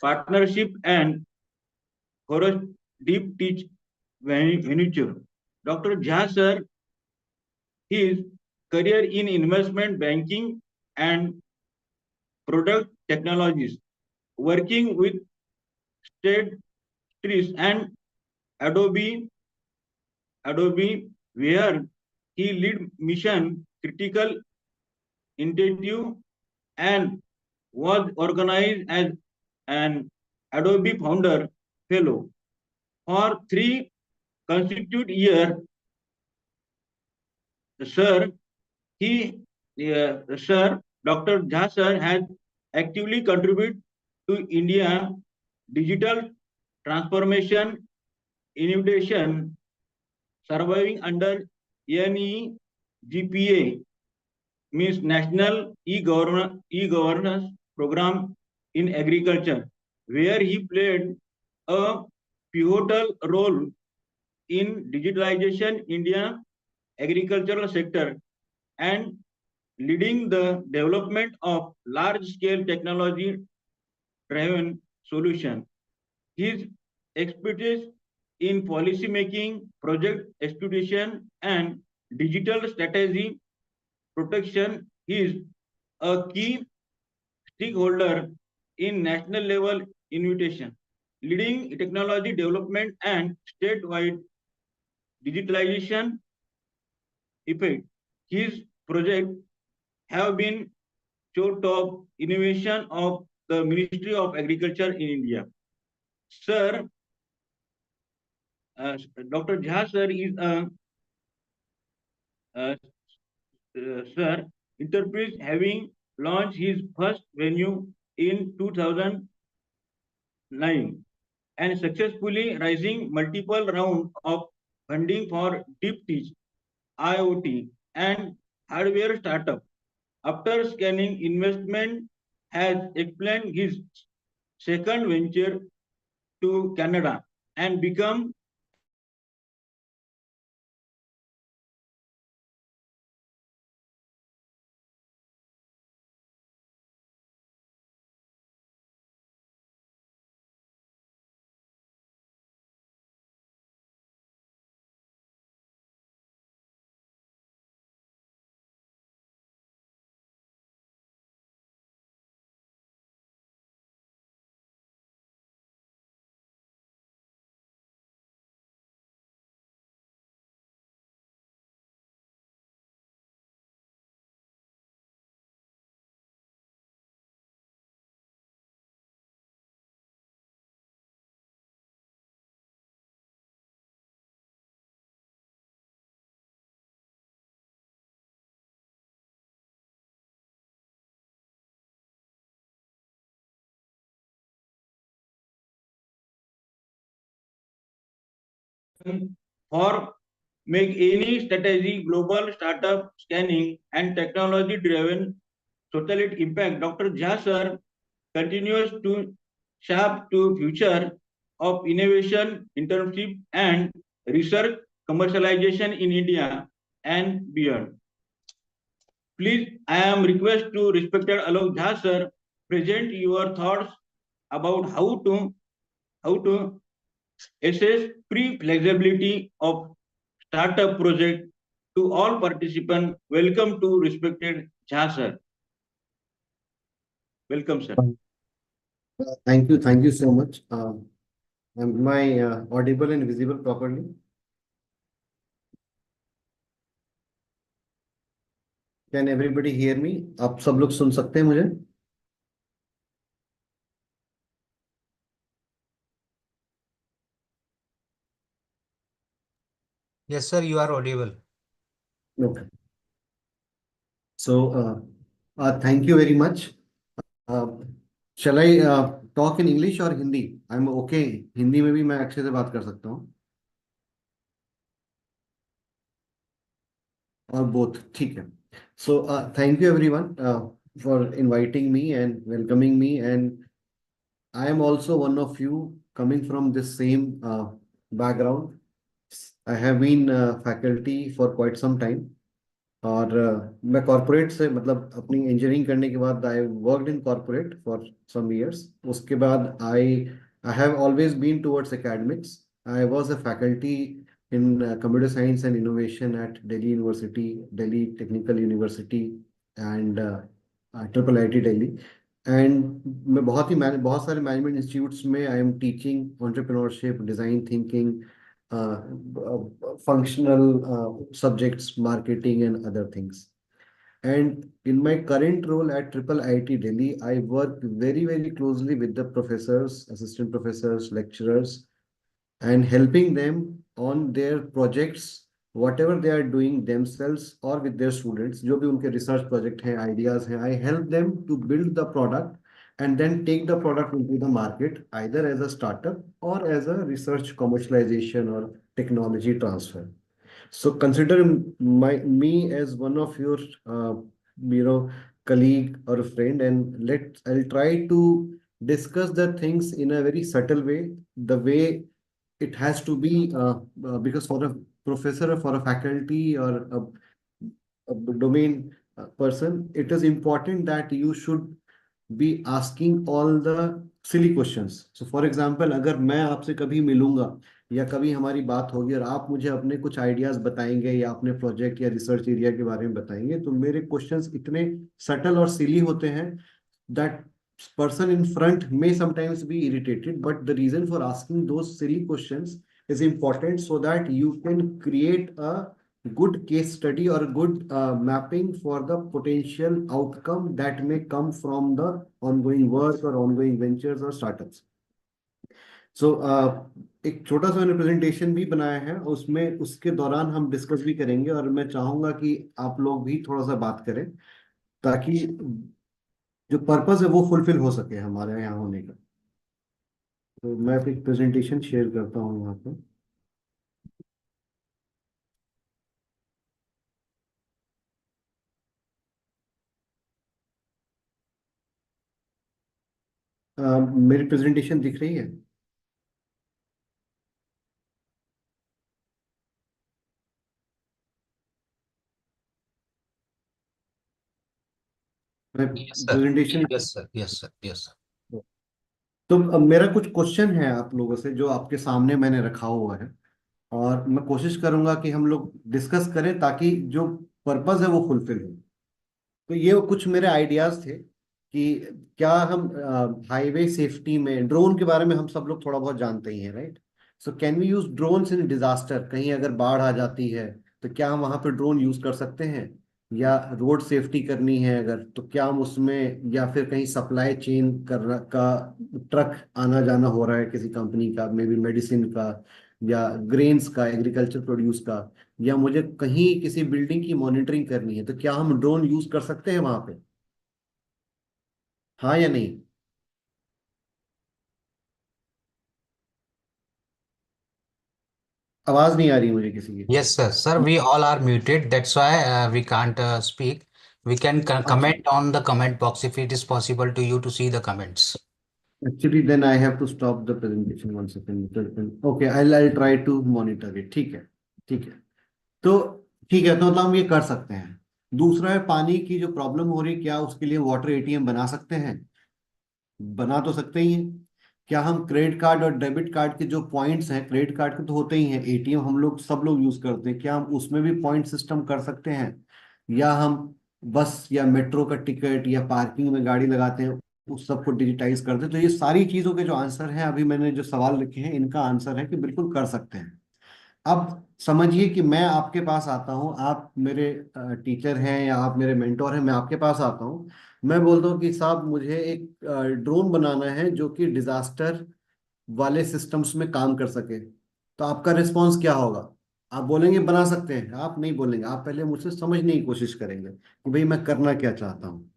partnership and for a deep teach venture. Dr. Jha sir, his career in investment banking and product technologies, working with state trees and Adobe, where he lead mission critical initiative and was organized as an Adobe Founder Fellow for 3 consecutive years. Sir, Sir, Dr. Jha sir has actively contributed to India digital transformation innovation, surviving under NEGPA, means National E-Governance Program in Agriculture, where he played a pivotal role in digitalization India agricultural sector and leading the development of large-scale technology-driven solution. His expertise in policy making, project execution, and digital strategy protection is a key stakeholder in national level invitation, leading technology development and statewide digitalization effect. His projects have been show top innovation of the Ministry of Agriculture in India. Sir, Dr. Jha sir is a sir enterprise having launched his first venue in 2009 and successfully raising multiple rounds of funding for deep teach, IoT, and hardware startup. After scanning investment, has explained his second venture to Canada and become for make any strategy global startup scanning and technology driven social impact. Dr. Jha sir continues to shape to future of innovation, internship, and research commercialization in India and beyond. Please, I am request to respected Alok Jha sir present your thoughts about how to assess pre-flexibility of startup project to all participants. Welcome to respected Jha sir. Welcome, sir. Thank you so much. Am I audible and visible properly? Can everybody hear me? आप सब लोग सुन सकते हैं मुझे? Yes, sir, you are audible. Okay. So, thank you very much. Shall I talk in English or Hindi? I'm okay. Hindi में भी मैं अच्छे से बात कर सकता हूँ. और both, ठीक है. So, thank you everyone for inviting me and welcoming me. And I am also one of you coming from this same background. I have been faculty for quite some time. और मैं corporate से मतलब अपनी engineering करने के बाद I worked in corporate for some years. उसके बाद I I have always been towards academics. I was a faculty in computer science and innovation at Delhi University, Delhi Technical University and triple I T Delhi. And मैं बहुत सारे management institutes में I am teaching entrepreneurship, design thinking, functional subjects, marketing, and other things. And in my current role at Triple IT Delhi, I work very, very closely with the professors, assistant professors, lecturers, and helping them on their projects, whatever they are doing themselves or with their students. जो भी उनके research project हैं, ideas हैं, I help them to build the product and then take the product into the market, either as a startup or as a research commercialization or technology transfer. So consider me as one of your you know colleague or a friend, and I'll try to discuss the things in a very subtle way, the way it has to be, because for a professor or for a faculty or a domain person, it is important that you should be asking all the silly questions. So for example, अगर मैं आपसे कभी मिलूंगा या कभी हमारी बात होगी और आप मुझे अपने कुछ आइडियाज बताएंगे या अपने प्रोजेक्ट या रिसर्च एरिया के बारे में बताएंगे, तो मेरे क्वेश्चंस इतने सटल और सिली होते हैं that person in front may sometimes be irritated, but the reason for asking those silly questions is important so that you can create a good case study or a good mapping for the potential outcome that may come from the ongoing work or ongoing ventures or startups. So एक छोटा सा मैंने presentation भी बनाया है, उसमें उसके दौरान हम डिस्कस भी करेंगे और मैं चाहूंगा कि आप लोग भी थोड़ा सा बात करें ताकि जो पर्पस है वो फुलफिल हो सके हमारे यहाँ होने का। तो मैं एक प्रेजेंटेशन शेयर करता हूँ यहाँ पे। मेरी प्रेजेंटेशन दिख रही है? मैं Yes, sir. Presentation Yes, sir. Yes, sir. Yes, sir. तो अब मेरा कुछ क्वेश्चन है आप लोगों से जो आपके सामने मैंने रखा हुआ है, और मैं कोशिश करूंगा कि हम लोग डिस्कस करें ताकि जो पर्पस है वो फुलफिल हो। तो ये कुछ मेरे आइडियाज थे कि क्या हम हाईवे सेफ्टी में ड्रोन के बारे में हम सब लोग थोड़ा बहुत जानते ही हैं, right? So can we use drones in disaster? कहीं अगर बाढ़ आ जाती है तो क्या हम वहां पे ड्रोन यूज कर सकते हैं? या रोड सेफ्टी करनी है अगर, तो क्या हम उसमें, या फिर कहीं सप्लाई चेन का ट्रक आना जाना हो रहा है किसी कंपनी का, मे बी मेडिसिन का या ग्रेन्स का, एग्रीकल्चर प्रोड्यूस का, या मुझे कहीं किसी बिल्डिंग की मॉनिटरिंग करनी है, तो क्या हम ड्रोन यूज कर सकते हैं वहां पे? हाँ या नहीं? आवाज नहीं आ रही मुझे किसी की। Yes, sir. Sir, we all are muted. That's why we can't speak. We can अच्छा, comment on the comment box if it is possible to you to see the comments. Actually then I have to stop the presentation one second. Okay, I try to monitor it. ठीक है, ठीक है। तो ठीक है, तो मतलब हम ये कर सकते हैं। दूसरा है पानी की जो प्रॉब्लम हो रही है, क्या उसके लिए वाटर एटीएम बना सकते हैं? बना तो सकते ही हैं। क्या हम क्रेडिट कार्ड और डेबिट कार्ड के जो पॉइंट्स हैं, क्रेडिट कार्ड के तो होते ही हैं, एटीएम हम लोग सब लोग यूज करते हैं, क्या हम उसमें भी पॉइंट सिस्टम कर सकते हैं? या हम बस या मेट्रो का टिकट या पार्किंग में गाड़ी लगाते हैं उस सबको डिजिटाइज करते हैं? तो ये सारी चीजों के जो आंसर हैं, अभी मैंने जो सवाल लिखे हैं इनका आंसर है कि बिल्कुल कर सकते हैं। अब समझिए कि मैं आपके पास आता हूँ, आप मेरे टीचर हैं या आप मेरे मेंटोर हैं, मैं आपके पास आता हूँ, मैं बोलता हूँ कि साहब मुझे एक ड्रोन बनाना है जो कि डिजास्टर वाले सिस्टम्स में काम कर सके। तो आपका रिस्पॉन्स क्या होगा? आप बोलेंगे बना सकते हैं? आप नहीं बोलेंगे, आप पहले मुझसे समझने की कोशिश करेंगे कि भाई मैं करना क्या चाहता हूँ,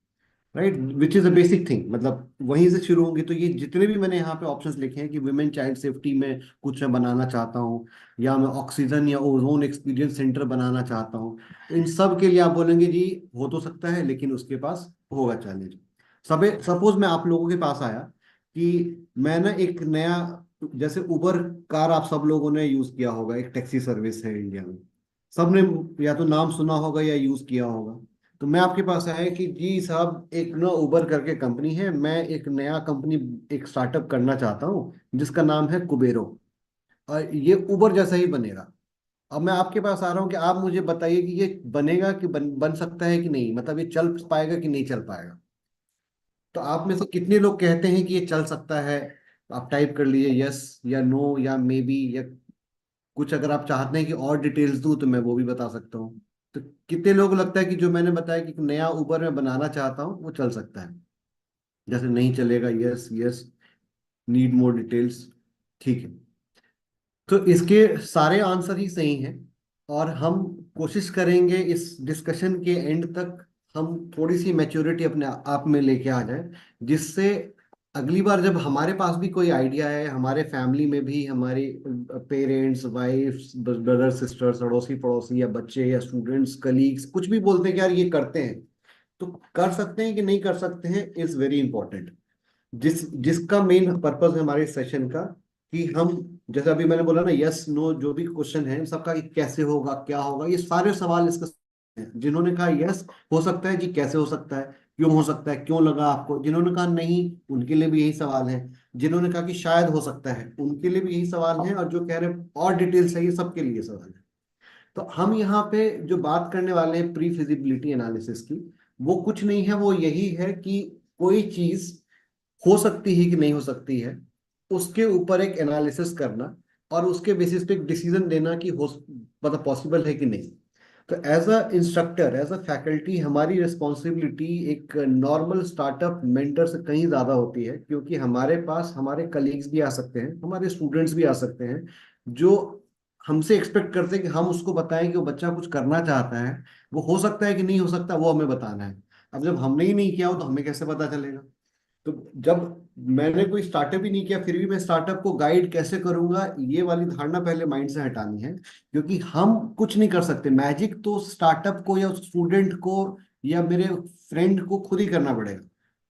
right? Which is a basic thing, मतलब वहीं से शुरू होंगी। तो ये जितने भी मैंने यहाँ पे ऑप्शंस लिखे हैं कि वुमेन चाइल्ड सेफ्टी में कुछ मैं बनाना चाहता हूँ, या मैं ऑक्सीजन या ओजोन एक्सपीरियंस सेंटर बनाना चाहता हूँ, तो इन सब के लिए आप बोलेंगे जी हो तो सकता है, लेकिन उसके पास होगा चैलेंज। सबे सपोज मैं आप लोगों के पास आया कि मैं ना एक नया, जैसे उबर कार आप सब लोगों ने यूज किया होगा, एक टैक्सी सर्विस है इंडिया में। सबने या तो नाम सुना होगा या यूज किया होगा। तो मैं आपके पास आया कि जी साहब, एक ना उबर करके कंपनी है, मैं एक नया कंपनी, एक स्टार्टअप करना चाहता हूँ जिसका नाम है कुबेरो, और ये उबर जैसा ही बनेगा। अब मैं आपके पास आ रहा हूँ कि आप मुझे बताइए कि ये बनेगा कि बन सकता है कि नहीं, मतलब ये चल पाएगा कि नहीं चल पाएगा। तो आप में से कितने लोग कहते हैं कि ये चल सकता है? आप टाइप कर लीजिए यस या नो या मे बी, या कुछ अगर आप चाहते हैं कि और डिटेल्स दूं तो मैं वो भी बता सकता हूँ। तो कितने लोग लगता है कि जो मैंने बताया कि नया उबर मैं बनाना चाहता हूँ वो चल सकता है? जैसे नहीं चलेगा, yes yes, need more details, ठीक है। तो इसके सारे आंसर ही सही हैं, और हम कोशिश करेंगे इस डिस्कशन के एंड तक हम थोड़ी सी मैच्योरिटी अपने आप में लेके आ जाए, जिससे अगली बार जब हमारे पास भी कोई आइडिया है, हमारे फैमिली में भी हमारे पेरेंट्स, वाइफ्स, ब्रदर सिस्टर्स, अड़ोसी पड़ोसी या बच्चे या स्टूडेंट्स, कलीग्स कुछ भी बोलते हैं कि यार ये करते हैं, तो कर सकते हैं कि नहीं कर सकते हैं इज वेरी इंपॉर्टेंट। जिसका मेन पर्पस है हमारे सेशन का, कि हम, जैसे अभी मैंने बोला ना, यस नो जो भी क्वेश्चन है सबका, कि कैसे होगा, क्या होगा, ये सारे सवाल इसका हैं। जिन्होंने कहा यस हो सकता है जी, कैसे हो सकता है, क्यों हो सकता है, क्यों लगा आपको, जिन्होंने कहा नहीं उनके लिए भी यही सवाल है, जिन्होंने कहा कि शायद हो सकता है उनके लिए भी यही सवाल है, और जो कह रहे हैं और डिटेल चाहिए सबके लिए सवाल है। तो हम यहाँ पे जो बात करने वाले हैं प्री फिजिबिलिटी एनालिसिस की, वो कुछ नहीं है, वो यही है कि कोई चीज हो सकती है कि नहीं हो सकती है, उसके ऊपर एक एनालिसिस करना, और उसके बेसिस पे एक डिसीजन देना कि हो, मतलब पॉसिबल है कि नहीं। तो as a instructor, as a faculty, हमारी रिस्पॉन्सिबिलिटी एक नॉर्मल स्टार्टअप मेंटर से कहीं ज्यादा होती है, क्योंकि हमारे पास हमारे कलीग्स भी आ सकते हैं, हमारे स्टूडेंट्स भी आ सकते हैं, जो हमसे एक्सपेक्ट करते हैं कि हम उसको बताएं कि वो बच्चा कुछ करना चाहता है, वो हो सकता है कि नहीं हो सकता वो हमें बताना है। अब जब हमने ही नहीं किया हो तो हमें कैसे पता चलेगा? तो जब मैंने कोई स्टार्टअप ही नहीं किया फिर भी मैं स्टार्टअप को गाइड कैसे करूंगा, ये वाली धारणा पहले माइंड से हटानी है। क्योंकि हम कुछ नहीं कर सकते, मैजिक तो स्टार्टअप को या स्टूडेंट को या मेरे फ्रेंड को खुद ही करना पड़ेगा।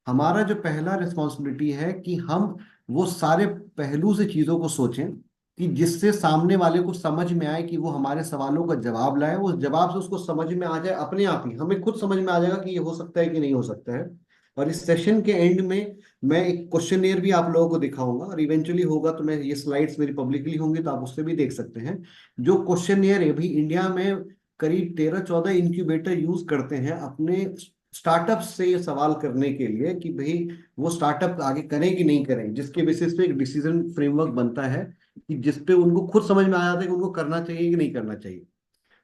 हमारा जो पहला रिस्पॉन्सिबिलिटी है कि हम वो सारे पहलू से चीजों को सोचें, कि जिससे सामने वाले को समझ में आए, कि वो हमारे सवालों का जवाब लाए, उस जवाब से उसको समझ में आ जाए, अपने आप ही हमें खुद समझ में आ जाएगा कि ये हो सकता है कि नहीं हो सकता है। और इस सेशन के एंड में मैं एक क्वेश्चनियर भी आप लोगों को दिखाऊंगा, और इवेंचुअली होगा तो मैं, ये स्लाइड्स मेरी पब्लिकली होंगी तो आप उससे भी देख सकते हैं। जो क्वेश्चनियर है, अभी इंडिया में करीब 13-14 इंक्यूबेटर यूज करते हैं अपने स्टार्टअप से ये सवाल करने के लिए कि भाई वो स्टार्टअप आगे करें कि नहीं करें, जिसके बेसिस पे एक डिसीजन फ्रेमवर्क बनता है, कि जिसपे उनको खुद समझ में आ जाता है कि उनको करना चाहिए कि नहीं करना चाहिए।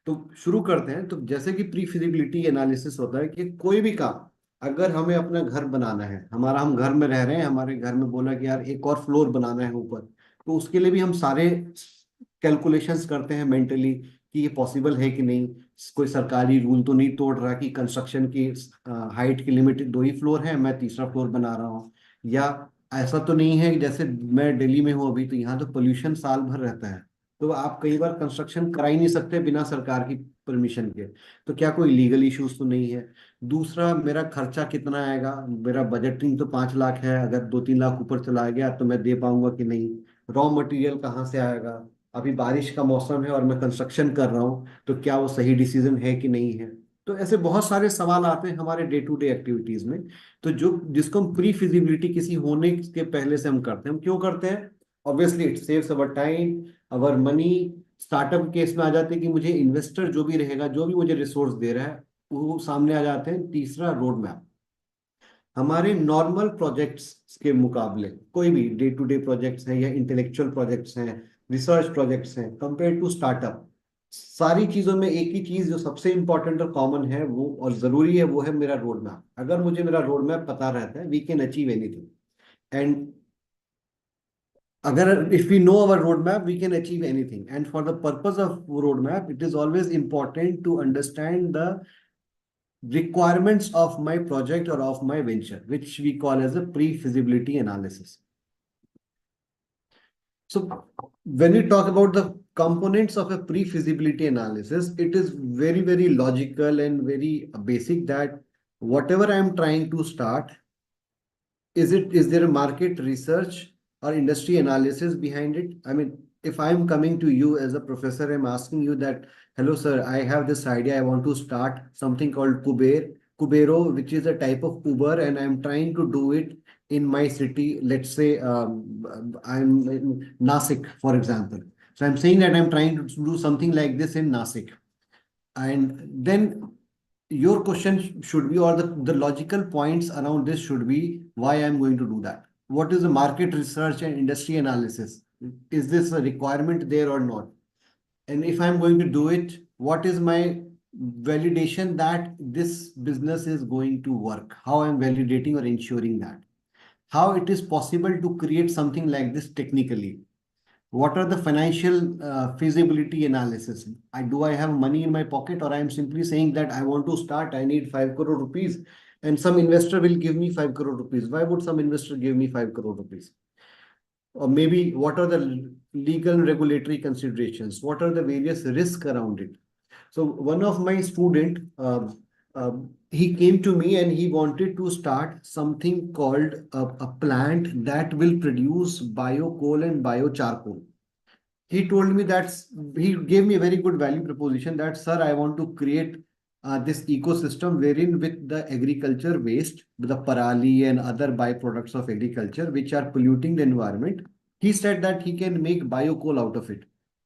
तो शुरू करते हैं। तो जैसे कि प्री फिजिबिलिटी एनालिसिस होता है कि कोई भी काम, अगर हमें अपना घर बनाना है, हमारा, हम घर में रह रहे हैं, हमारे घर में बोला कि यार एक और फ्लोर बनाना है ऊपर, तो उसके लिए भी हम सारे कैलकुलेशंस करते हैं मेंटली कि ये पॉसिबल है कि नहीं, कोई सरकारी रूल तो नहीं तोड़ रहा कि कंस्ट्रक्शन की हाइट की लिमिट 2 ही फ्लोर है, मैं तीसरा फ्लोर बना रहा हूँ, या ऐसा तो नहीं है कि जैसे मैं दिल्ली में हूँ अभी, तो यहाँ तो पोल्यूशन साल भर रहता है, तो आप कई बार कंस्ट्रक्शन करा ही नहीं सकते बिना सरकार की परमिशन के। तो क्या कोई लीगल इश्यूज तो नहीं है? दूसरा, मेरा खर्चा कितना आएगा, मेरा बजटिंग तो 5 लाख है, अगर 2-3 लाख ऊपर चला गया तो मैं दे पाऊंगा कि नहीं? रॉ मटेरियल कहाँ से आएगा? अभी बारिश का मौसम है और मैं कंस्ट्रक्शन कर रहा हूँ, तो क्या वो सही डिसीजन है कि नहीं है? तो ऐसे बहुत सारे सवाल आते हैं हमारे डे टू डे एक्टिविटीज में। तो जो जिसको हम प्री फिजिबिलिटी किसी होने के पहले से हम करते हैं, हम क्यों करते हैं? Obviously it saves our time, our money. Startup case में आ जाते हैं कि मुझे इन्वेस्टर जो भी रहेगा, जो भी मुझे रिसोर्स दे रहा है, वो सामने आ जाते हैं। तीसरा, रोड मैप। हमारे नॉर्मल प्रोजेक्ट्स के मुकाबले, कोई भी डे टू डे प्रोजेक्ट्स हैं या इंटेलेक्चुअल प्रोजेक्ट्स हैं, रिसर्च प्रोजेक्ट्स हैं, कंपेयर टू स्टार्टअप, सारी चीजों में एक ही चीज जो सबसे इंपॉर्टेंट और कॉमन है वो और जरूरी है, वो है मेरा रोड मैप। अगर मुझे मेरा रोड मैप पता रहता है, we can achieve anything. And अगर if we know our roadmap, we can achieve anything. And for the purpose of roadmap, it is always important to understand the requirements of my project or of my venture, which we call as a pre-feasibility analysis. So when we talk about the components of a pre-feasibility analysis, it is very, very logical and very basic that whatever I am trying to start, is there a market research or industry analysis behind it? I mean, if I'm coming to you as a professor, I'm asking you that, hello, sir, I have this idea. I want to start something called Kubero, which is a type of Uber, and I'm trying to do it in my city. Let's say I'm in Nasik, for example. So I'm saying that I'm trying to do something like this in Nasik. And then your question should be, or the logical points around this should be, why I'm going to do that. What is the market research and industry analysis? Is this a requirement there or not? And if I'm going to do it, what is my validation that this business is going to work? How I'm validating or ensuring that? How it is possible to create something like this technically? What are the financial feasibility analysis? Do I have money in my pocket, or I am simply saying that I want to start, I need 5 crore rupees, and some investor will give me 5 crore rupees. Why would some investor give me 5 crore rupees? Or maybe what are the legal and regulatory considerations? What are the various risks around it? So one of my student, he came to me and he wanted to start something called a plant that will produce bio coal and bio charcoal. He told me he gave me a very good value proposition that, sir, I want to create this ecosystem wherein with the agriculture waste, the parali and other byproducts of agriculture, which are polluting the environment, he said that he can make biocoal out of it.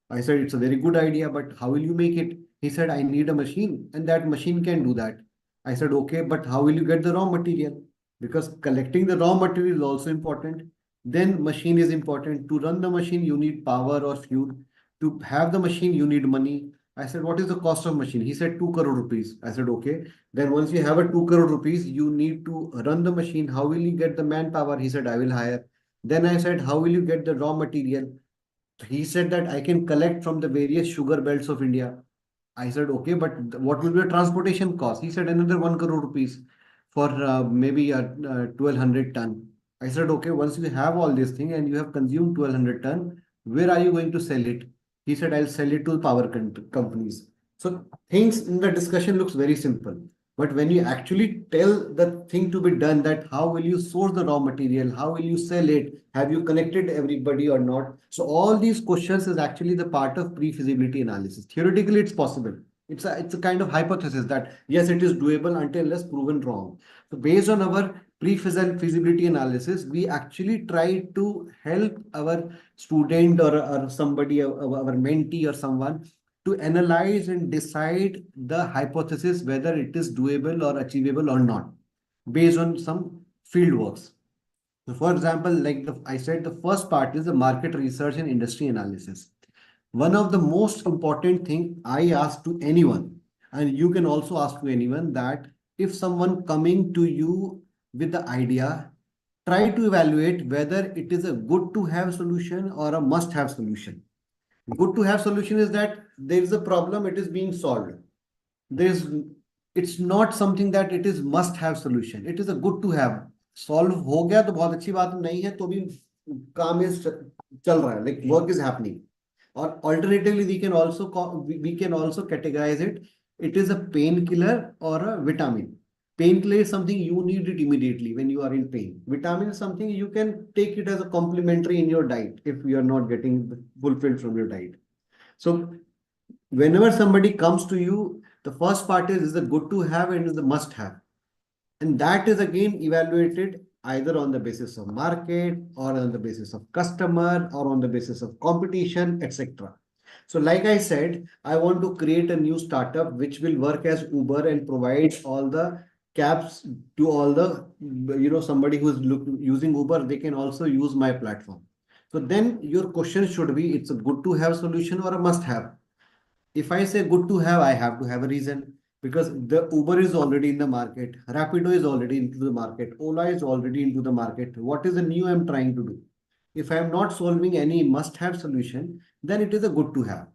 I said, it's a very good idea, but how will you make it? He said, I need a machine and that machine can do that. I said, okay, but how will you get the raw material? Because collecting the raw material is also important. Then machine is important. To run the machine, you need power or fuel. To have the machine, you need money. I said, what is the cost of machine? He said, 2 crore rupees. I said, okay. Then once you have a 2 crore rupees, you need to run the machine. How will you get the manpower? He said, I will hire. Then I said, how will you get the raw material? He said that I can collect from the various sugar belts of India. I said, okay, but what will be the transportation cost? He said, another 1 crore rupees for maybe a 1200 ton. I said, okay, once you have all this thing and you have consumed 1200 ton, where are you going to sell it? He said, I'll sell it to power companies. So things in the discussion looks very simple. But when you actually tell the thing to be done, that how will you source the raw material? How will you sell it? Have you connected everybody or not? So all these questions is actually the part of pre-feasibility analysis. Theoretically, it's possible. It's a kind of hypothesis that yes, it is doable until unless proven wrong. So based on our pre-feasibility analysis, we actually try to help our student or somebody, our mentee or someone, to analyze and decide the hypothesis whether it is doable or achievable or not, based on some field works. So for example, like I said, the first part is the market research and industry analysis. One of the most important thing I ask to anyone, and you can also ask to anyone, that if someone coming to you with the idea, try to evaluate whether it is a good to have solution or a must have solution. Good to have solution is that there is a problem, it is being solved. There's It's not something that it is must have solution. It is a good to have. Solve हो गया तो बहुत अच्छी बात, नहीं है तो भी काम is चल रहा है, like work is happening. Or alternatively, we can also categorize it. It is a painkiller or a vitamin. Painkiller is something you need it immediately when you are in pain. Vitamin is something you can take it as a complementary in your diet if you are not getting fulfilled from your diet. So whenever somebody comes to you, the first part is the good to have and is the must have. And that is again evaluated either on the basis of market or on the basis of customer or on the basis of competition, etc. So like I said, I want to create a new startup which will work as Uber and provide all the cabs to all the, somebody who is using Uber, they can also use my platform. So then your question should be, it's a good to have solution or a must have. If I say good to have, I have to have a reason, because the Uber is already in the market, Rapido is already into the market, Ola is already into the market. What is the new I'm trying to do? If I'm not solving any must-have solution, then it is a good to have.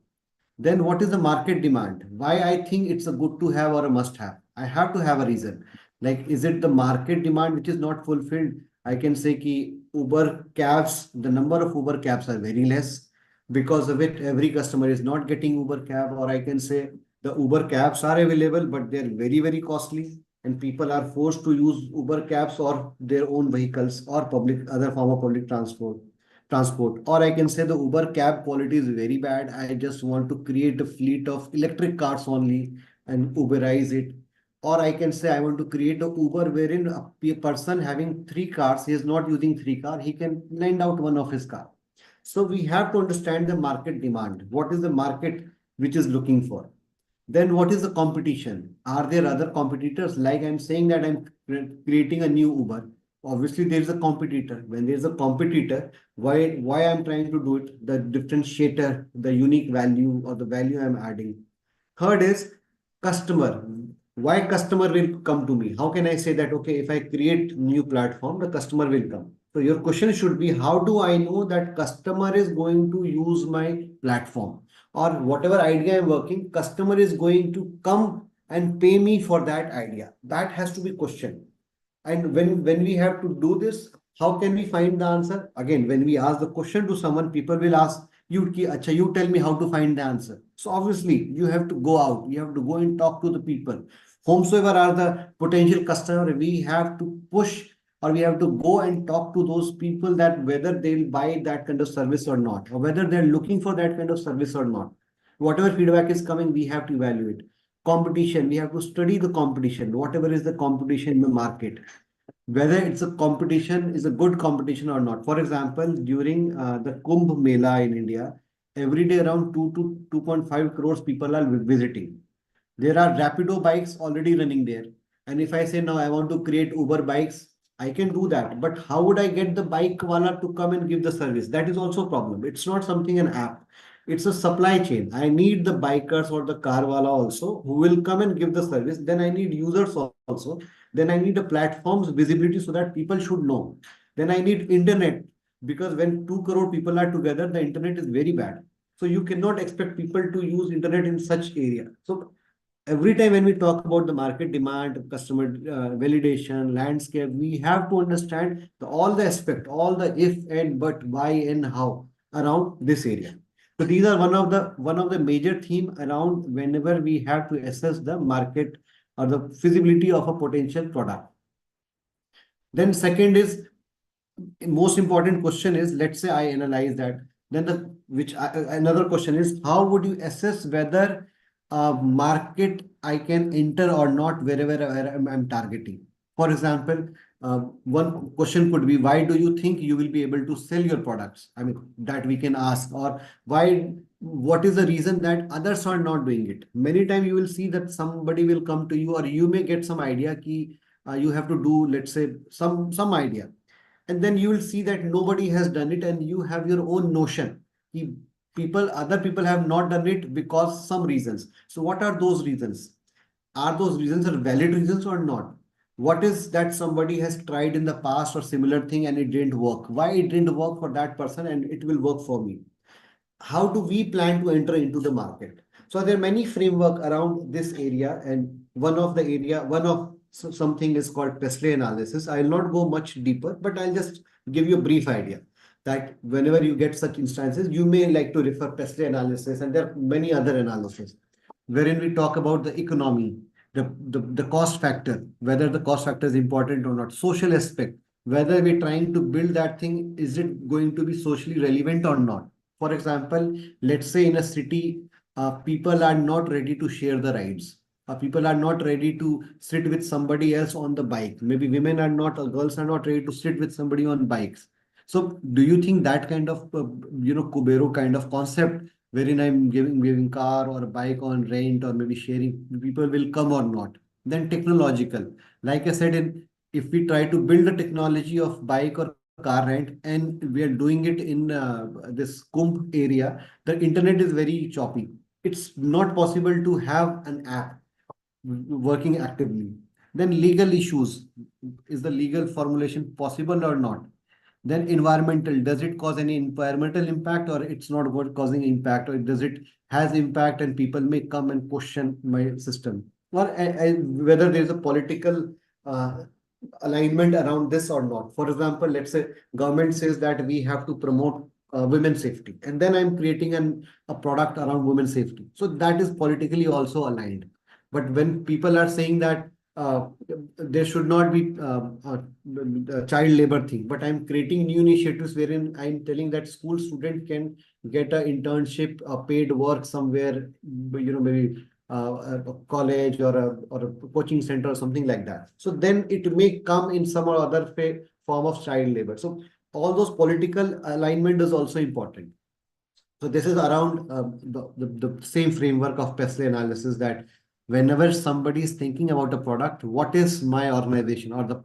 Then what is the market demand? Why I think it's a good to have or a must-have? I have to have a reason. Like, is it the market demand which is not fulfilled? I can say ki Uber cabs, the number of Uber cabs are very less. Because of it, every customer is not getting Uber cab, or I can say the Uber cabs are available, but they're very, very costly, and people are forced to use Uber cabs or their own vehicles or other form of public transport. transport. Or I can say the Uber cab quality is very bad. I just want to create a fleet of electric cars only and Uberize it. Or I can say I want to create a Uber wherein a person having three cars, he is not using three cars, he can lend out one of his car. So we have to understand the market demand. What is the market which is looking for? Then what is the competition? Are there other competitors? Like I'm saying that I'm creating a new Uber. Obviously, there is a competitor. When there is a competitor, why I'm trying to do it? The differentiator, the unique value or the value I'm adding. Third is customer. Why customer will come to me? How can I say that, okay, if I create new platform, the customer will come? So your question should be, how do I know that customer is going to use my platform? Or whatever idea I'm working, customer is going to come and pay me for that idea. That has to be questioned. And when we have to do this, how can we find the answer? Again, when we ask the question to someone, people will ask you, ki, Acha, you tell me how to find the answer. So obviously, you have to go out, you have to go and talk to the people. Whomsoever are the potential customer, we have to push or we have to go and talk to those people that whether they'll buy that kind of service or not, or whether they're looking for that kind of service or not. Whatever feedback is coming, we have to evaluate. Competition, we have to study the competition, whatever is the competition in the market, whether it's a competition is a good competition or not. For example, during the Kumbh Mela in India, every day around 2 to 2.5 crores people are visiting. There are Rapido bikes already running there. And if I say now I want to create Uber bikes, I can do that. But how would I get the bike wala to come and give the service? That is also a problem. It's not something an app. It's a supply chain. I need the bikers or the car wala also who will come and give the service. Then I need users also. Then I need a platform's visibility so that people should know. Then I need internet because when 2 crore people are together, the internet is very bad. So you cannot expect people to use internet in such area. So every time when we talk about the market demand, customer validation, landscape, we have to understand all the aspect, all the if and but, why and how around this area. So these are one of the major theme around whenever we have to assess the market or the feasibility of a potential product. Then second is most important question is, let's say I analyze that. Then another question is, how would you assess whether market I can enter or not wherever I'm targeting? For example, one question could be, why do you think you will be able to sell your products? I mean, that we can ask. Or what is the reason that others are not doing it? Many times you will see that somebody will come to you, or you may get some idea ki you have to do, let's say, some idea. And then you will see that nobody has done it and you have your own notion. Other people have not done it because some reasons. So what are those reasons? Are those reasons are valid reasons or not? What is that somebody has tried in the past or similar thing and it didn't work? Why it didn't work for that person and it will work for me? How do we plan to enter into the market? So there are many framework around this area, and one of something is called Presley analysis. I'll not go much deeper, but I'll just give you a brief idea that whenever you get such instances, you may like to refer Presley analysis, and there are many other analysis wherein we talk about the economy, the cost factor, whether the cost factor is important or not, social aspect, whether we're trying to build that thing, is it going to be socially relevant or not? For example, let's say in a city, people are not ready to share the rides. People are not ready to sit with somebody else on the bike. Maybe women are not, or girls are not ready to sit with somebody on bikes. So do you think that kind of, Kubero kind of concept, wherein I'm giving car or a bike on rent or maybe sharing, people will come or not? Then technological, like I said, if we try to build a technology of bike or car rent and we are doing it in this Kumbh area, the internet is very choppy. It's not possible to have an app working actively. Then legal issues, is the legal formulation possible or not? Then environmental, does it cause any environmental impact or it's not causing impact, or does it has impact and people may come and question my system? Or whether there's a political alignment around this or not. For example, let's say government says that we have to promote women's safety, and then I'm creating a product around women's safety. So that is politically also aligned. But when people are saying that there should not be a child labor thing, but I'm creating new initiatives wherein I'm telling that school student can get an internship, a paid work somewhere, maybe a college or a coaching center or something like that. So then it may come in some or other form of child labor. So all those political alignment is also important. So this is around the same framework of PESLE analysis, that whenever somebody is thinking about a product, what is my organization or the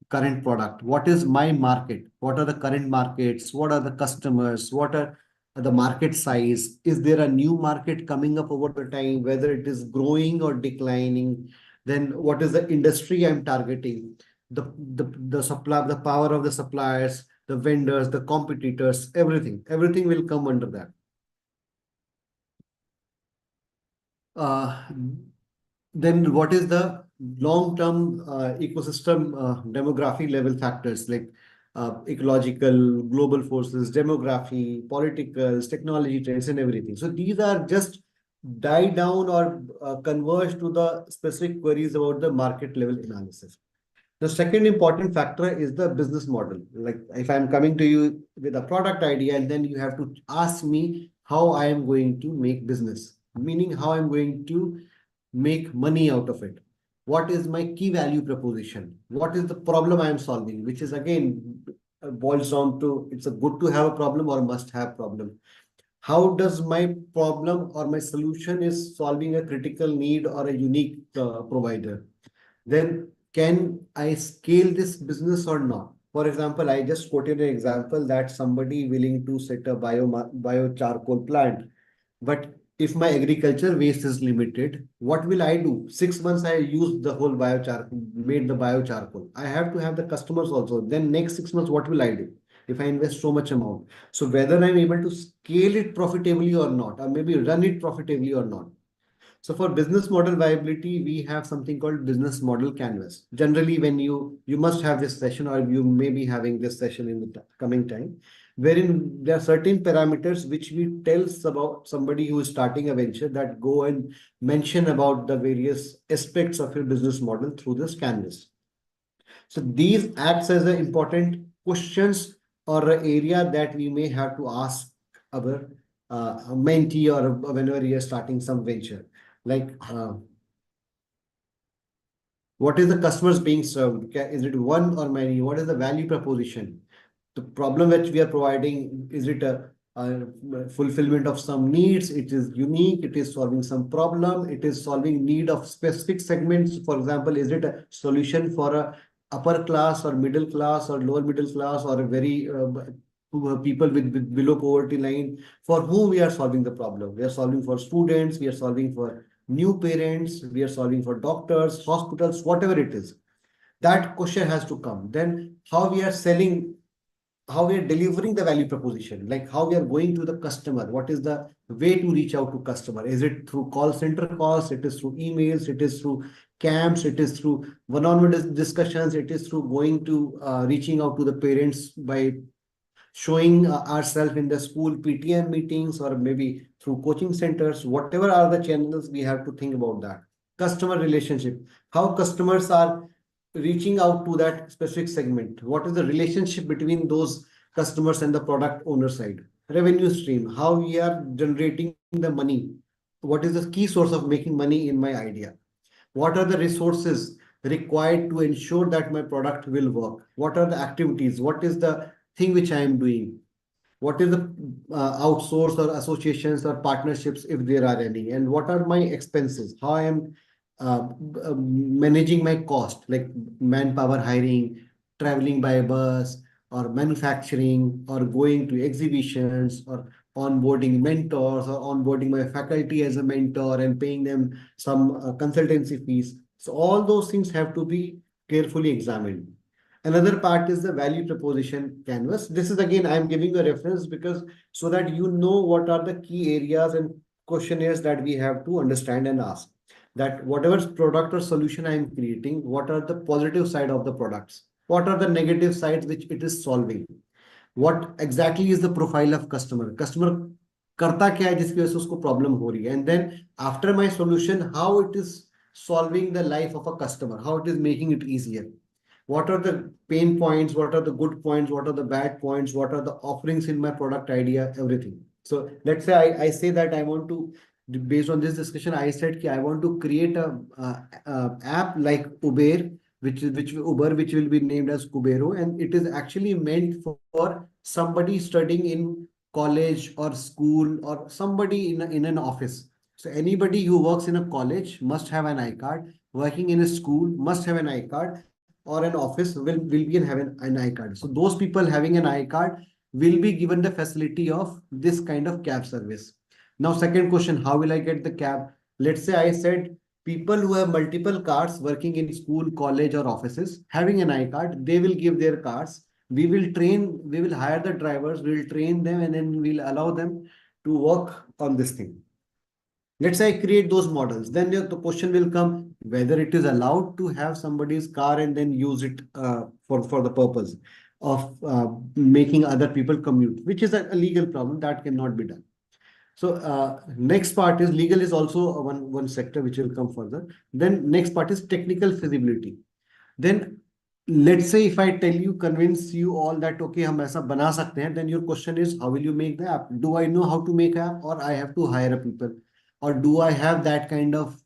current product? What is my market? What are the current markets? What are the customers? What are the market size? Is there a new market coming up over the time, whether it is growing or declining? Then what is the industry I'm targeting? The supply, the power of the suppliers, the vendors, the competitors, everything will come under that. Uh, then what is the long-term ecosystem demography level factors, like ecological, global forces, demography, politicals, technology trends, and everything. So these are just die down or converge to the specific queries about the market level analysis. The second important factor is the business model. Like if I'm coming to you with a product idea, and then you have to ask me how I am going to make business, meaning how I'm going to make money out of it. What is my key value proposition? What is the problem I am solving? Which is again boils down to, it's a good to have a problem or must have problem. How does my problem or my solution is solving a critical need or a unique provider? Then can I scale this business or not? For example, I just quoted an example that somebody willing to set a bio charcoal plant, but if my agriculture waste is limited, what will I do? 6 months I use the whole biochar, made the biocharcoal. I have to have the customers also. Then next 6 months, what will I do if I invest so much amount? So whether I'm able to scale it profitably or not, or maybe run it profitably or not. So for business model viability, we have something called business model canvas. Generally, when you must have this session, or you may be having this session in the coming time, wherein there are certain parameters which we tell about somebody who is starting a venture, that go and mention about the various aspects of your business model through this canvas. So these acts as an important questions or an area that we may have to ask our mentee, or whenever you are starting some venture. Like, what is the customers being served? Is it one or many? What is the value proposition? The problem which we are providing, is it a fulfillment of some needs? It is unique. It is solving some problem. It is solving need of specific segments. For example, is it a solution for a upper class or middle class or lower middle class, or a very people with below poverty line, for whom we are solving the problem? We are solving for students. We are solving for new parents. We are solving for doctors, hospitals, whatever it is. That question has to come. Then how we are selling, how we are delivering the value proposition, like how we are going to the customer. What is the way to reach out to customer? Is it through call center calls? It is through emails? It is through camps? It is through one-on-one discussions? It is through going to reaching out to the parents by showing ourselves in the school PTM meetings, or maybe through coaching centers? Whatever are the channels, we have to think about that. Customer relationship, how customers are reaching out to that specific segment. What is the relationship between those customers and the product owner side? Revenue stream, how we are generating the money. What is the key source of making money in my idea? What are the resources required to ensure that my product will work? What are the activities? What is the thing which I am doing? What is the outsource or associations or partnerships, if there are any? And what are my expenses? How I am managing my cost, like manpower hiring, traveling by bus, or manufacturing, or going to exhibitions, or onboarding mentors, or onboarding my faculty as a mentor and paying them some consultancy fees. So all those things have to be carefully examined. Another part is the value proposition canvas. This is again, I'm giving a reference because so that you know what are the key areas and questionnaires that we have to understand and ask. That whatever product or solution I am creating, what are the positive side of the products? What are the negative sides which it is solving? What exactly is the profile of customer? Customer करता क्या है जिसकी वजह से उसको problem हो रही है? And then after my solution, how it is solving the life of a customer, how it is making it easier. What are the pain points? What are the good points? What are the bad points? What are the offerings in my product idea? Everything. So let's say I say that I want to, based on this discussion, I said I want to create a app like Uber, which will be named as Kubero, and it is actually meant for somebody studying in college or school or somebody in an office. So anybody who works in a college must have an iCard. Working in a school must have an iCard, or an office will be having an iCard. So those people having an iCard will be given the facility of this kind of cab service. Now, second question, how will I get the cab? Let's say I said people who have multiple cars working in school, college, or offices having an iCard, they will give their cars. We will hire the drivers, we will train them, and then we'll allow them to work on this thing. Let's say I create those models. Then the question will come whether it is allowed to have somebody's car and then use it for the purpose of making other people commute, which is a legal problem that cannot be done. So next part is legal is also one sector which will come further. Then next part is technical feasibility. Then let's say if I tell you, convince you all that okay हम ऐसा बना सकते हैं, then your question is how will you make the app? Do I know how to make app, or I have to hire a people, or do I have that kind of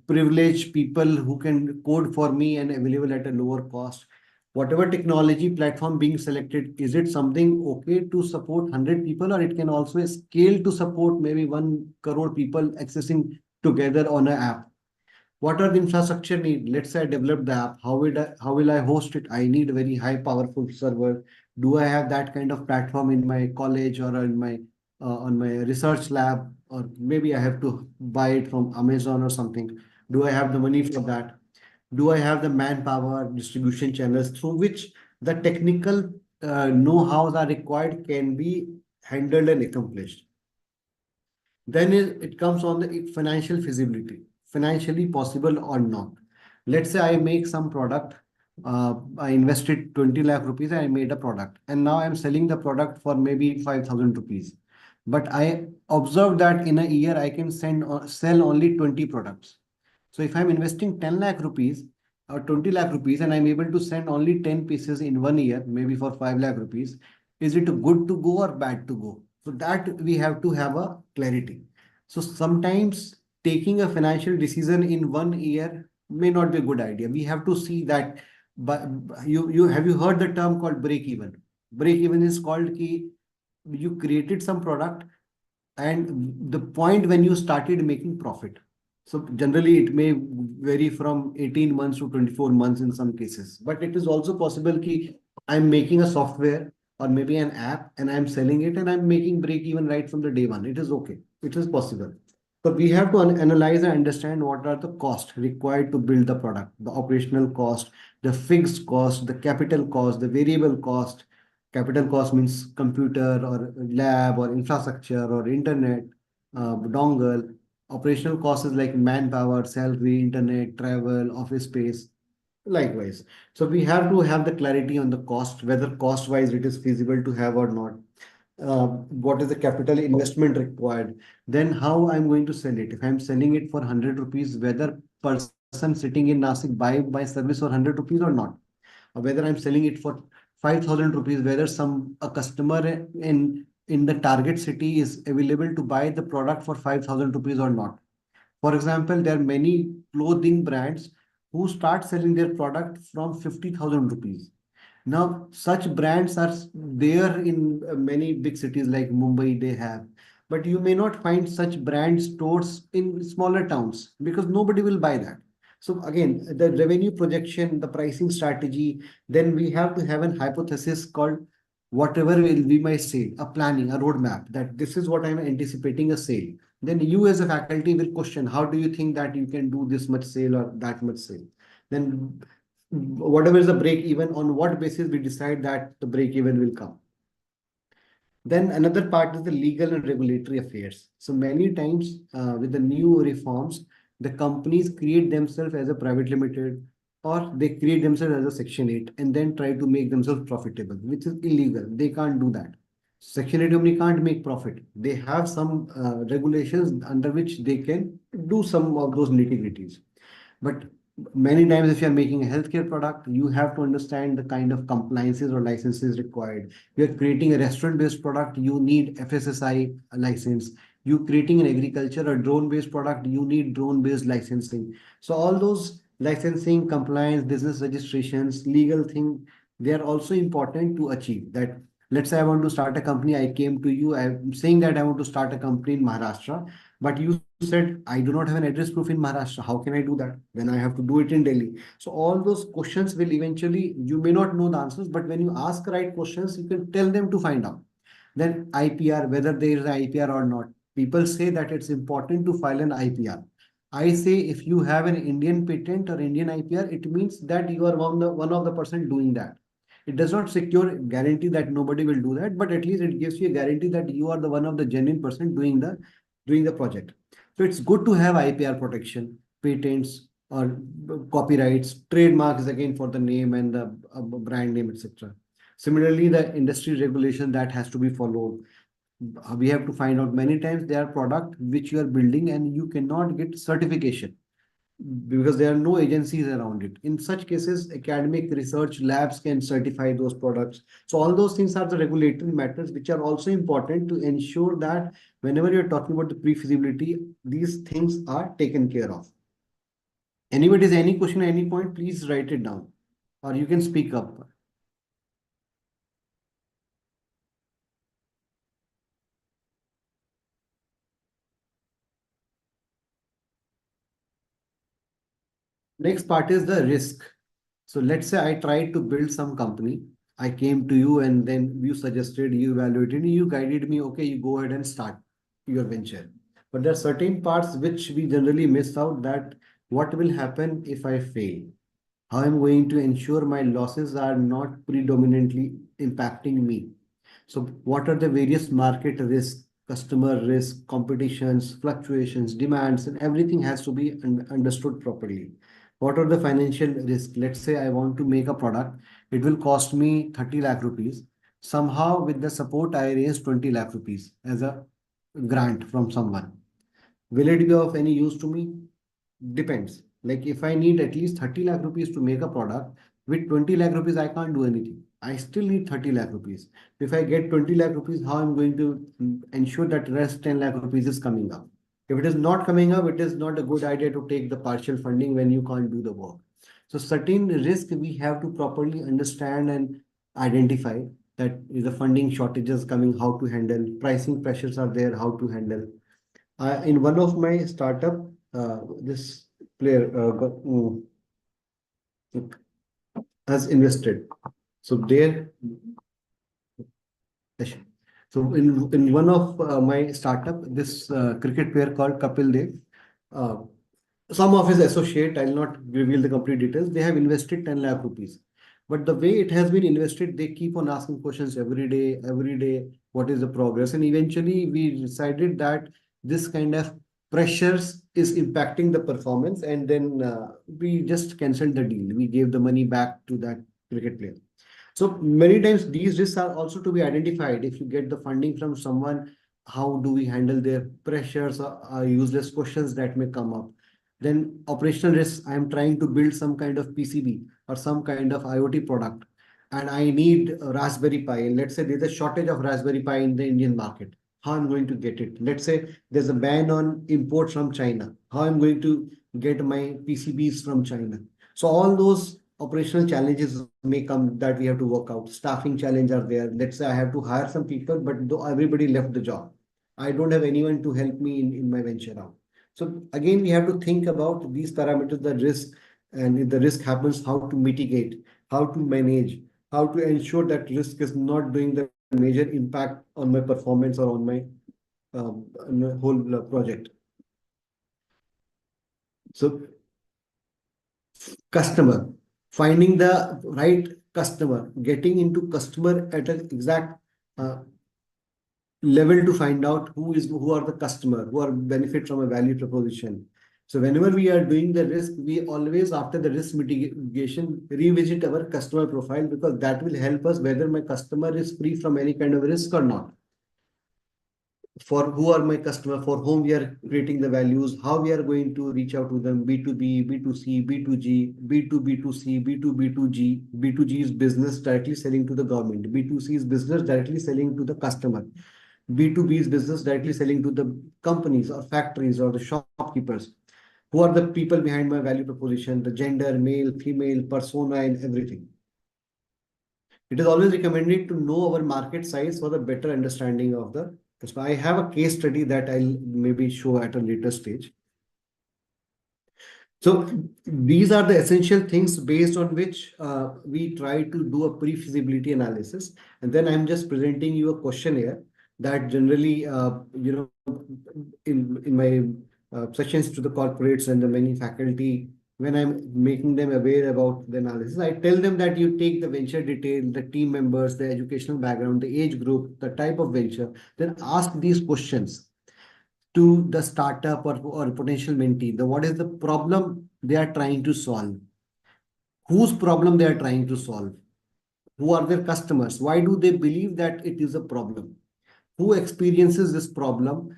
privileged people who can code for me and available at a lower cost? Whatever technology platform being selected, is it something okay to support 100 people, or it can also scale to support maybe 1 crore people accessing together on an app? What are the infrastructure need? Let's say I develop the app. How will I host it? I need a very high powerful server. Do I have that kind of platform in my college or in my on my research lab? Or maybe I have to buy it from Amazon or something. Do I have the money for that? Do I have the manpower, distribution channels through which the technical know-hows are required can be handled and accomplished? Then it comes on the financial feasibility, financially possible or not. Let's say I make some product, I invested 20 lakh rupees, I made a product, and now I'm selling the product for maybe 5,000 rupees. But I observed that in a year I can sell only 20 products. So if I'm investing 10 lakh rupees or 20 lakh rupees and I'm able to send only 10 pieces in 1 year, maybe for 5 lakh rupees, is it good to go or bad to go? So that we have to have a clarity. So sometimes taking a financial decision in 1 year may not be a good idea. We have to see that. But you have you heard the term called break even? Break even is called ki you created some product and the point when you started making profit. So generally it may vary from 18 months to 24 months in some cases, but it is also possible ki I'm making a software or maybe an app and I'm selling it and I'm making break even right from the day one. It is okay. It is possible. But we have to analyze and understand what are the costs required to build the product, the operational cost, the fixed cost, the capital cost, the variable cost. Capital cost means computer or lab or infrastructure or internet, dongle. Operational cost is like manpower, salary, internet, travel, office space. Likewise. So we have to have the clarity on the cost, whether cost wise it is feasible to have or not. What is the capital investment required? Then how I'm going to sell it. If I'm selling it for 100 rupees, whether person sitting in Nasik buy my service for 100 rupees or not, or whether I'm selling it for 5,000 rupees, whether a customer in the target city is available to buy the product for 5,000 rupees or not. For example, there are many clothing brands who start selling their product from 50,000 rupees. Now, such brands are there in many big cities like Mumbai, they have. But you may not find such brand stores in smaller towns because nobody will buy that. So again, the revenue projection, the pricing strategy, then we have to have an hypothesis called whatever will be my sale, a planning, a roadmap that this is what I'm anticipating a sale. Then you as a faculty will question, how do you think that you can do this much sale or that much sale? Then whatever is the break even, on what basis we decide that the break even will come. Then another part is the legal and regulatory affairs. So many times with the new reforms, the companies create themselves as a private limited or they create themselves as a Section 8 and then try to make themselves profitable, which is illegal. They can't do that. Section 8 company can't make profit. They have some regulations under which they can do some of those nitty-gritties. But many times, if you are making a healthcare product, you have to understand the kind of compliances or licenses required. You are creating a restaurant-based product, you need FSSI license. You creating an agriculture or drone-based product, you need drone-based licensing. So all those licensing, compliance, business registrations, legal thing, they are also important to achieve that. Let's say I want to start a company. I came to you. I'm saying that I want to start a company in Maharashtra, but you said, I do not have an address proof in Maharashtra. How can I do that? Then I have to do it in Delhi. So all those questions will eventually, you may not know the answers, but when you ask right questions, you can tell them to find out. Then IPR, whether there is an IPR or not. People say that it's important to file an IPR. I say if you have an Indian patent or Indian IPR, it means that you are one of the person doing that. It does not secure guarantee that nobody will do that, but at least it gives you a guarantee that you are the one of the genuine person doing the project. So it's good to have IPR protection, patents or copyrights, trademarks again for the name and the brand name, etc. Similarly, the industry regulation that has to be followed. We have to find out many times there are product which you are building and you cannot get certification because there are no agencies around it. In such cases, academic research labs can certify those products. So all those things are the regulatory matters which are also important to ensure that whenever you're talking about the pre-feasibility, these things are taken care of. Anybody has any question at any point, please write it down or you can speak up. Next part is the risk. So let's say I tried to build some company. I came to you and then you suggested, you evaluated, you guided me, okay, you go ahead and start your venture. But there are certain parts which we generally miss out, that what will happen if I fail? How I'm going to ensure my losses are not predominantly impacting me? So what are the various market risks, customer risk, competitions, fluctuations, demands, and everything has to be understood properly. What are the financial risks? Let's say I want to make a product. It will cost me 30 lakh rupees. Somehow with the support, I raise 20 lakh rupees as a grant from someone. Will it be of any use to me? Depends. Like if I need at least 30 lakh rupees to make a product, with 20 lakh rupees, I can't do anything. I still need 30 lakh rupees. If I get 20 lakh rupees, how I'm going to ensure that rest 10 lakh rupees is coming up? If it is not coming up, it is not a good idea to take the partial funding when you can't do the work. So certain risk we have to properly understand and identify, that is the funding shortages coming, how to handle, pricing pressures are there, how to handle. In one of my startup, this player has invested. So there, so in one of my startup, this cricket player called Kapil Dev, uh, some of his associate, I'll not reveal the complete details, they have invested 10 lakh rupees. But the way it has been invested, they keep on asking questions every day, what is the progress? And eventually we decided that this kind of pressures is impacting the performance. And then we just canceled the deal. We gave the money back to that cricket player. So many times these risks are also to be identified. If you get the funding from someone, how do we handle their pressures or useless questions that may come up? Then operational risks, I am trying to build some kind of PCB or some kind of IoT product, and I need a Raspberry Pi. And let's say there's a shortage of Raspberry Pi in the Indian market. How I'm going to get it? Let's say there's a ban on imports from China. How I'm going to get my PCBs from China? So all those operational challenges may come that we have to work out. Staffing challenge are there. Let's say I have to hire some people, but though everybody left the job, I don't have anyone to help me in my venture out. So again, we have to think about these parameters, the risk, and if the risk happens, how to mitigate, how to manage, how to ensure that risk is not doing the major impact on my performance or on my whole project. So customer, finding the right customer, getting into customer at an exact uh, level to find out who are the customer, who are benefit from a value proposition. So whenever we are doing the risk, we always after the risk mitigation revisit our customer profile, because that will help us whether my customer is free from any kind of risk or not. for who are my customer, for whom we are creating the values, how we are going to reach out to them, B2B, B2C, B2G, B2B2C, B2B2G. B2G is business directly selling to the government. B2C is business directly selling to the customer. B2B is business directly selling to the companies or factories or the shopkeepers. Who are the people behind my value proposition, the gender, male, female, persona, and everything. It is always recommended to know our market size for the better understanding of the customer. I have a case study that I'll maybe show at a later stage. So these are the essential things based on which we try to do a pre-feasibility analysis. And then I'm just presenting you a questionnaire that generally, in my sessions to the corporates and the many faculty, when I'm making them aware about the analysis, I tell them that you take the venture detail, the team members, the educational background, the age group, the type of venture, then ask these questions to the startup or potential mentee. What is the problem they are trying to solve? Whose problem they are trying to solve? Who are their customers? Why do they believe that it is a problem? Who experiences this problem?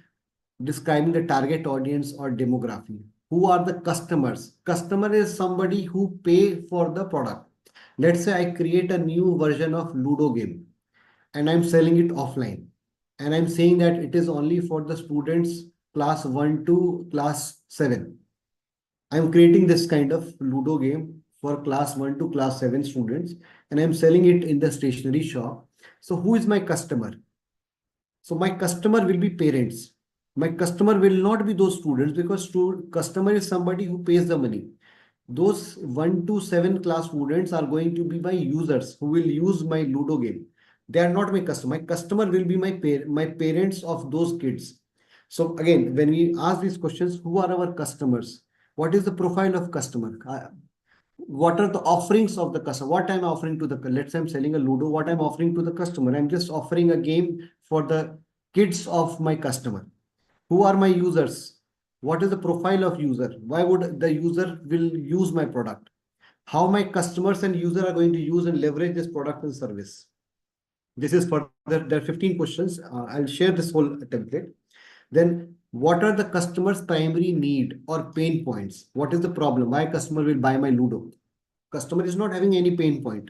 Describing the target audience or demography. Who are the customers? Customer is somebody who pay for the product. Let's say I create a new version of Ludo game and I'm selling it offline. And I'm saying that it is only for the students class 1 to class 7. I'm creating this kind of Ludo game for class 1 to class 7 students and I'm selling it in the stationery shop. So who is my customer? So my customer will be parents. My customer will not be those students because customer is somebody who pays the money. Those 1 to 7 class students are going to be my users who will use my Ludo game. They are not my customer. My customer will be my parents of those kids. So again, when we ask these questions, who are our customers? What is the profile of customer? What are the offerings of the customer? What I'm offering to the, let's say I'm selling a Ludo, what I'm offering to the customer? I'm just offering a game for the kids of my customer. Who are my users? What is the profile of user? Why would the user will use my product? How my customers and user are going to use and leverage this product and service? This is for there are 15 questions. I'll share this whole template. Then what are the customer's primary need or pain points? What is the problem? Why customer will buy my Ludo? Customer is not having any pain point.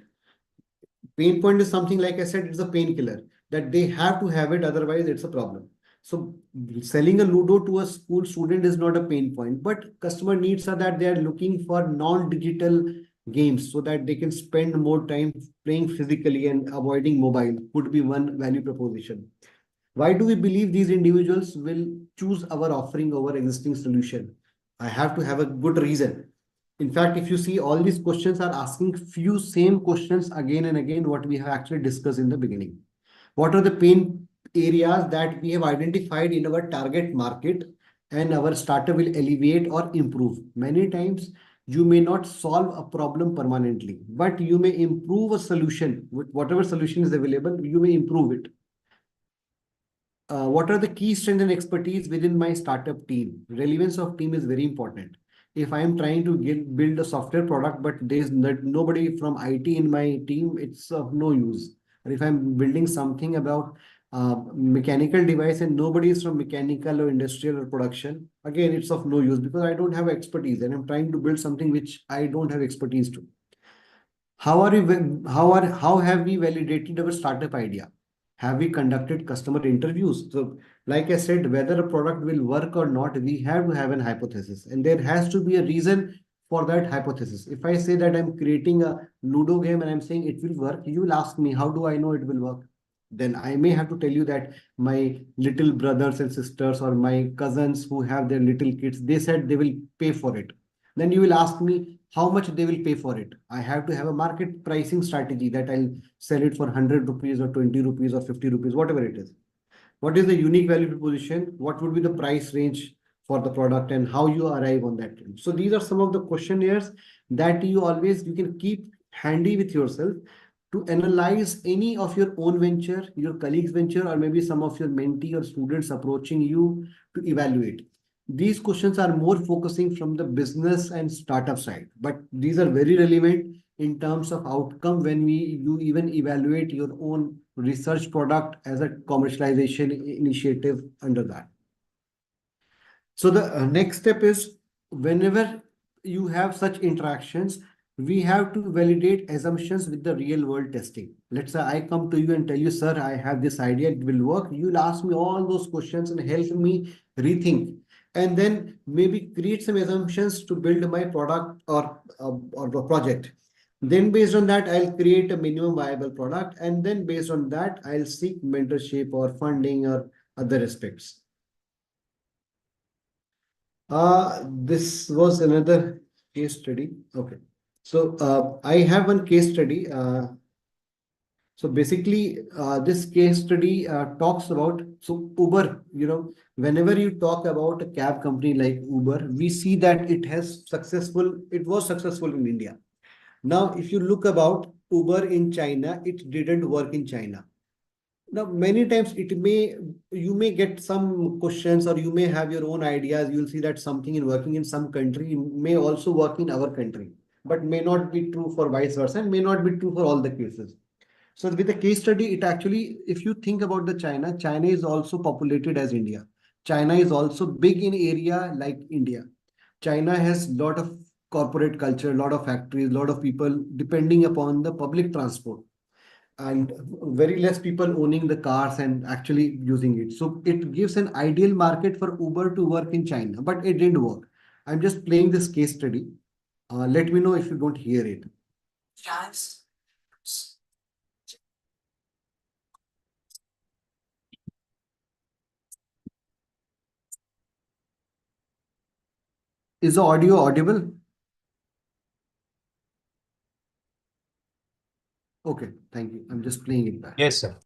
Pain point is something, like I said, it's a painkiller that they have to have it, otherwise it's a problem. So selling a Ludo to a school student is not a pain point, but customer needs are that they are looking for non-digital games so that they can spend more time playing physically and avoiding mobile could be one value proposition. Why do we believe these individuals will choose our offering over existing solution? I have to have a good reason. In fact, if you see, all these questions are asking few same questions again and again, what we have actually discussed in the beginning. What are the pain areas that we have identified in our target market and our startup will alleviate or improve? Many times you may not solve a problem permanently, but you may improve a solution with whatever solution is available, you may improve it. What are the key strengths and expertise within my startup team? Relevance of team is very important. If I am trying to build a software product, but there's nobody from IT in my team, it's of no use. Or if I'm building something about mechanical device and nobody is from mechanical or industrial or production, again, it's of no use because I don't have expertise and I'm trying to build something which I don't have expertise to. How have we validated our startup idea? Have we conducted customer interviews? So, like I said, whether a product will work or not, we have to have an hypothesis, and there has to be a reason for that hypothesis. If I say that I'm creating a Ludo game and I'm saying it will work, you will ask me, how do I know it will work? Then I may have to tell you that my little brothers and sisters or my cousins who have their little kids, they said they will pay for it. Then you will ask me how much they will pay for it. I have to have a market pricing strategy that I'll sell it for 100 rupees or 20 rupees or 50 rupees, whatever it is. What is the unique value proposition? What would be the price range for the product and how you arrive on that? So these are some of the questionnaires that you can keep handy with yourself to analyze any of your own venture, your colleague's venture, or maybe some of your mentee or students approaching you to evaluate. These questions are more focusing from the business and startup side, but these are very relevant in terms of outcome when you even evaluate your own research product as a commercialization initiative under that. So the next step is, whenever you have such interactions, we have to validate assumptions with the real world testing. Let's say I come to you and tell you, sir, I have this idea, it will work. You'll ask me all those questions and help me rethink, and then maybe create some assumptions to build my product or the project. Then based on that, I'll create a minimum viable product. And then based on that, I'll seek mentorship or funding or other aspects. This was another case study. Okay. So I have one case study. So basically, this case study talks about, so Uber, whenever you talk about a cab company like Uber, we see that it was successful in India. Now, if you look about Uber in China, it didn't work in China. Now, many times you may get some questions, or you may have your own ideas. You'll see that something is working in some country may also work in our country, but may not be true for vice versa, and may not be true for all the cases. So with the case study, it actually, if you think about the China is also populated as India. China is also big in area like India. China has a lot of corporate culture, a lot of factories, a lot of people depending upon the public transport, and very less people owning the cars and actually using it. So it gives an ideal market for Uber to work in China, but it didn't work. I'm just playing this case study. Let me know if you don't hear it. Is the audio audible? Okay, thank you. I'm just playing it back. Yes, sir.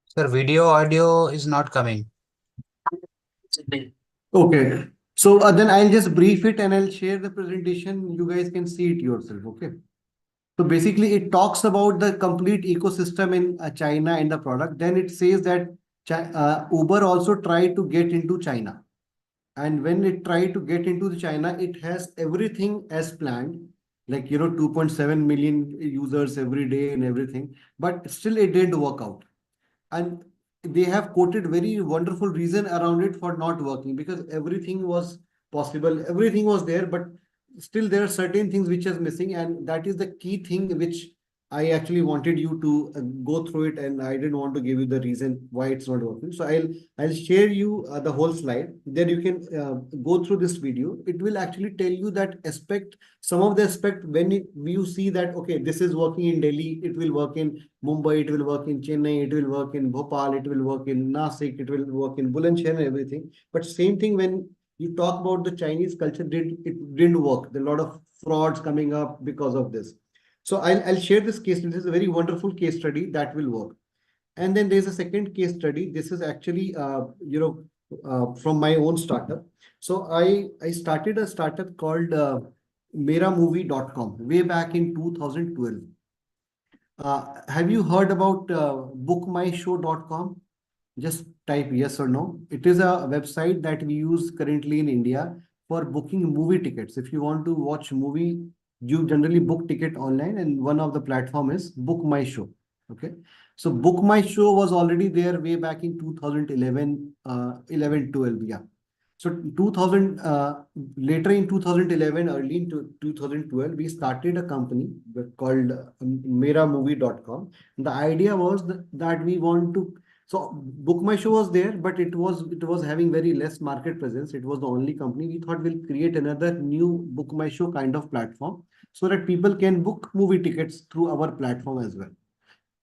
Sir, video audio is not coming. Okay. So then I'll just brief it and I'll share the presentation. You guys can see it yourself. Okay. So basically, it talks about the complete ecosystem in China and the product. Then it says that Uber also tried to get into China. And when it tried to get into the China, it has everything as planned, like, 2.7 million users every day and everything. But still, it didn't work out. And they have quoted very wonderful reason around it for not working, because everything was possible, everything was there, but still there are certain things which is missing, and that is the key thing which I actually wanted you to go through it, and I didn't want to give you the reason why it's not working. So I'll share you the whole slide. Then you can go through this video. It will actually tell you that some of the aspect when you see that, okay, this is working in Delhi, it will work in Mumbai, it will work in Chennai, it will work in Bhopal, it will work in Nasik, it will work in Bulandshahr and everything. But same thing when you talk about the Chinese culture, it didn't work. There are a lot of frauds coming up because of this. So I'll share this case. This is a very wonderful case study that will work. And then there's a second case study. This is actually from my own startup. So I started a startup called meramovie.com way back in 2012. Have you heard about bookmyshow.com? Just type yes or no. It is a website that we use currently in India for booking movie tickets. If you want to watch movie, you generally book ticket online, and one of the platform is Book My Show. Okay. So Book My Show was already there way back in 2011, 12. Yeah. So 2000, later in 2011, early in 2012, we started a company called meramovie.com. The idea was that we want to, so Book My Show was there, but it was having very less market presence. It was the only company. We thought we'll create another new Book My Show kind of platform so that people can book movie tickets through our platform as well.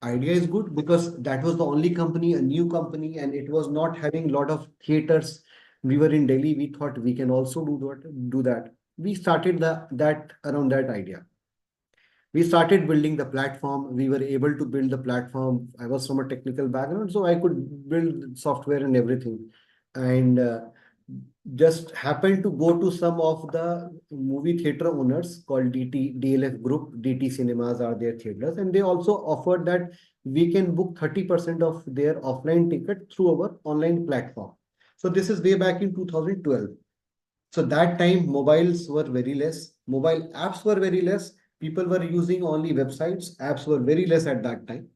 Idea is good because that was the only company, a new company, and it was not having a lot of theaters. We were in Delhi. We thought we can also do that. We started that around that idea. We started building the platform. We were able to build the platform. I was from a technical background, so I could build software and everything. And just happened to go to some of the movie theater owners called DLF Group, DT Cinemas are their theaters, and they also offered that we can book 30% of their offline ticket through our online platform. So this is way back in 2012. So that time mobiles were very less, mobile apps were very less, people were using only websites, apps were very less at that time.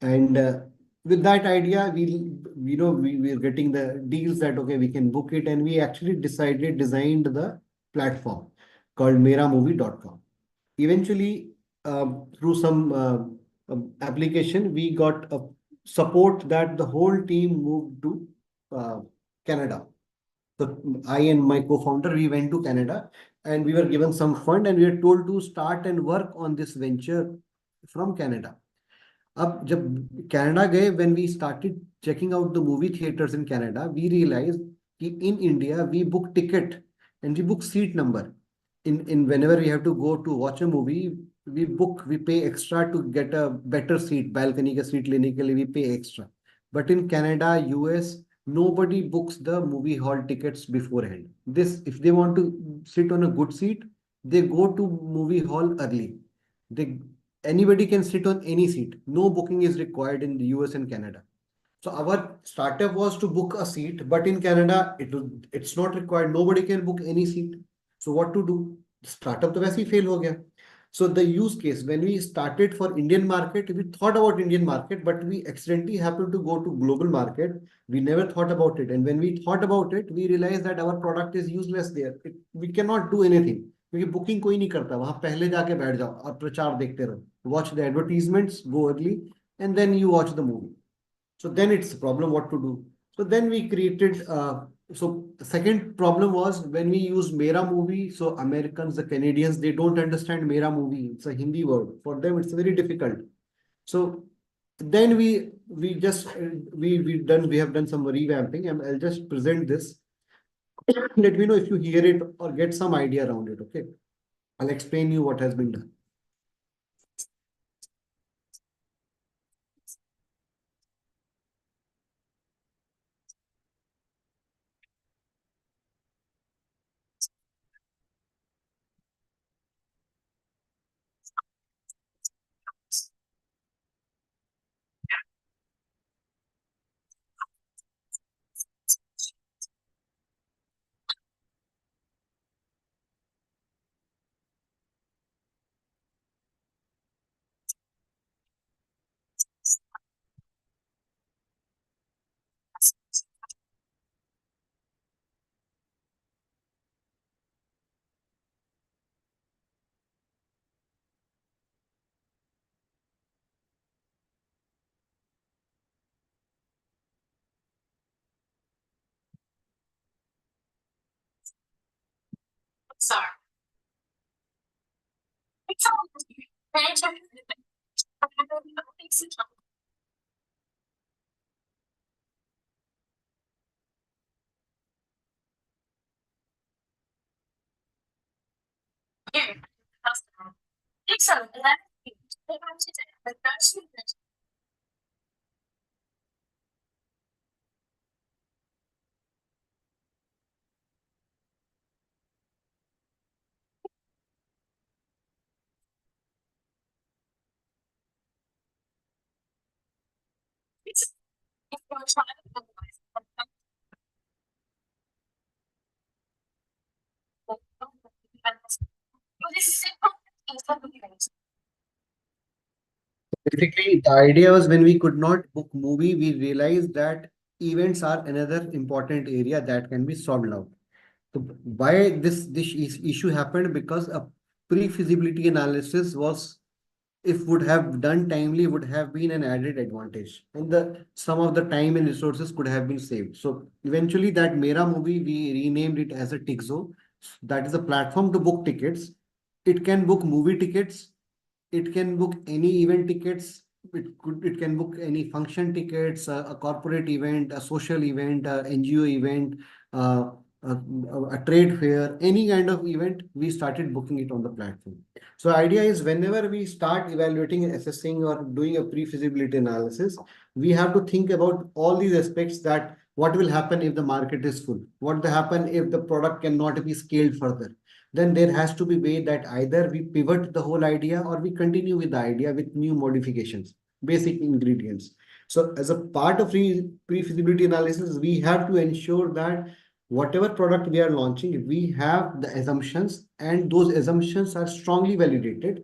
And with that idea, we were getting the deals that, okay, we can book it. And we actually designed the platform called meramovie.com. Eventually, through some application, we got a support that the whole team moved to Canada. So I and my co-founder, we went to Canada and we were given some fund and we were told to start and work on this venture from Canada. अब जब Canada गए, when we started checking out the movie theaters in Canada, we realized कि in India we book ticket and we book seat number. In whenever we have to go to watch a movie, we pay extra to get a better seat, balcony का seat लेने के लिए we pay extra. But in Canada, US, nobody books the movie hall tickets beforehand. This, if they want to sit on a good seat, they go to movie hall early. They Anybody can sit on any seat. No booking is required in the US and Canada. So our startup was to book a seat, but in Canada, it's not required. Nobody can book any seat. So what to do? Startup to वैसे ही fail हो गया. So the use case, when we started for Indian market, we thought about Indian market, but we accidentally happened to go to global market. We never thought about it. And when we thought about it, we realized that our product is useless there. We cannot do anything. क्योंकि booking कोई नहीं करता, वहां पहले जाके बैठ जाओ और प्रचार देखते रहो, watch the advertisements, go early, and then you watch the movie. So then it's a problem what to do. So then we created, so the second problem was when we use Mera Movie. So Americans, the Canadians, they don't understand Mera Movie. It's a Hindi word. For them, it's very difficult. So then we have done some revamping, and I'll just present this. Let me know if you hear it or get some idea around it. Okay. I'll explain you what has been done. Sorry. Basically, the idea was when we could not book movie, we realized that events are another important area that can be solved out. So why this issue happened? Because a pre-feasibility analysis was, if would have done timely, would have been an added advantage, and the some of the time and resources could have been saved. So eventually, that Mera Movie, we renamed it as a Tixo. That is a platform to book tickets. It can book movie tickets. It can book any event tickets. It can book any function tickets, a corporate event, a social event, a NGO event, uh, a trade fair, any kind of event. We started booking it on the platform. So idea is whenever we start evaluating and assessing or doing a pre-feasibility analysis, we have to think about all these aspects, that What will happen if the market is full? What will happen if the product cannot be scaled further? Then there has to be way that either we pivot the whole idea or we continue with the idea with new modifications, basic ingredients. So as a part of pre-feasibility analysis, we have to ensure that whatever product we are launching, we have the assumptions and those assumptions are strongly validated.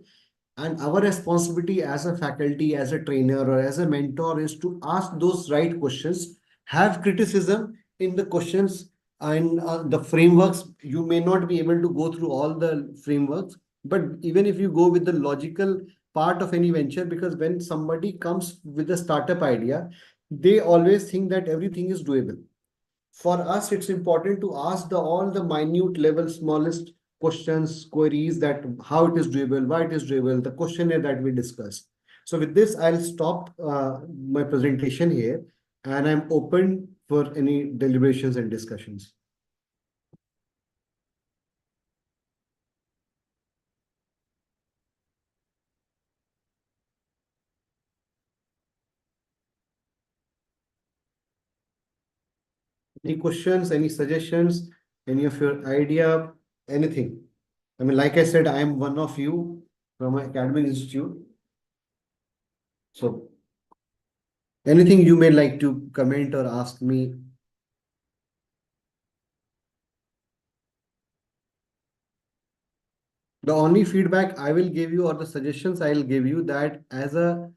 And our responsibility as a faculty, as a trainer, or as a mentor is to ask those right questions, have criticism in the questions and the frameworks. You may not be able to go through all the frameworks, but even if you go with the logical part of any venture, because when somebody comes with a startup idea, they always think that everything is doable. For us, it's important to ask all the minute level, smallest questions, queries, that how it is doable, why it is doable, the questionnaire that we discussed. So with this, I'll stop my presentation here, and I'm open for any deliberations and discussions. Any questions, any suggestions, any of your idea, anything? I mean, like I said, I am one of you from an academic institute. So anything you may like to comment or ask me. The only feedback I will give you or the suggestions I will give you, that as a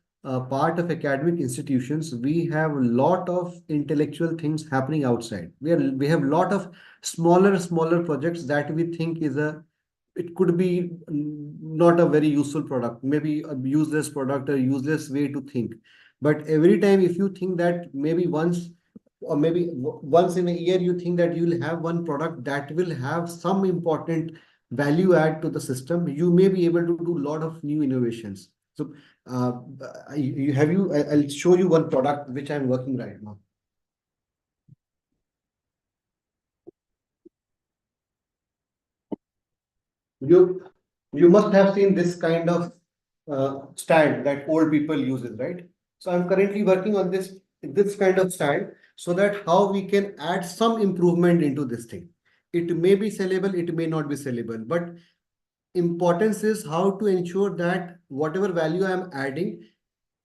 part of academic institutions, we have a lot of intellectual things happening outside. We have a lot of smaller projects that we think it could be not a very useful product, maybe a useless product or useless way to think. But every time if you think that maybe once or maybe once in a year, you think that you'll have one product that will have some important value add to the system, you may be able to do a lot of new innovations. So I'll show you one product which I'm working right now. You must have seen this kind of stand that old people uses, right? So I'm currently working on this kind of stand, so that how we can add some improvement into this thing. It may be sellable, it may not be sellable, but importance is how to ensure that whatever value I am adding,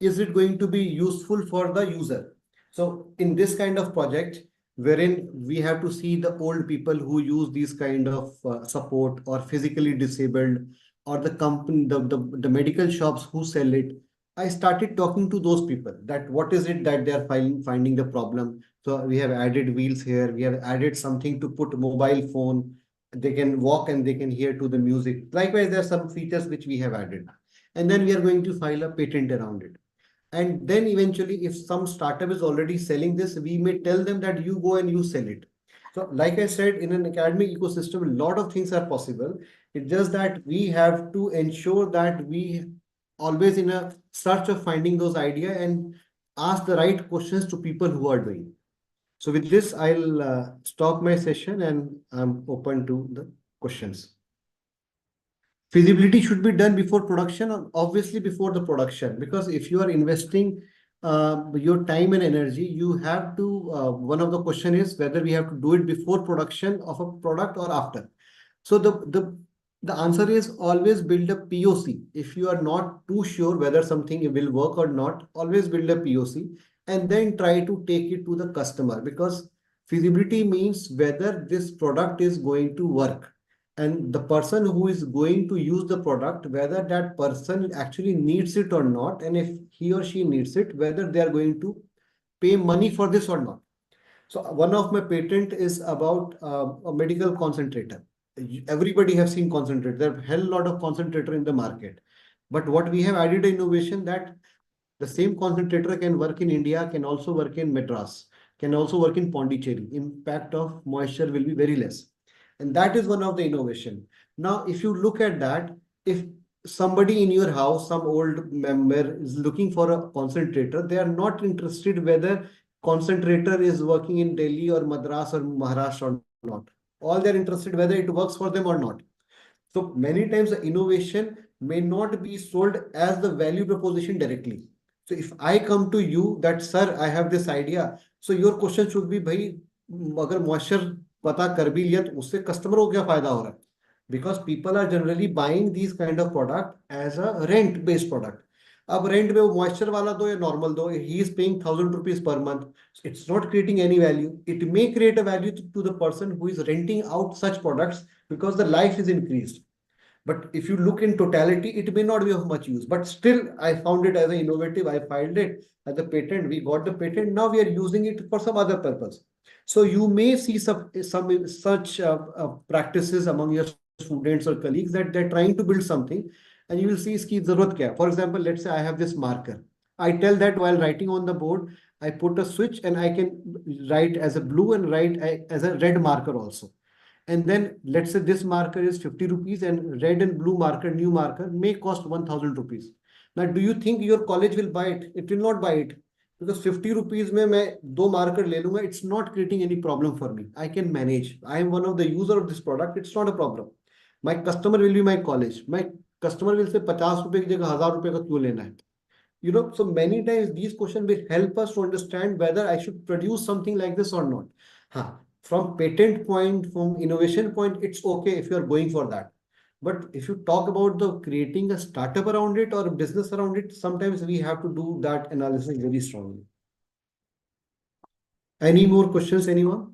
is it going to be useful for the user? So in this kind of project, wherein we have to see the old people who use these kind of support, or physically disabled, or the company, the medical shops who sell it, I started talking to those people that what is it that they are finding the problem. So we have added wheels here, we have added something to put mobile phone, they can walk and they can hear to the music. Likewise, there are some features which we have added, and then we are going to file a patent around it. And then eventually, if some startup is already selling this, we may tell them that you go and you sell it. So like I said, in an academic ecosystem, a lot of things are possible. It's just that we have to ensure that we always in a search of finding those ideas and ask the right questions to people who are doing. So with this, I'll stop my session and I'm open to the questions. Feasibility should be done before production, or obviously before the production, because if you are investing your time and energy, you have to, one of the question is whether we have to do it before production of a product or after. So the answer is always build a POC. If you are not too sure whether something will work or not, always build a POC and then try to take it to the customer, because feasibility means whether this product is going to work, and the person who is going to use the product, whether that person actually needs it or not, and if he or she needs it, whether they are going to pay money for this or not. So one of my patent is about a medical concentrator. Everybody have seen concentrator. There are a hell lot of concentrator in the market. But what we have added innovation, that the same concentrator can work in India, can also work in Madras, can also work in Pondicherry. Impact of moisture will be very less. And that is one of the innovation. Now, if you look at that, if somebody in your house, some old member is looking for a concentrator, they are not interested whether concentrator is working in Delhi or Madras or Maharashtra or not. All they're interested whether it works for them or not. So many times the innovation may not be sold as the value proposition directly. So if I come to you that, sir, I have this idea, So your question should be, भाई अगर moisture पता कर भी लिया तो उससे customer को क्या फायदा हो रहा है? Because people are generally buying these kind of product as a rent based product. अब रेंट में वो मॉइस्चर वाला दो या नॉर्मल दो, he is paying 1,000 rupees per month, it's not creating any value. It may create a value to the person who is renting out such products because the life is increased. But if you look in totality, it may not be of much use. But still, I found it as an innovative. I filed it as a patent. We got the patent. Now we are using it for some other purpose. So you may see some such practices among your students or colleagues that they're trying to build something, and you will see iski zarurat kya. For example, let's say I have this marker. I tell that while writing on the board, I put a switch and I can write as a blue and write as a red marker also. And then let's say this marker is 50 rupees and red and blue marker, new marker may cost 1,000 rupees. Now, do you think your college will buy it? It will not buy it because 50 rupees में मैं दो marker ले लूंगा. It's not creating any problem for me. I can manage. I am one of the user of this product. It's not a problem. My customer will be my college. My customer will say 50 रुपए की जगह 1,000 रुपए का क्यों लेना है? So many times these questions will help us to understand whether I should produce something like this or not. Huh. From patent point, from innovation point, it's okay if you're going for that. But if you talk about the creating a startup around it or a business around it, sometimes we have to do that analysis very strongly. Any more questions, anyone?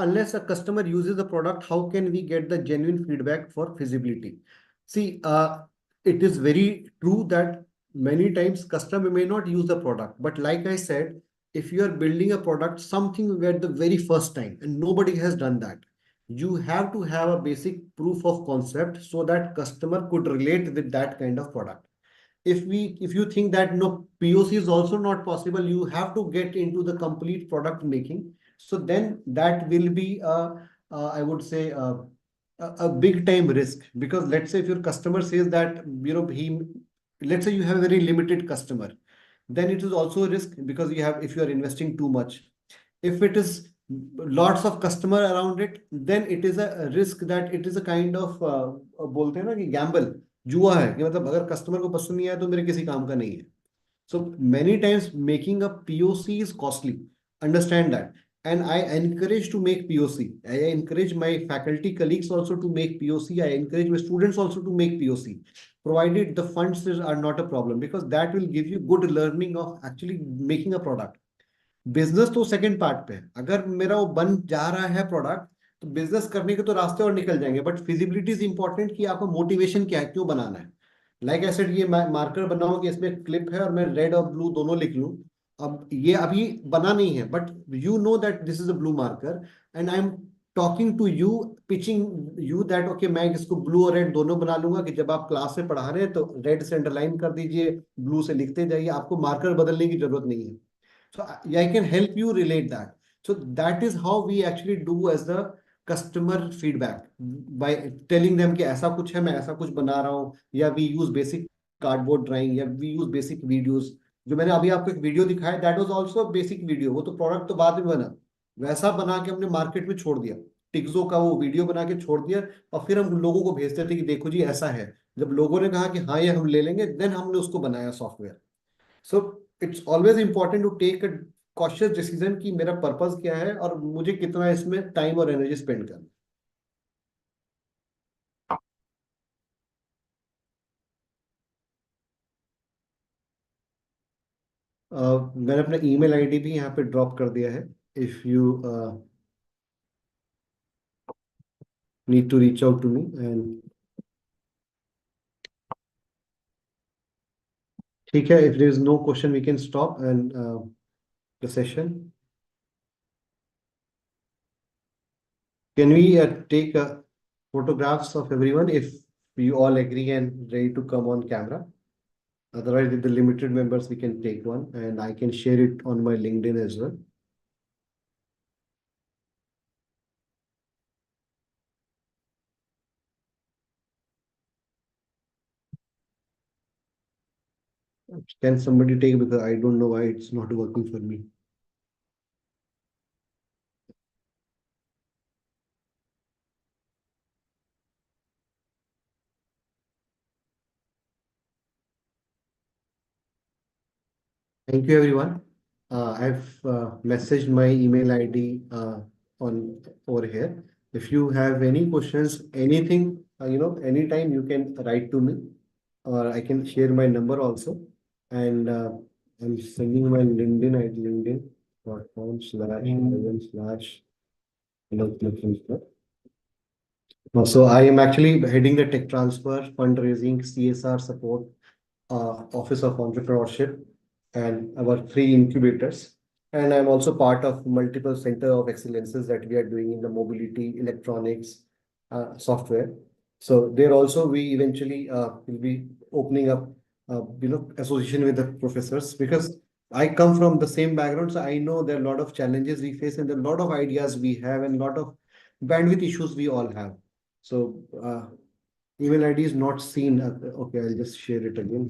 Unless a customer uses the product, how can we get the genuine feedback for feasibility? See, it is very true that many times customer may not use the product, but like I said, if you are building a product, something at the very first time, and nobody has done that, you have to have a basic proof of concept so that customer could relate with that kind of product. If you think that no, POC is also not possible, you have to get into the complete product making. So then that will be I would say a big time risk, because let's say if your customer says that let's say you have a very limited customer, then it is also a risk, because if you are investing too much. If it is lots of customer around it, then it is a risk that it is a kind of बोलते हैं ना कि gamble, जुआ है कि मतलब अगर customer को पसंद नहीं आया तो मेरे किसी काम का नहीं है. So many times making a POC is costly. Understand that. And I encourage to make POC. I encourage my faculty colleagues also to make POC. I encourage my students also to make POC, provided the funds are not a problem, because that will give you good learning of actually making a product. Business तो second part पे है. अगर मेरा वो बन जा रहा है प्रोडक्ट, तो बिजनेस करने के तो रास्ते और निकल जाएंगे, बट फिजिबिलिटी इज इंपॉर्टेंट कि आपका मोटिवेशन क्या है, क्यों बनाना है. लाइक आई सेड, ये मार्कर बनाऊं कि इसमें क्लिप है और मैं रेड और ब्लू दोनों लिख लूं. अब ये अभी बना नहीं है, but you know that this is a blue marker and I am talking to you, pitching you that okay मैं इसको ब्लू और रेड दोनों बना लूंगा कि जब आप क्लास में पढ़ा रहे हैं तो रेड से अंडरलाइन कर दीजिए, ब्लू से लिखते जाइए, आपको मार्कर बदलने की जरूरत नहीं है. So I can help you relate that. So that is how we actually do as the customer feedback, by telling them कि ऐसा कुछ है, मैं ऐसा कुछ बना रहा हूँ, या we use basic cardboard drawing, या we use basic videos. जो मैंने अभी आपको एक वीडियो दिखाया, that was also a basic video. वो तो प्रोडक्ट तो बाद में बना, वैसा बना के हमने मार्केट में छोड़ दिया. टिक्सो का वो वीडियो बना के छोड़ दिया, और फिर हम लोगों को भेजते थे कि देखो जी ऐसा है. जब लोगों ने कहा कि हाँ ये हम ले लेंगे, देन हमने उसको बनाया software. So it's always important to take a cautious decision कि मेरा पर्पस क्या है और मुझे कितना इसमें टाइम और एनर्जी स्पेंड करना. मैंने अपना ईमेल आईडी भी यहाँ पे ड्रॉप कर दिया है. If you need to reach out to me. And ठीक है, if there is no question we can stop end the session. Can we take photographs of everyone if you all agree and ready to come on camera? Otherwise, with the limited members, we can take one, and I can share it on my LinkedIn as well. Can somebody take, because I don't know why it's not working for me. Thank you, everyone. I've messaged my email ID on over here. If you have any questions, anything, anytime you can write to me, or I can share my number also. And I'm sending my LinkedIn ID, linkedin.com/slash. So I am actually heading the tech transfer, fundraising, CSR support, Office of Entrepreneurship, and our three incubators. And I'm also part of multiple center of excellences that we are doing in the mobility, electronics, software. So there also we eventually will be opening up, association with the professors, because I come from the same background, so I know there are a lot of challenges we face and there are a lot of ideas we have and a lot of bandwidth issues we all have. So email ID is not seen. Okay, I'll just share it again.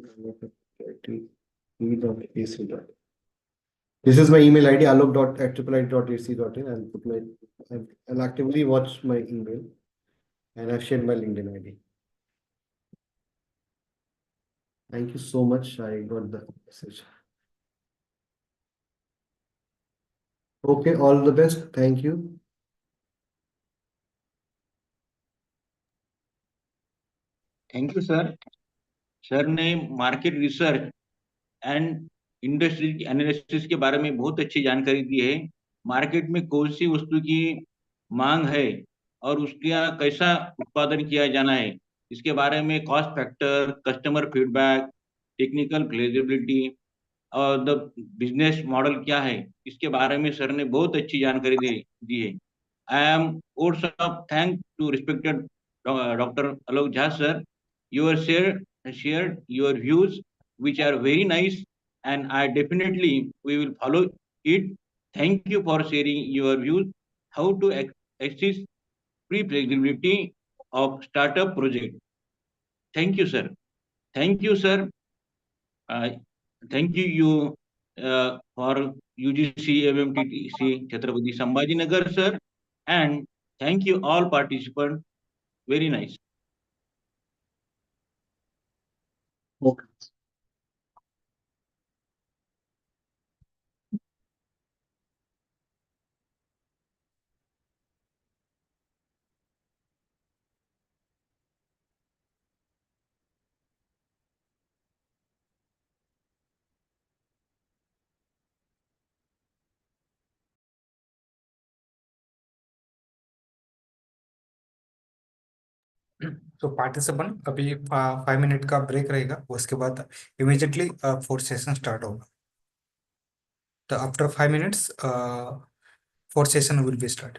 This is my email ID, alok.@IIIT.ac.in. I'll actively watch my email, and I've shared my LinkedIn ID. Thank you so much. I got the message. Okay, all the best. Thank you. Thank you sir. Sir ने market research and industry analysis के बारे में बहुत अच्छी जानकारी दी है. Market में कौन सी वस्तु की मांग है और उसका कैसा उत्पादन किया जाना है, इसके बारे में cost factor, customer feedback, technical flexibility और द बिजनेस मॉडल क्या है, इसके बारे में सर ने बहुत अच्छी जानकारी दी है. I am also thank to respected doctor Alok Jha sir. You are shared your views, which are very nice, and I definitely we will follow it. Thank you for sharing your views. How to access pre-flexibility of startup project. Thank you, sir. Thank you, sir. Uh, Thank you for UGC MMTTC Chhatrapati Sambhajinagar, sir. And thank you all participants. Very nice. Okay. तो participant अभी 5 minute का break रहेगा, उसके बाद immediately fourth session start होगा. तो after 5 minutes fourth session will be start.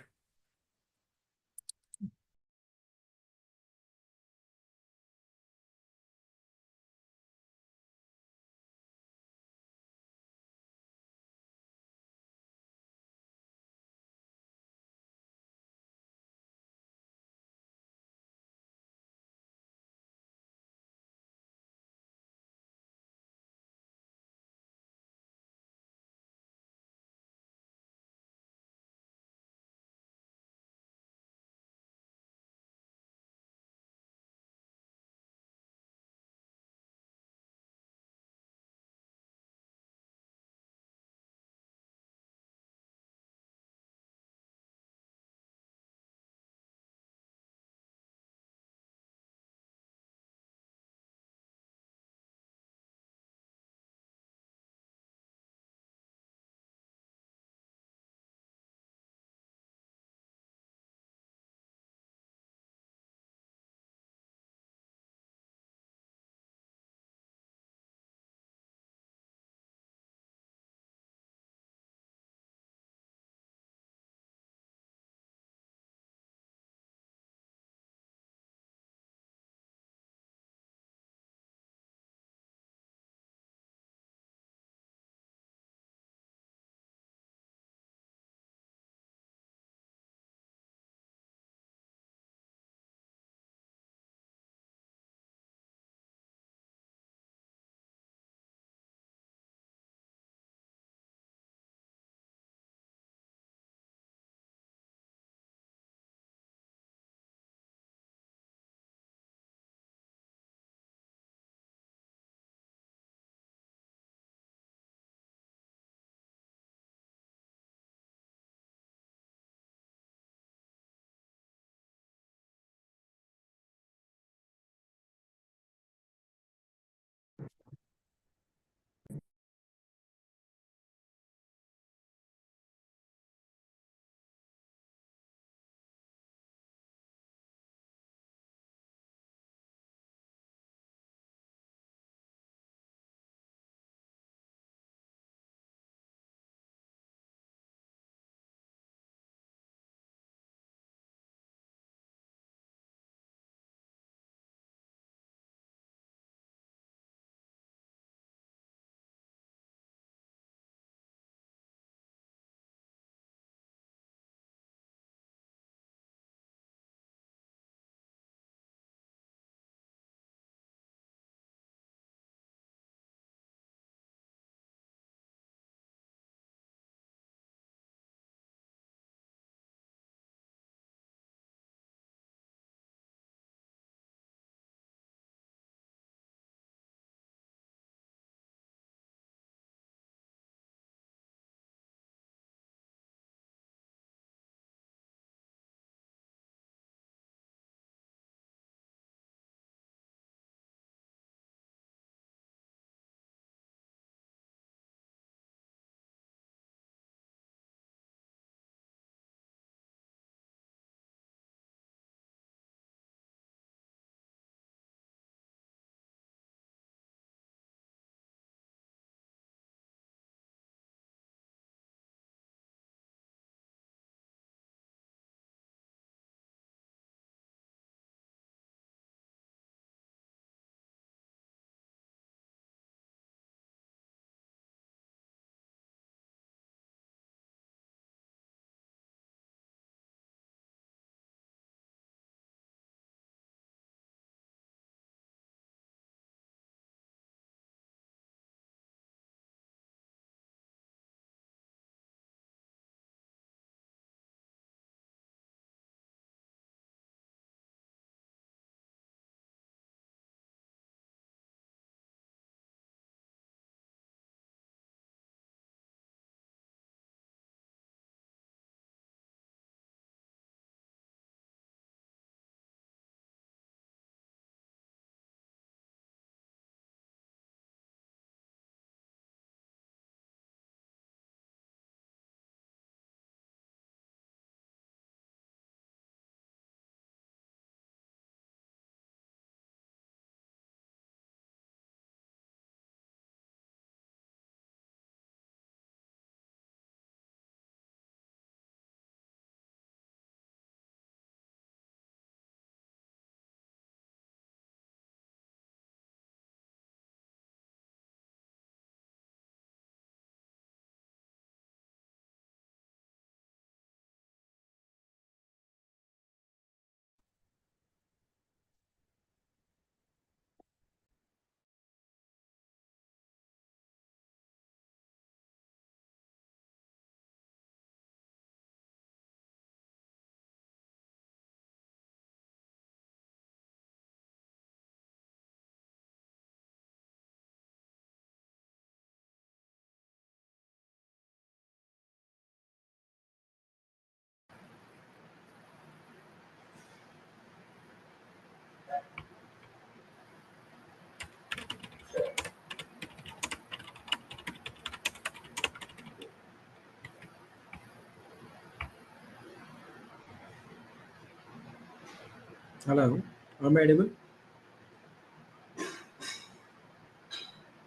Hello, am I audible?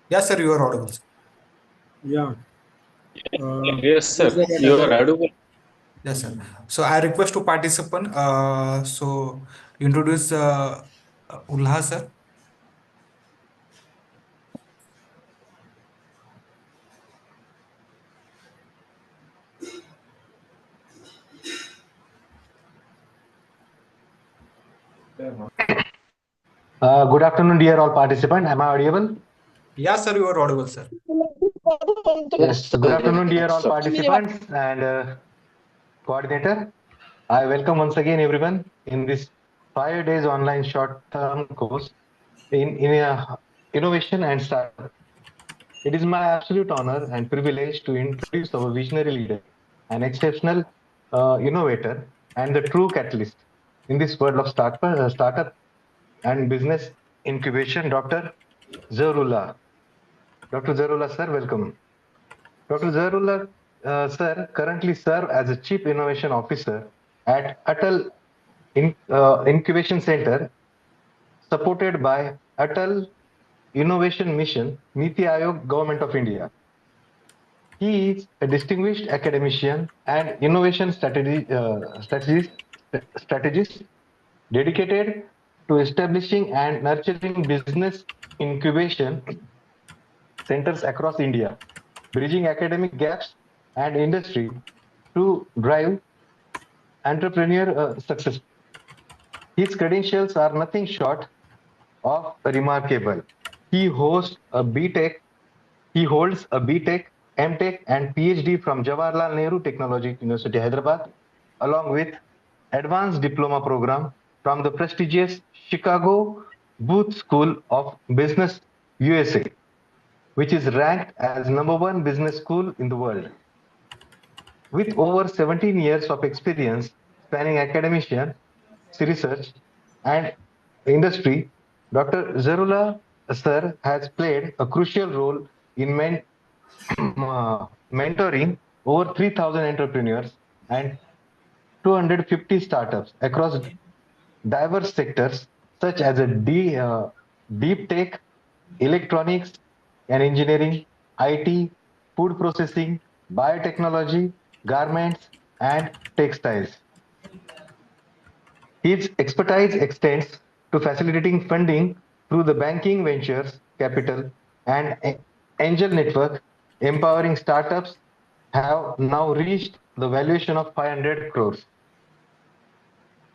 Yes, sir, you are audible, sir. Yeah. Yes, sir. Is there a You are doubt? audible. Yes, sir. So I request to participant, so introduce Ullah, sir. Good afternoon, dear all participants. Am I audible? Yes, sir, you are audible, sir. Yes. Good afternoon, dear all participants and coordinator. I welcome once again everyone in this 5 days online short-term course in innovation and startup. It is my absolute honor and privilege to introduce our visionary leader, an exceptional innovator, and the true catalyst in this world of startup and business incubation, Dr. Zahoor. Dr. Zahoor, sir, welcome. Dr. Zahoor, sir, currently serve as a Chief Innovation Officer at Atal Incubation Center, supported by Atal Innovation Mission, Niti Aayog, Government of India. He is a distinguished academician and innovation strategist dedicated to establishing and nurturing business incubation centers across India, bridging academic gaps and industry to drive entrepreneur success. His credentials are nothing short of remarkable. He hosts a BTech, he holds a BTech, MTech, and PhD from Jawaharlal Nehru Technology University, Hyderabad, along with advanced diploma program from the prestigious Chicago Booth School of Business, USA, which is ranked as #1 business school in the world. With over 17 years of experience spanning academia, research, and industry, Dr. Zarula sir has played a crucial role in mentoring over 3,000 entrepreneurs and 250 startups across diverse sectors such as deep tech, electronics and engineering, IT, food processing, biotechnology, garments, and textiles. His expertise extends to facilitating funding through the banking ventures capital and angel network, empowering startups have now reached the valuation of 500 crores.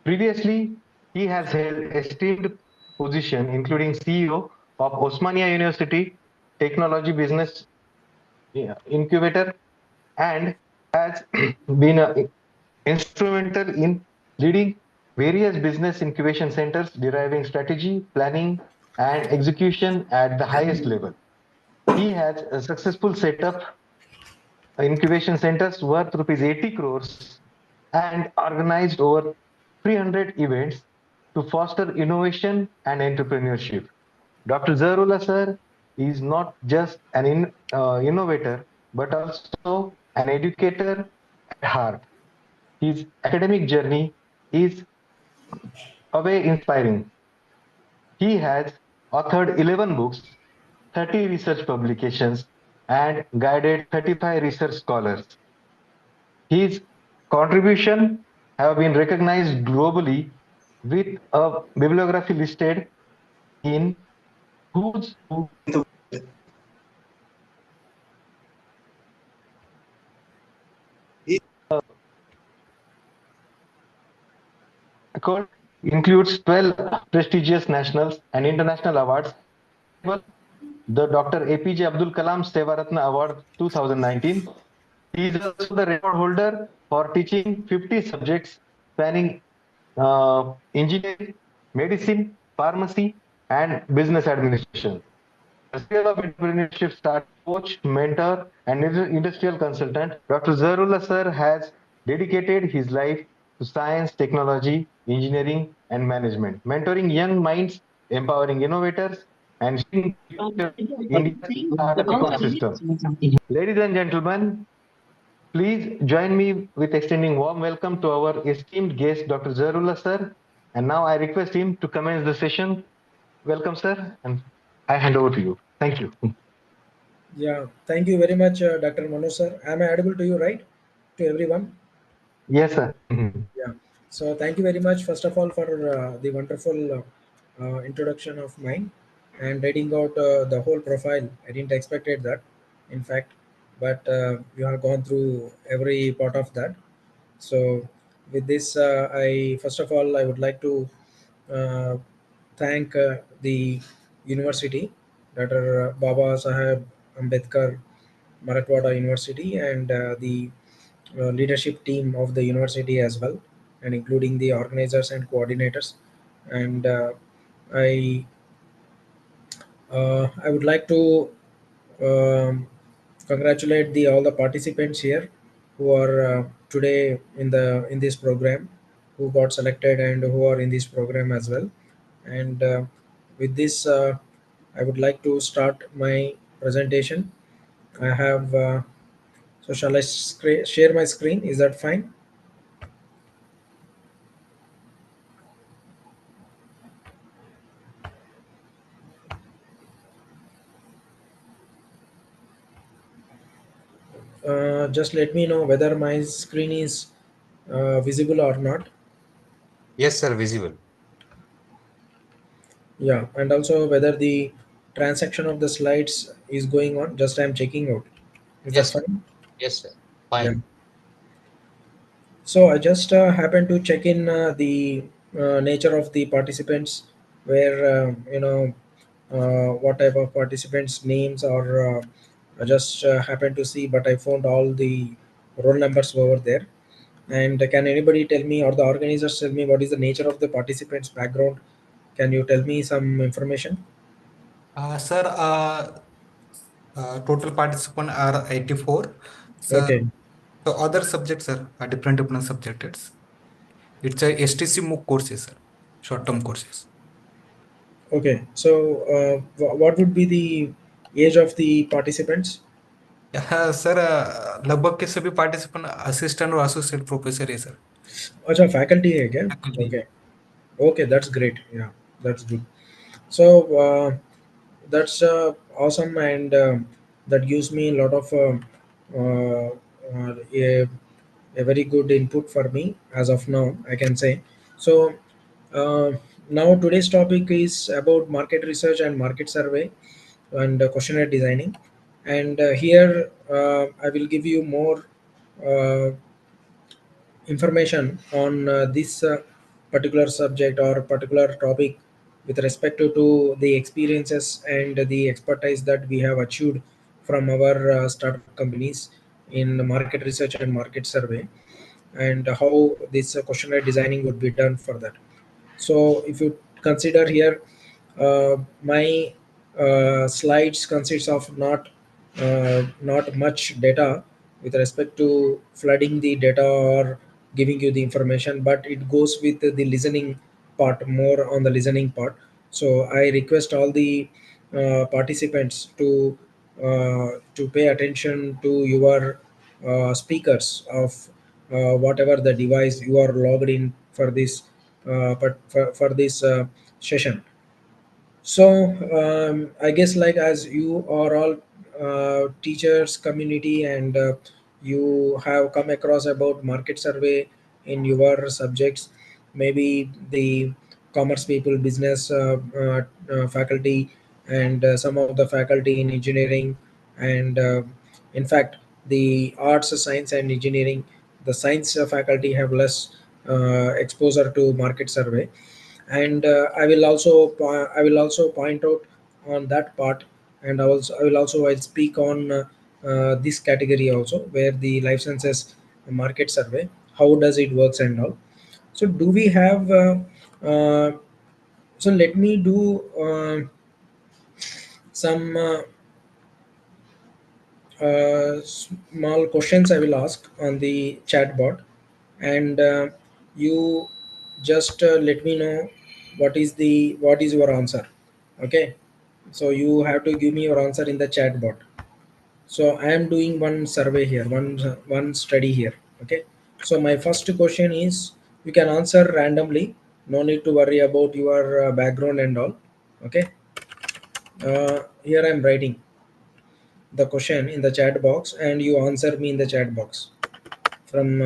Previously, he has held esteemed position including CEO of Osmania University Technology Business Incubator and has been instrumental in leading various business incubation centers, deriving strategy, planning, and execution at the highest level. He has a successful setup incubation centers worth rupees 80 crores and organized over 300 events to foster innovation and entrepreneurship. Dr. Zaharullah sir is not just an innovator, but also an educator at heart. His academic journey is away inspiring. He has authored 11 books, 30 research publications, and guided 35 research scholars. His contribution have been recognized globally with a bibliography listed in Who's Who in the record includes 12 prestigious national and international awards. The Dr. APJ Abdul Kalam Seva Ratna Award 2019. He is also the record holder for teaching 50 subjects spanning engineering, medicine, pharmacy, and business administration. The scale of entrepreneurship start coach, mentor, and industrial consultant. Dr. Zaharullah sir has dedicated his life to science, technology, engineering, and management, mentoring young minds, empowering innovators, and shaping India's startup ecosystem. Ladies and gentlemen, please join me with extending warm welcome to our esteemed guest, Dr. Zaharullah sir. And now I request him to commence the session. Welcome, sir, and I hand over to you. Thank you. Yeah, thank you very much, Dr. Manu sir. Am I audible to you, right? To everyone? Yes, sir. Yeah. So thank you very much, first of all, for the wonderful introduction of mine and reading out the whole profile. I didn't expected that, in fact, but you have gone through every part of that. So with this, I first of all I would like to uh, thank the university, Dr. Baba Saheb Ambedkar Marathwada University, and the leadership team of the university as well, and including the organizers and coordinators. And I I would like to congratulate the all the participants here who are today in this program, who got selected and who are in this program as well. And with this, I would like to start my presentation. I have so shall I share my screen? Is that fine? Just let me know whether my screen is visible or not. Yes, sir, visible. Yeah, and also whether the transaction of the slides is going on. Just I'm checking out. Is that Yes, sir. fine? Yes, sir. Yeah. Fine. So I just happened to check in the nature of the participants, where what type of participants' names are. I just happened to see, but I found all the roll numbers over there. And can anybody tell me, or the organizers tell me, what is the nature of the participants' background? Can you tell me some information? Sir, total participants are 84. So, Okay. so other subjects are different subjects. It's a STC MOOC courses, sir. Short-term courses. Okay. So, what would be the age of the participants? Sir लगभग के सभी participant assistant और associate professor है sir अच्छा, faculty है क्या? Faculty Okay. Okay, that's great. Yeah, that's good. So that's awesome, and that gives me a lot of uh, a very good input for me as of now, I can say. So uh, now today's topic is about market research and market survey and questionnaire designing. And here I will give you more uh, information on this particular subject or particular topic with respect to the experiences and the expertise that we have achieved from our startup companies in the market research and market survey, and how this questionnaire designing would be done for that. So if you consider here, my slides consists of not much data with respect to flooding the data or giving you the information, but it goes with the listening part, more on the listening part. So I request all the participants to pay attention to your speakers of whatever the device you are logged in for this but for this session. So I guess, like, as you are all teachers community, and you have come across about market survey in your subjects, maybe the commerce people, business faculty, and some of the faculty in engineering, and in fact the arts, science and engineering, the science faculty have less exposure to market survey. And I will also point out on that part. And I will also I'll speak on this category also, where the life sciences market survey, how does it works and all. So do we have uh, so let me do some small questions I will ask on the chat bot, and you just let me know what is your answer. Okay, so you have to give me your answer in the chat bot. So I am doing one survey here, one study here. Okay, so my first question is, you can answer randomly, No need to worry about your background and all. Okay. Here I'm writing the question in the chat box, and you answer me in the chat box. I'm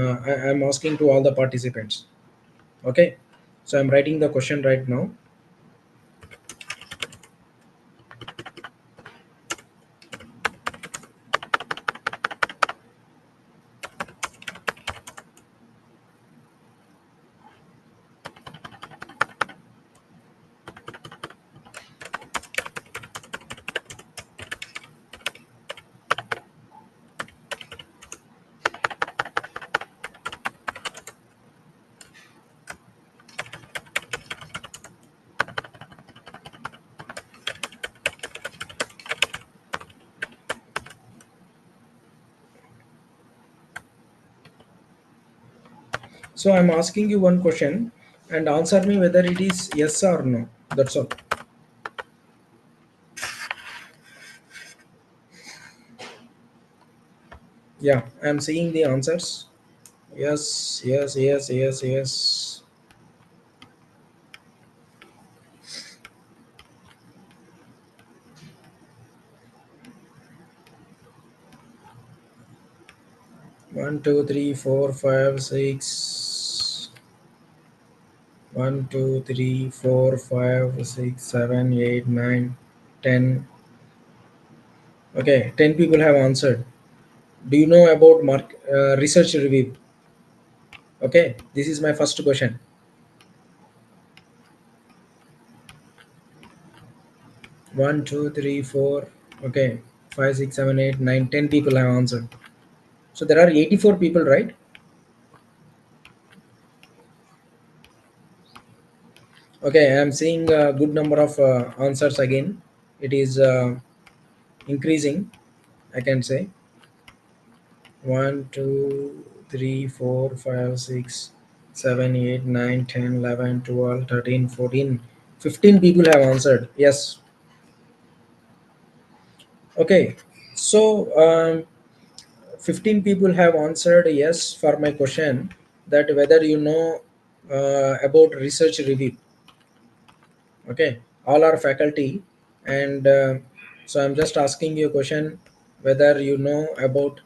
asking to all the participants. Okay. So I'm writing the question right now. So I'm asking you one question and answer me whether it is yes or no. That's all. Yeah, I'm seeing the answers. Yes, yes, yes, yes, yes. One, two, three, four, five, six. 1, 2, 3, 4, 5, 6, 7, 8, 9, 10. Okay, 10 people have answered. Do you know about research review? Okay, this is my first question. 1, 2, 3, 4. Okay, 5, 6, 7, 8, 9, 10 people have answered. So there are 84 people, right? Okay, I am seeing a good number of answers again. It is increasing, I can say. 1, 2, 3, 4, 5, 6, 7, 8, 9, 10, 11, 12, 13, 14, 15 people have answered yes. Okay, so 15 people have answered yes for my question, that whether you know about research review. Okay, all are faculty, and so I'm just asking you a question whether you know about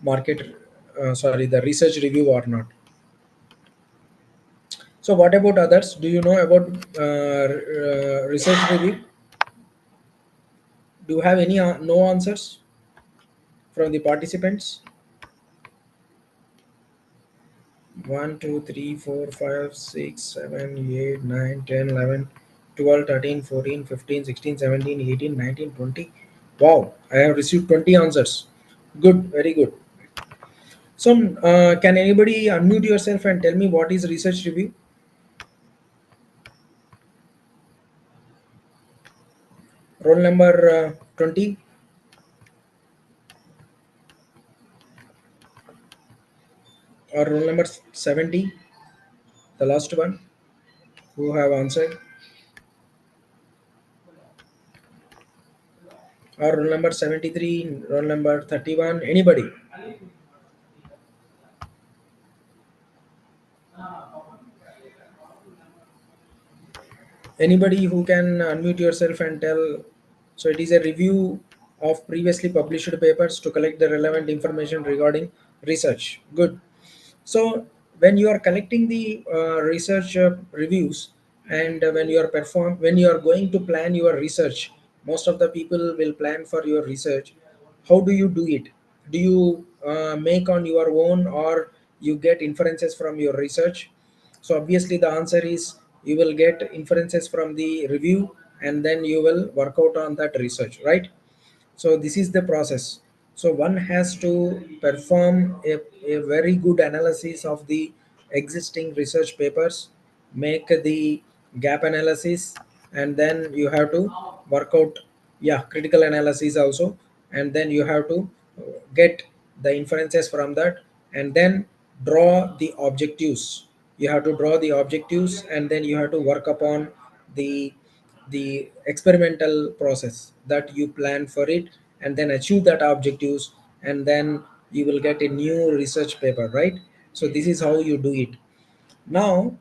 the research review or not. So what about others? Do you know about research review? Do you have any no answers from the participants? 1, 2, 3, 4, 5, 6, 7, 8, 9, 10, 11, 12, 13, 14, 15, 16, 17, 18, 19, 20. Wow, I have received 20 answers. Good, very good. So can anybody unmute yourself and tell me what is research review? Roll number 20. Or roll number 70, the last one who have answered. Or roll number 73, roll number 31, anybody? Anybody who can unmute yourself and tell. So it is a review of previously published papers to collect the relevant information regarding research. Good. So when you are collecting the research reviews, and when you are going to plan your research, most of the people will plan for your research. How do you do it? Do you make on your own, or you get inferences from your research? So obviously the answer is you will get inferences from the review, and then you will work out on that research, right? So this is the process. So one has to perform a very good analysis of the existing research papers, make the gap analysis, and then you have to work out, yeah, critical analysis also, and then you have to get the inferences from that, and then draw the objectives. You have to draw the objectives, and then you have to work upon the experimental process that you plan for it, and then achieve that objectives, and then you will get a new research paper, right? So this is how you do it. Now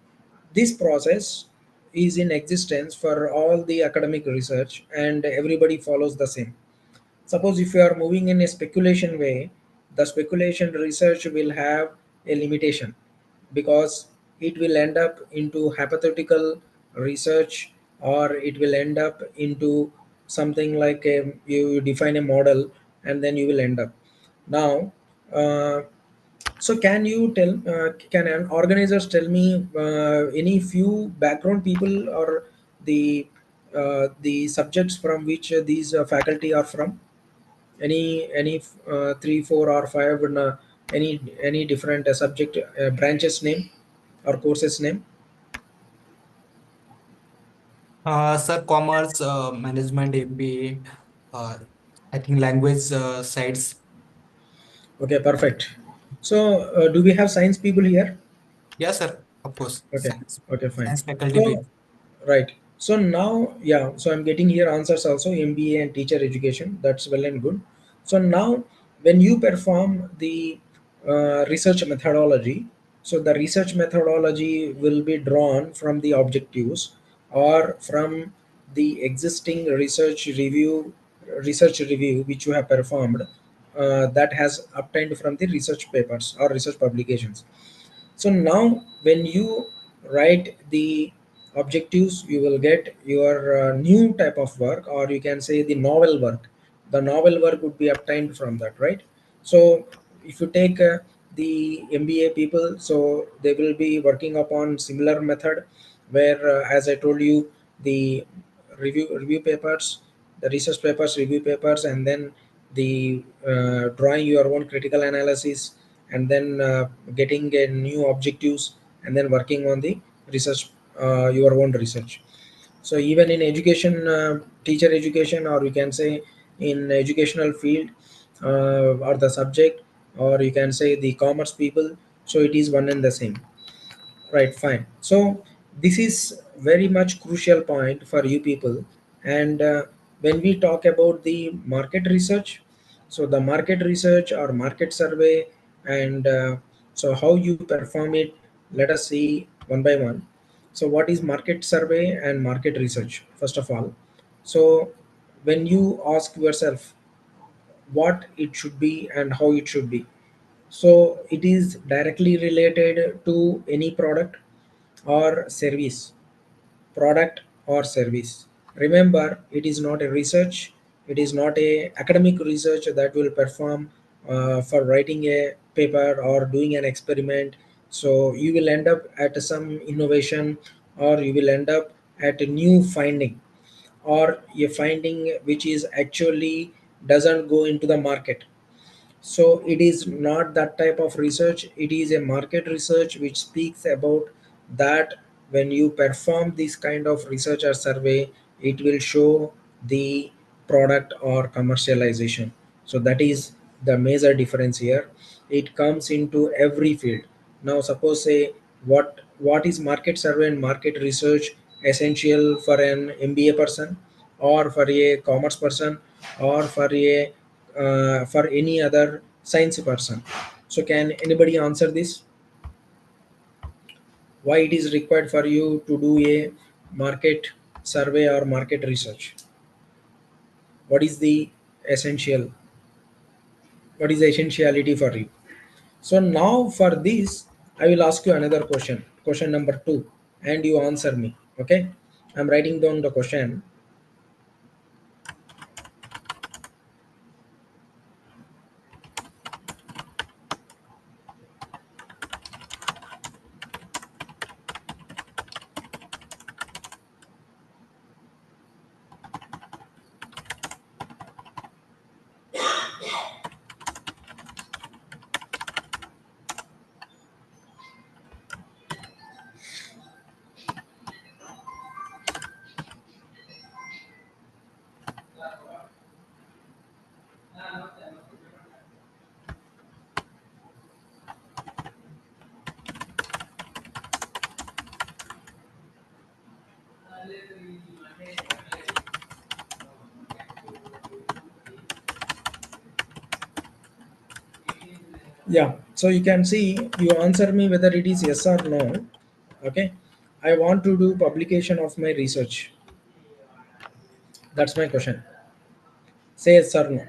This process is in existence for all the academic research, and everybody follows the same. Suppose if you are moving in a speculation way, the speculation research will have a limitation, because it will end up into hypothetical research, or it will end up into something like you define a model and then you will end up. Now, so can an organizers tell me any few background people, or the subjects from which these faculty are from? Any three, four, or five, any different subject branches name or courses name? Sir, commerce, management, MBA, I think language sides. Okay, perfect. So do we have science people here? Yes, sir, of course. Okay, okay, fine. Science faculty. So right. So now, yeah, so I'm getting here answers also, MBA and teacher education. That's well and good. So now, when you perform the research methodology, so the research methodology will be drawn from the objectives, or from the existing research review which you have performed, that has obtained from the research papers or research publications. So now, when you write the objectives, you will get your new type of work, or you can say the novel work. The novel work would be obtained from that, right? So if you take the MBA people, so they will be working upon similar method, where, as I told you, the review papers, the research papers, review papers, and then the drawing your own critical analysis, and then getting a new objectives, and then working on the research, your own research. So even in education, teacher education, or you can say in educational field, or the subject, or you can say the commerce people, so it is one and the same. Right, fine. So this is very much crucial point for you people. And when we talk about the market research, so the market research or market survey, and so how you perform it, let us see one by one. So what is market survey and market research? First of all, so when you ask yourself what it should be and how it should be, so it is directly related to any or service product or service. Remember, it is not a research, it is not a academic research that will perform for writing a paper or doing an experiment. So you will end up at some innovation, or you will end up at a new finding, or a finding which is actually doesn't go into the market. So it is not that type of research, it is a market research which speaks about that. When you perform this kind of research or survey, it will show the product or commercialization. So that is the major difference here. It comes into every field. Now suppose, say, what is market survey and market research essential for an MBA person, or for a commerce person, or for any other science person? So can anybody answer this? Why it is required for you to do a market survey or market research? What is the essential? What is the essentiality for you? So now for this, I will ask you another question, question number 2, and you answer me. Okay, I'm writing down the question. Yeah, so you can see, you answer me whether it is yes or no. Okay, I want to do publication of my research. That's my question. Say yes or no.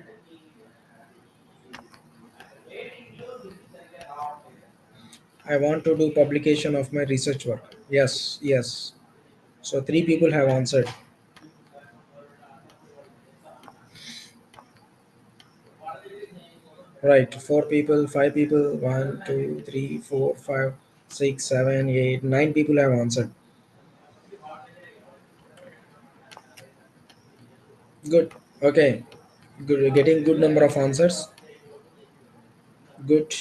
I want to do publication of my research work. Yes, yes. So three people have answered. Right. Four people, five people, 1, 2, 3, 4, 5, 6, 7, 8, 9 people have answered. Good. Okay. Good. Getting good number of answers. Good.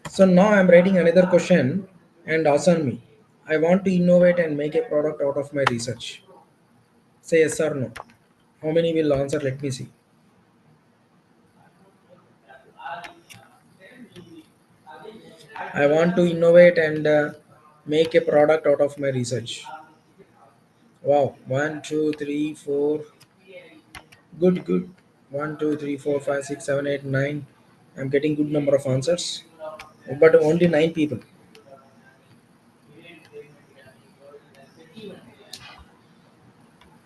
So now I'm writing another question and answer me. I want to innovate and make a product out of my research. Say yes or no. How many will answer? Let me see. I want to innovate and make a product out of my research. Wow. 1, 2, 3, 4. Good, good. 1, 2, 3, 4, 5, 6, 7, 8, 9. I'm getting good number of answers, but only 9 people.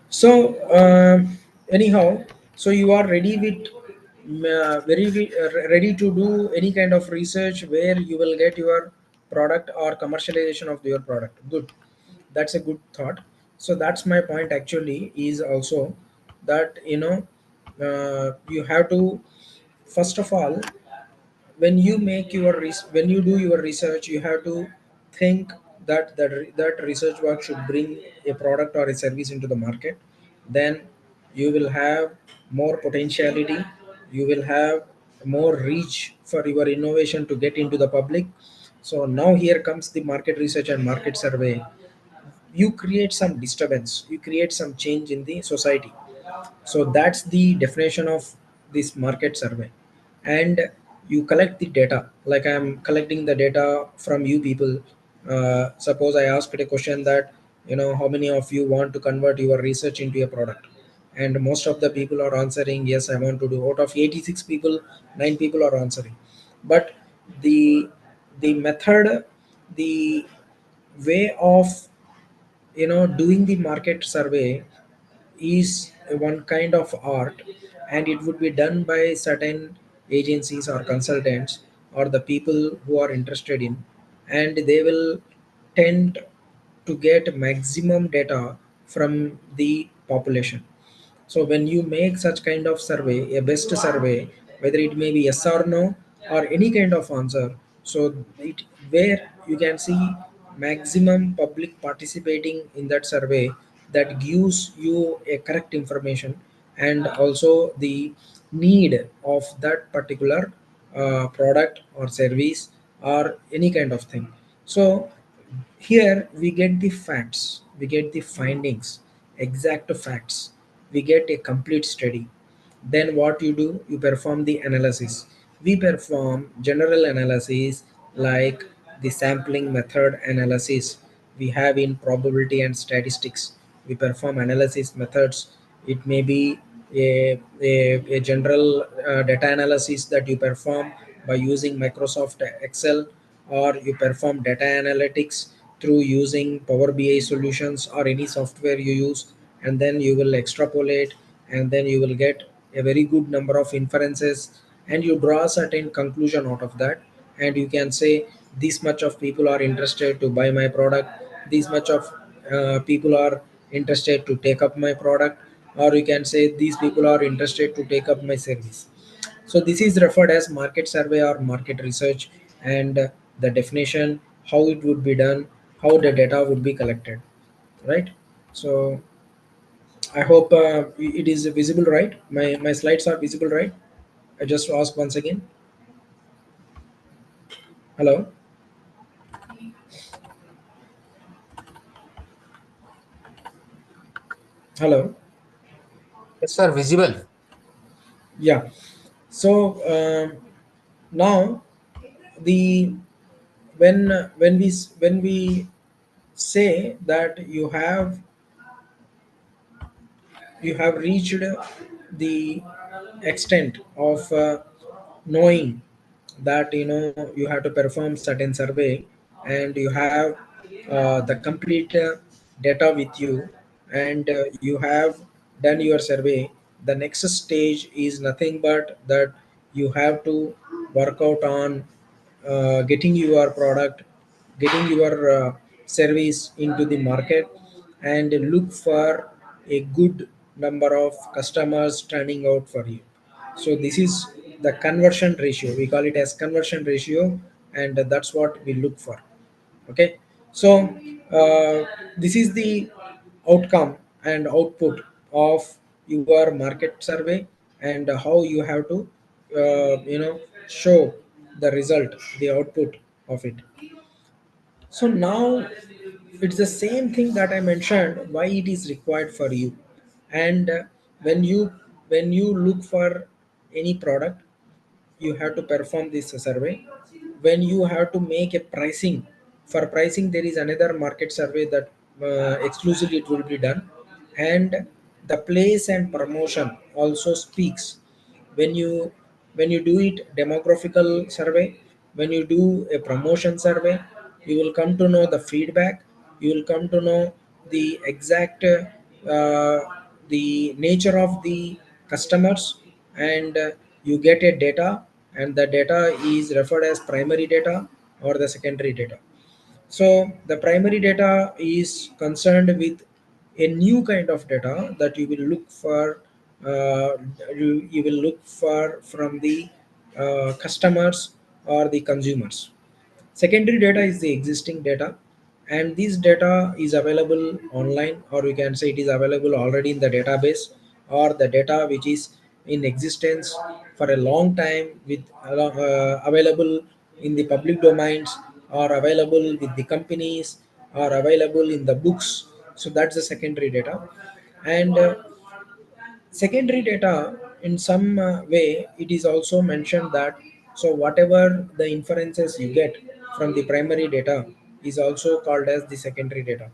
So anyhow, so you are ready with ready to do any kind of research where you will get your product or commercialization of your product. Good, that's a good thought. So that's my point actually is also that you have to first of all when you make your when you do your research you have to think that that research work should bring a product or a service into the market. Then you will have more potentiality, you will have more reach for your innovation to get into the public. So now here comes the market research and market survey. You create some disturbance, you create some change in the society. So that's the definition of this market survey. And you collect the data, like I am collecting the data from you people. Suppose I asked a question that how many of you want to convert your research into a product, and most of the people are answering yes, I want to do. Out of 86 people, 9 people are answering. But the method, the way of doing the market survey is one kind of art, and it would be done by certain agencies or consultants or the people who are interested in, and they will tend to get maximum data from the population. So when you make such kind of survey, a best survey, whether it may be yes or no or any kind of answer, so it where you can see maximum public participating in that survey, that gives you a correct information and also the need of that particular product or service or any kind of thing. So here we get the facts, we get the findings, exact facts, we get a complete study. Then what you do, you perform the analysis. We perform general analysis like the sampling method analysis we have in probability and statistics. We perform analysis methods. It may be a general data analysis that you perform by using Microsoft Excel, or you perform data analytics through using Power BI solutions or any software you use, and then you will extrapolate, and then you will get a very good number of inferences, and you draw a certain conclusion out of that. And you can say this much of people are interested to buy my product, this much of people are interested to take up my product, or you can say these people are interested to take up my service. So this is referred as market survey or market research, and the definition, how it would be done, how the data would be collected, right? So I hope it is visible, right? My slides are visible, right? I just ask once again. Hello, hello. Yes, sir, visible. Yeah. So now the when we say that you have reached the extent of knowing that you have to perform certain survey, and you have the complete data with you, and you have done your survey. The next stage is nothing but that you have to work out on getting your product, getting your service into the market, and look for a good number of customers turning out for you. So this is the conversion ratio, we call it as conversion ratio, and that's what we look for. Okay, so this is the outcome and output of your market survey, and how you have to show the result, the output of it. So now it's the same thing that I mentioned why it is required for you. And when you when you look for any product, you have to perform this survey. When you have to make a pricing, for pricing there is another market survey that exclusively it will be done. And the place and promotion also speaks. When you when you do it demographical survey, when you do a promotion survey, you will come to know the feedback, you will come to know the exact the nature of the customers, and you get a data, and the data is referred as primary data or the secondary data. So the primary data is concerned with a new kind of data that you will look for. Uh, you will look for from the customers or the consumers. Secondary data is the existing data, and this data is available online, or we can say it is available already in the database, or the data which is in existence for a long time with available in the public domains, or available with the companies, or available in the books. So that's the secondary data. And secondary data, in some way it is also mentioned that, so whatever the inferences you get from the primary data is also called as the secondary data.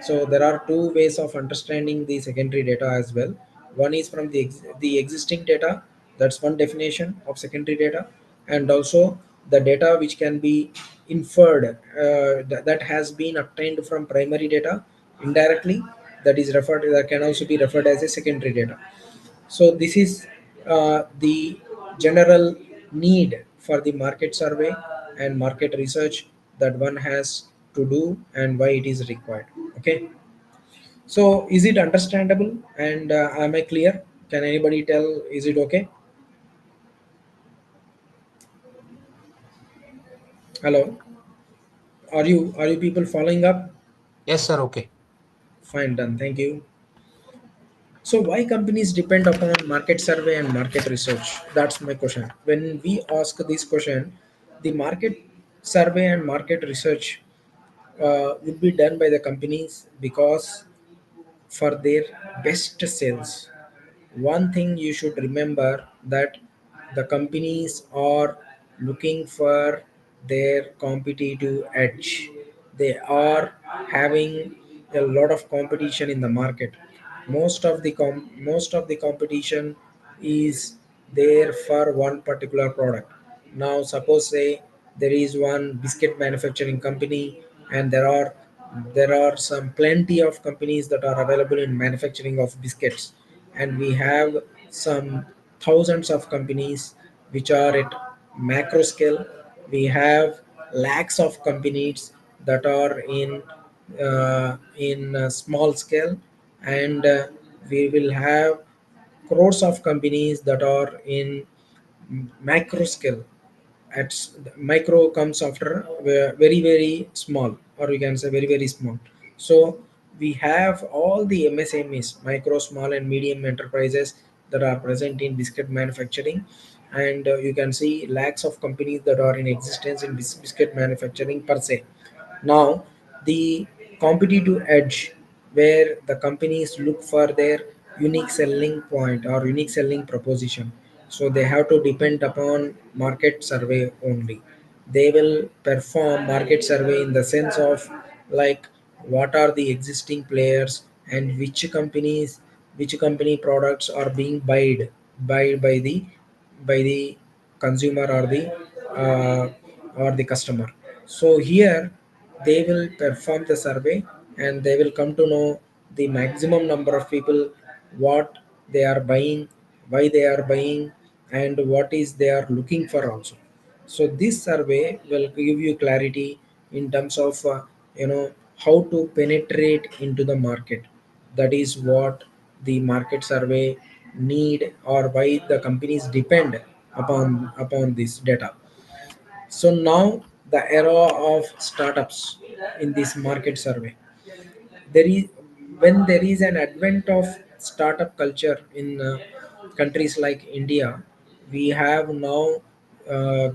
So there are two ways of understanding the secondary data as well. One is from the existing data, that's one definition of secondary data. And also the data which can be inferred, that has been obtained from primary data indirectly, that can also be referred as a secondary data. So this is the general need for the market survey and market research that one has to do, and why it is required. Okay. So is it understandable, and am I clear? Can anybody tell, is it okay? Hello. Are you people following up? Yes, sir. Okay. Fine, done. Thank you. So why companies depend upon market survey and market research? That's my question. When we ask this question, the market survey and market research would be done by the companies because for their best sales. One thing you should remember that the companies are looking for their competitive edge. They are having a lot of competition in the market. Most of the competition is there for one particular product. Now suppose say there is one biscuit manufacturing company, and there are some plenty of companies that are available in manufacturing of biscuits, and we have some thousands of companies which are at macro scale. We have lakhs of companies that are in small scale, and we will have crores of companies that are in macro scale. Micro comes after very very small, or we can say very very small. So we have all the MSMEs, micro small and medium enterprises, that are present in biscuit manufacturing. And you can see lakhs of companies that are in existence in biscuit manufacturing per se. Now, the competitive edge, where the companies look for their unique selling point or unique selling proposition. So they have to depend upon market survey only. They will perform market survey in the sense of, like, what are the existing players, and which company products are being by the consumer uh, or the customer. So here they will perform the survey, and they will come to know the maximum number of people, what they are buying, why they are buying, and what is they are looking for also. So this survey will give you clarity in terms of how to penetrate into the market. That is what the market survey need, or why the companies depend upon this data. So now the era of startups in this market survey, there is when there is an advent of startup culture in countries like India, we have now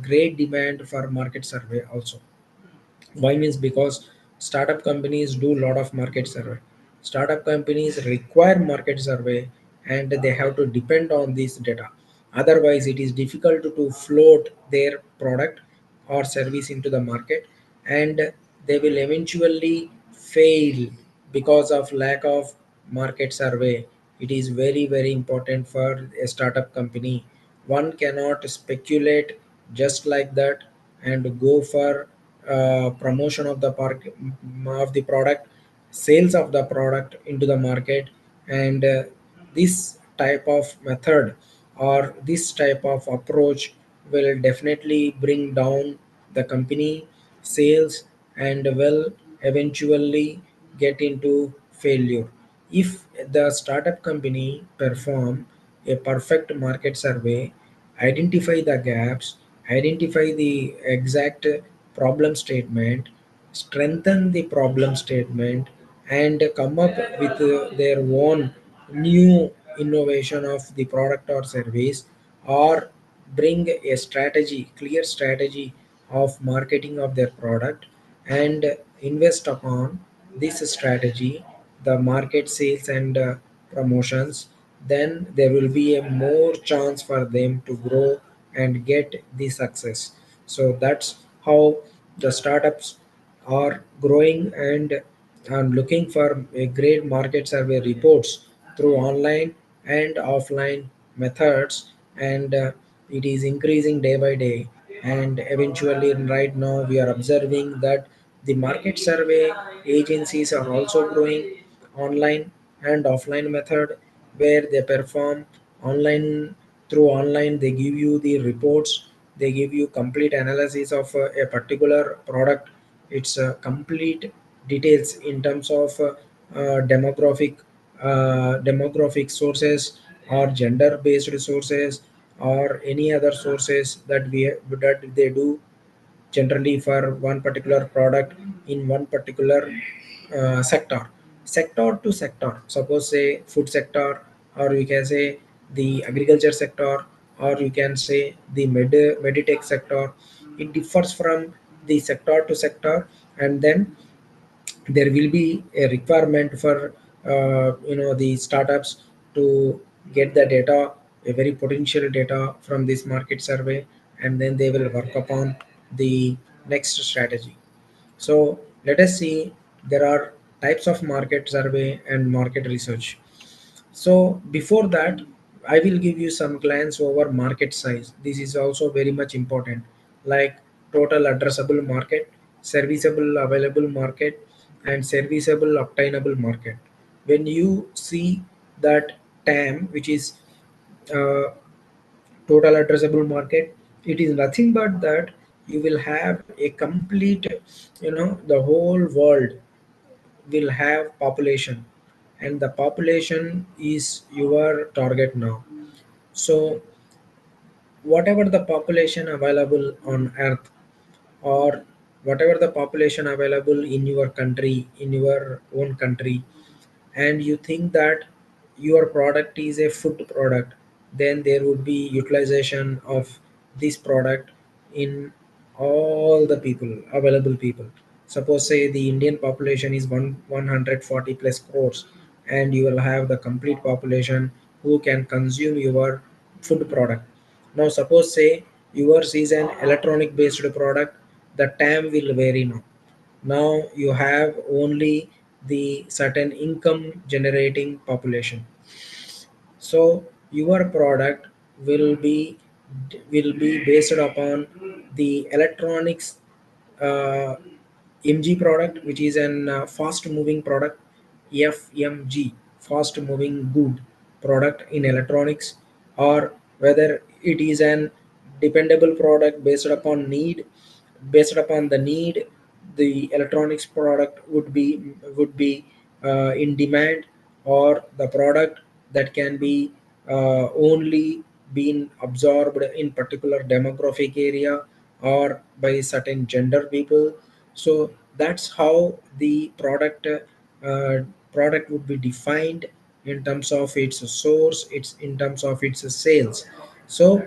great demand for market survey also. Why means because startup companies do a lot of market survey. Startup companies require market survey, and they have to depend on this data. Otherwise it is difficult to float their product or service into the market, and they will eventually fail because of lack of market survey. It is very important for a startup company. One cannot speculate just like that and go for promotion of the product, sales of the product into the market, and this type of method or this type of approach will definitely bring down the company sales and will eventually get into failure. If the startup company perform a perfect market survey, identify the gaps, identify the exact problem statement, strengthen the problem statement, and come up with their own new innovation of the product or service, or bring a strategy, clear strategy of marketing of their product, and invest upon this strategy, the market sales and promotions, then there will be a more chance for them to grow and get the success. So that's how the startups are growing, and looking for a great market survey reports through online and offline methods, and it is increasing day by day. And eventually right now we are observing that the market survey agencies are also growing online and offline method, where they perform online. Through online they give you the reports, they give you complete analysis of a particular product. It's complete details in terms of demographic sources, or gender based sources, or any other sources that they do generally for one particular product in one particular sector to sector. Suppose say food sector, or you can say the agriculture sector, or you can say the meditech sector. It differs from the sector to sector, and then there will be a requirement for the startups to get the data, a very potential data from this market survey, and then they will work upon the next strategy. So let us see, there are types of market survey and market research. So before that, I will give you some glance over market size. This is also very much important, like total addressable market, serviceable available market, and serviceable obtainable market. When you see that TAM, which is uh, total addressable market, it is nothing but that you will have a complete, the whole world will have population, and the population is your target now. So whatever the population available on earth, or whatever the population available in your country, in your own country, and you think that your product is a food product, then there would be utilization of this product in all the people, available people. Suppose say the Indian population is 140 plus crores, and you will have the complete population who can consume your food product. Now suppose say yours is an electronic based product, the TAM will vary now. Now you have only the certain income generating population. So your product will be based upon the electronics uh, MG product, which is an fast moving product, FMG, fast moving good product in electronics, or whether it is an dependable product based upon the need. The electronics product would be in demand, or the product that can be only been absorbed in particular demographic area or by certain gender people. So that's how the product would be defined in terms of its source, it's in terms of its sales. So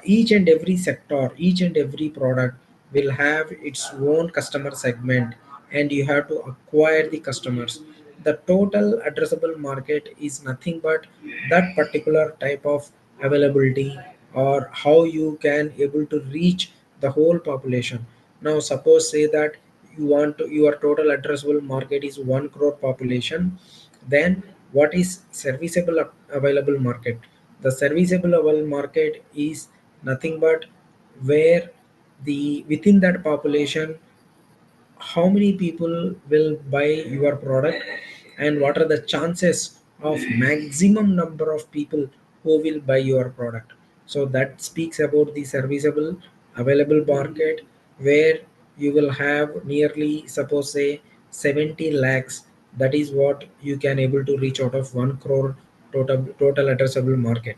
each and every sector, each and every product will have its own customer segment, and you have to acquire the customers. The total addressable market is nothing but that particular type of availability, or how you can able to reach the whole population. Now suppose say that your total addressable market is 1 crore population, then what is serviceable available market? The serviceable available market is nothing but where the within that population, how many people will buy your product, and what are the chances of maximum number of people who will buy your product. So that speaks about the serviceable available market, where you will have nearly, suppose say, 70 lakhs. That is what you can able to reach out of 1 crore total addressable market.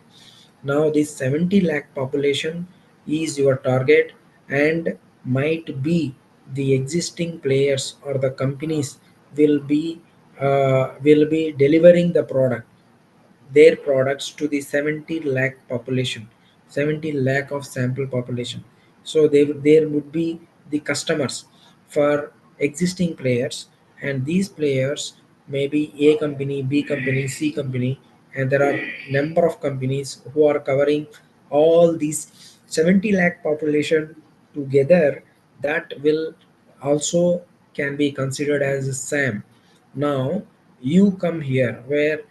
Now this 70 lakh population is your target, and might be the existing players or the companies will be delivering the product, their products to the 70 lakh population, 70 lakh of sample population. So there would be the customers for existing players, and these players may be A company, B company, C company, and there are number of companies who are covering all these 70 lakh population together. That will also can be considered as a SAM. Now you come here where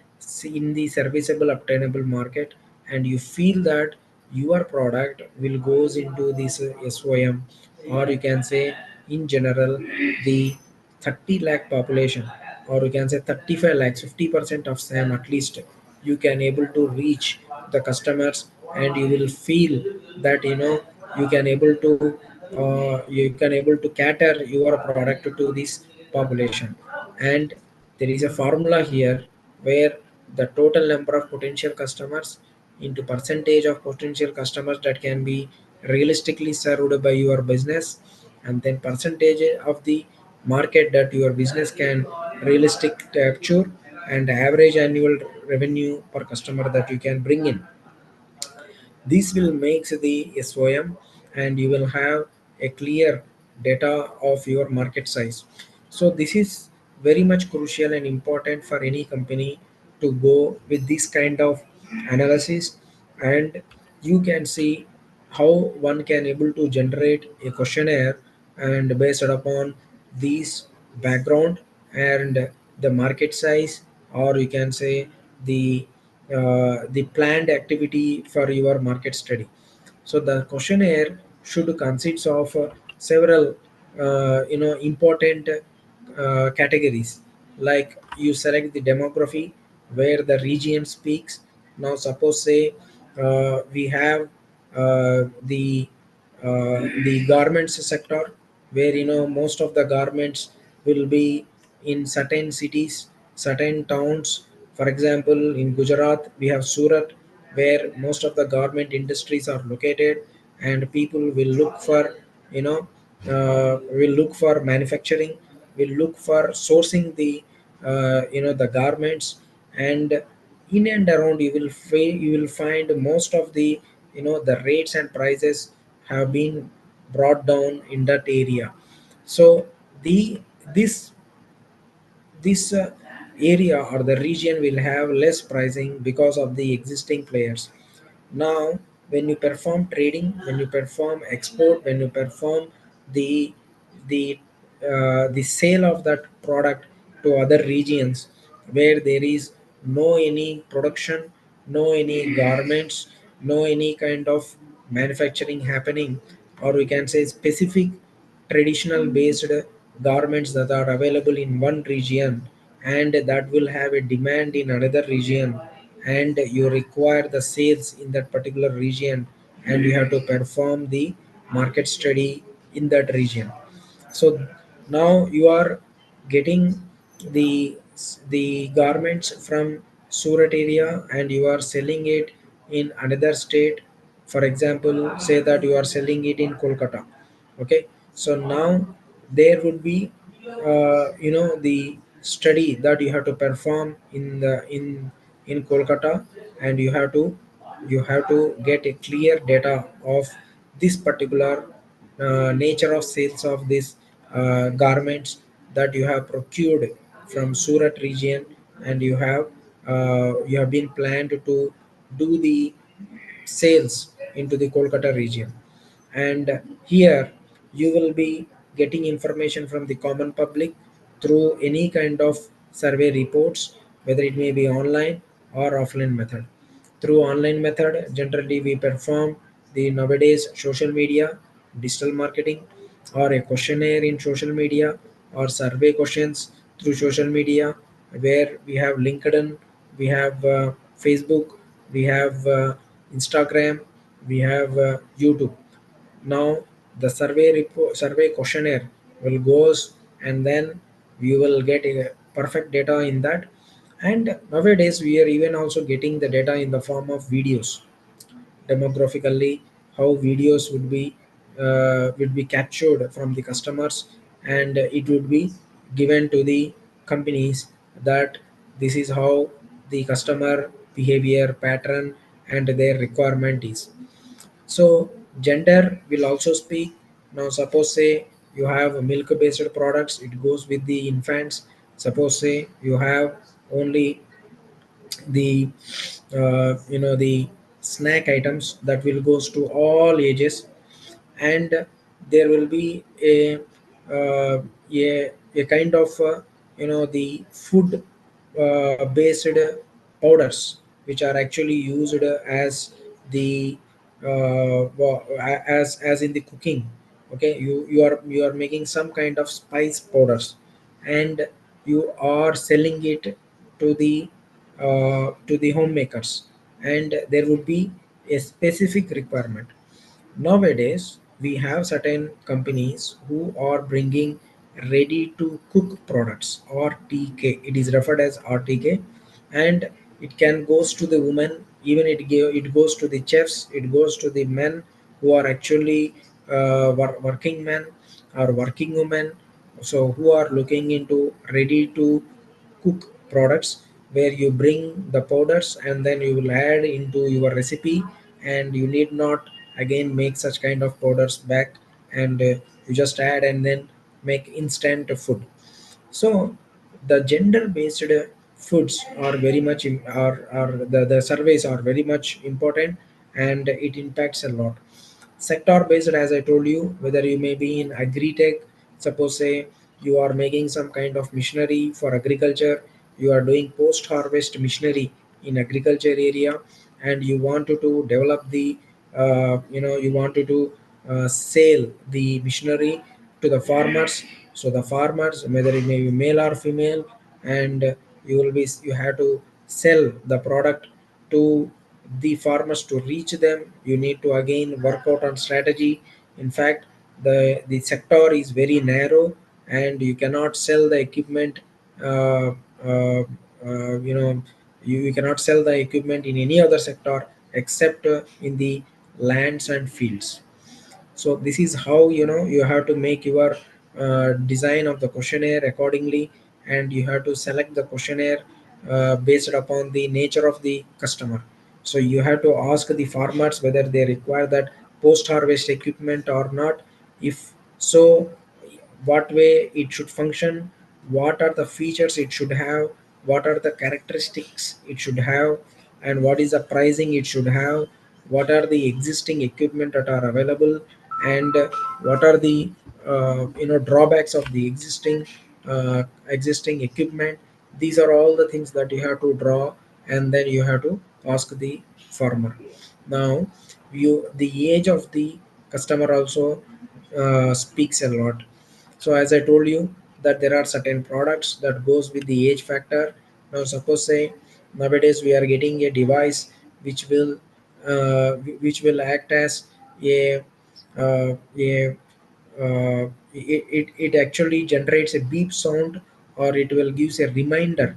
in the serviceable obtainable market, and you feel that your product will goes into this SOM, or you can say in general the 30 lakh population, or you can say 35 lakhs, 50% of SAM at least you can able to reach the customers, and you will feel that you can able to cater your product to this population. And there is a formula here where the total number of potential customers into percentage of potential customers that can be realistically served by your business, and then percentage of the market that your business can realistic capture, and average annual revenue per customer that you can bring in. This will make the SOM, and you will have a clear data of your market size. So this is very much crucial and important for any company to go with this kind of analysis. And you can see how one can able to generate a questionnaire, and based upon these background and the market size, or you can say the planned activity for your market study. So the questionnaire should consist of several important categories. Like you select the demography where the region speaks. Now suppose say we have the garments sector, where most of the garments will be in certain cities, certain towns. For example, in Gujarat we have Surat, where most of the garment industries are located, and people will look for you know will look for manufacturing, will look for sourcing the garments. And in and around you will find most of the rates and prices have been brought down in that area. So the this area or the region will have less pricing because of the existing players. Now when you perform trading, when you perform export, when you perform the the the sale of that product to other regions where there is no any production, no any garments, no any kind of manufacturing happening, or we can say specific traditional based garments that are available in one region and that will have a demand in another region, and you require the sales in that particular region, and you have to perform the market study in that region. So now you are getting the garments from Surat area and you are selling it in another state. For example, say that you are selling it in Kolkata. Okay, so now there would be the study that you have to perform in Kolkata, and you have to get a clear data of this particular nature of sales of these garments that you have procured from Surat region, and you have been planned to do the sales into the Kolkata region. And here you will be getting information from the common public through any kind of survey reports, whether it may be online or offline method. Through online method, generally we perform the nowadays social media, digital marketing, or a questionnaire in social media, or survey questions through social media, where we have LinkedIn, we have Facebook, we have Instagram, we have YouTube. Now the survey questionnaire will goes, and then you will get a perfect data in that. And nowadays we are even also getting the data in the form of videos, demographically how videos would be captured from the customers, and it would be given to the companies that this is how the customer behavior pattern and their requirement is. So gender will also speak. Now suppose say you have milk based products, it goes with the infants. Suppose say you have only the snack items, that will goes to all ages. And there will be a kind of the food based powders which are actually used as the as in the cooking. Okay, you are making some kind of spice powders, and you are selling it to the homemakers, and there would be a specific requirement. Nowadays, we have certain companies who are bringing ready to cook products, or TK. It is referred as RTK, and it can goes to the women. Even it goes to the chefs. It goes to the men who are actually working men or working women. So who are looking into ready to cook products, where you bring the powders and then you will add into your recipe, and you need not again make such kind of powders back, and you just add and then make instant food. So the gender based foods are very much are the surveys are very much important, and it impacts a lot. Sector based, as I told you, whether you may be in agri tech. Suppose say you are making some kind of machinery for agriculture, you are doing post harvest machinery in agriculture area, and you wanted to develop the you wanted to sell the machinery to the farmers. So the farmers, whether it may be male or female, and you have to sell the product to the farmers. To reach them, you need to again work out on strategy. In fact, the sector is very narrow, and you cannot sell the equipment uh, uh, you know you cannot sell the equipment in any other sector except in the lands and fields. So this is how you have to make your design of the questionnaire accordingly, and you have to select the questionnaire based upon the nature of the customer. So you have to ask the farmers whether they require that post harvest equipment or not. If so, what way it should function, what are the features it should have, what are the characteristics it should have, and what is the pricing it should have, what are the existing equipment that are available, and what are the drawbacks of the existing, existing equipment. These are all the things that you have to draw, and then you have to ask the farmer. Now, the age of the customer also speaks a lot. So as I told you that there are certain products that goes with the age factor. Now suppose say nowadays we are getting a device which will act as a it actually generates a beep sound, or it will gives a reminder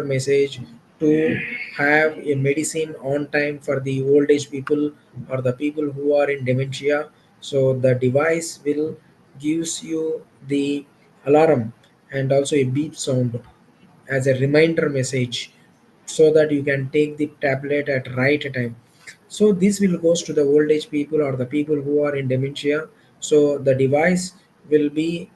message to have a medicine on time for the old age people or the people who are in dementia. So the device will gives you the alarm and also a beep sound as a reminder message, so that you can take the tablet at right time. So this will goes to the old age people or the people who are in dementia. So the device will be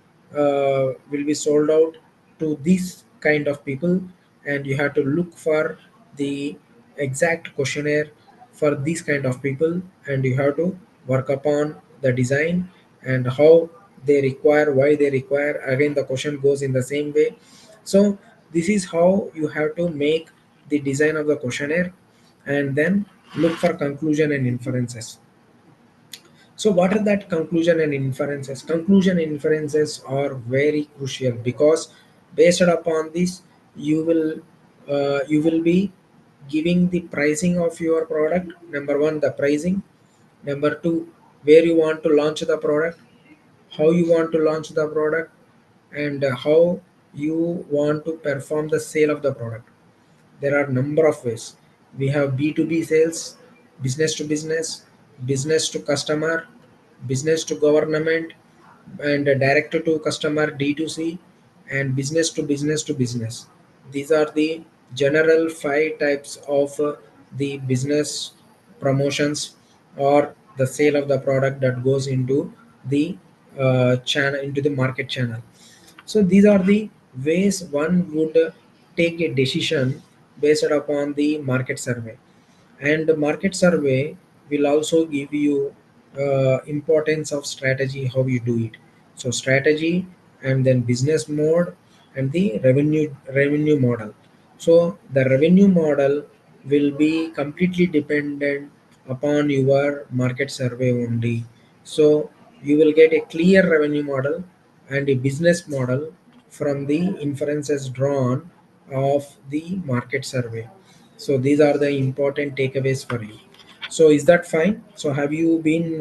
sold out to this kind of people, and you have to look for the exact questionnaire for these kind of people, and you have to work upon the design and how they require, why they require. Again, the question goes in the same way. So this is how you have to make the design of the questionnaire, and then look for conclusion and inferences. So what are that conclusion and inferences? Conclusion and inferences are very crucial, because based upon this you will be giving the pricing of your product. Number one, the pricing. Number two, where you want to launch the product, how you want to launch the product, and how you want to perform the sale of the product. There are number of ways. We have B2B sales, business to business, business to customer, business to government, and direct to customer D2C, and business to business to business. These are the general five types of the business promotions, or the sale of the product that goes into the channel, into the market channel. So these are the ways one would take a decision based upon the market survey. And the market survey will also give you importance of strategy, how you do it. So strategy, and then business mode, and the revenue model. So the revenue model will be completely dependent upon your market survey only. So you will get a clear revenue model and a business model from the inferences drawn of the market survey. So these are the important takeaways for you. So is that fine? So have you been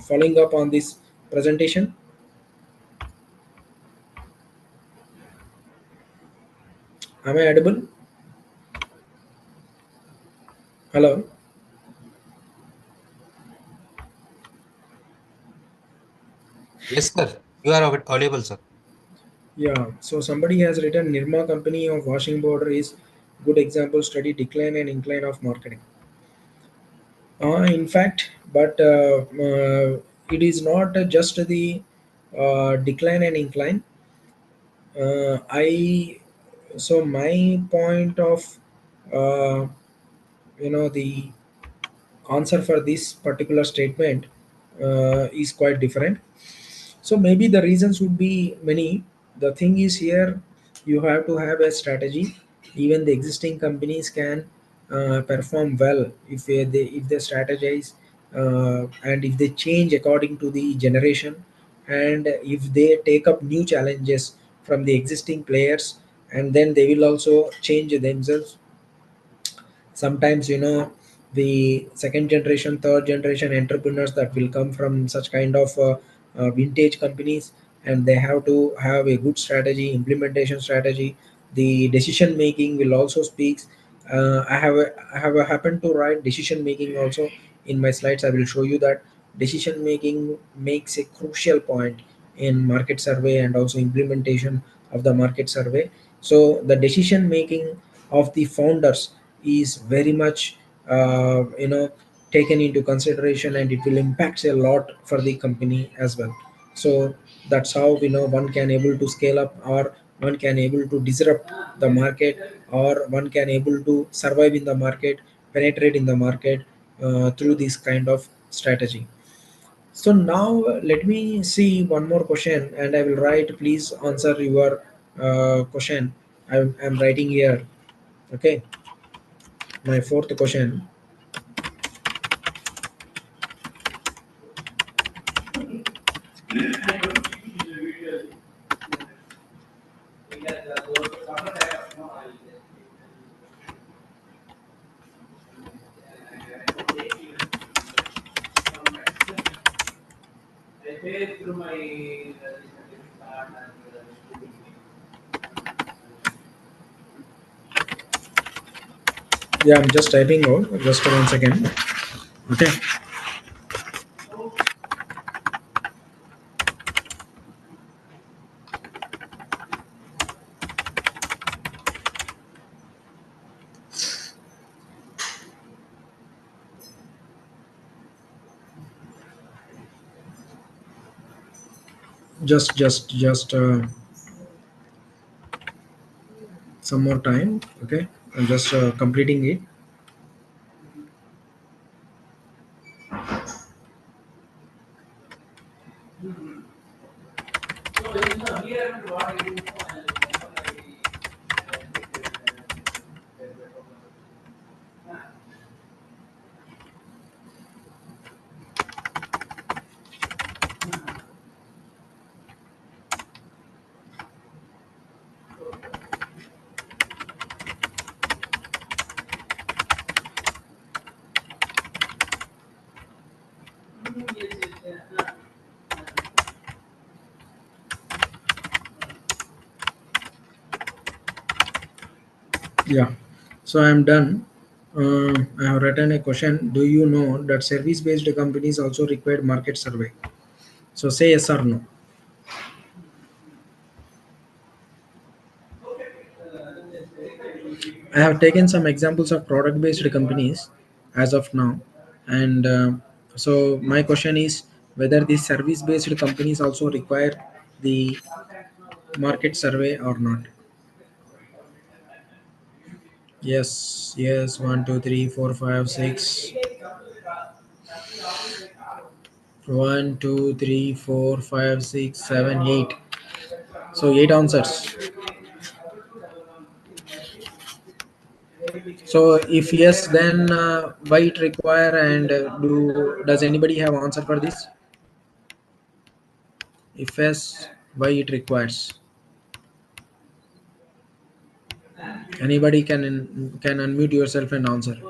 following up on this presentation? Am I audible? Hello? Yes, sir. You are audible, sir. Yeah. So somebody has written Nirma company of washing powder is good example, study decline and incline of marketing. In fact, but it is not just the decline and incline. I so my point of uh, the answer for this particular statement is quite different. So maybe the reasons would be many. The thing is here, you have to have a strategy. Even the existing companies can perform well if they strategize, and if they change according to the generation, and if they take up new challenges from the existing players, and then they will also change themselves. Sometimes the second generation, third generation entrepreneurs that will come from such kind of vintage companies, and they have to have a good strategy, implementation strategy. The decision making will also speaks. I have happened to write decision making also in my slides. I will show you that decision making makes a crucial point in market survey and also implementation of the market survey. So the decision making of the founders is very much taken into consideration, and it will impact a lot for the company as well. So that's how one can able to scale up, or one can able to disrupt the market, or one can able to survive in the market, penetrate in the market through this kind of strategy. So now let me see one more question, and I will write. Please answer your question. I'm writing here. Okay, my fourth question. Yeah, I'm just typing out. Just one second. Okay. Just some more time. Okay, I'm just completing it. Yeah, so I'm done. I have written a question. Do you know that service-based companies also require market survey? So say yes or no. I have taken some examples of product-based companies as of now, and so my question is whether these service-based companies also require the market survey or not. Yes, yes. 1, 2, 3, 4, 5, 6. 1, 2, 3, 4, 5, 6, 7, 8. So 8 answers. So if yes, then why it require, and does anybody have answer for this? If yes, why it requires? Anybody can unmute yourself and answer.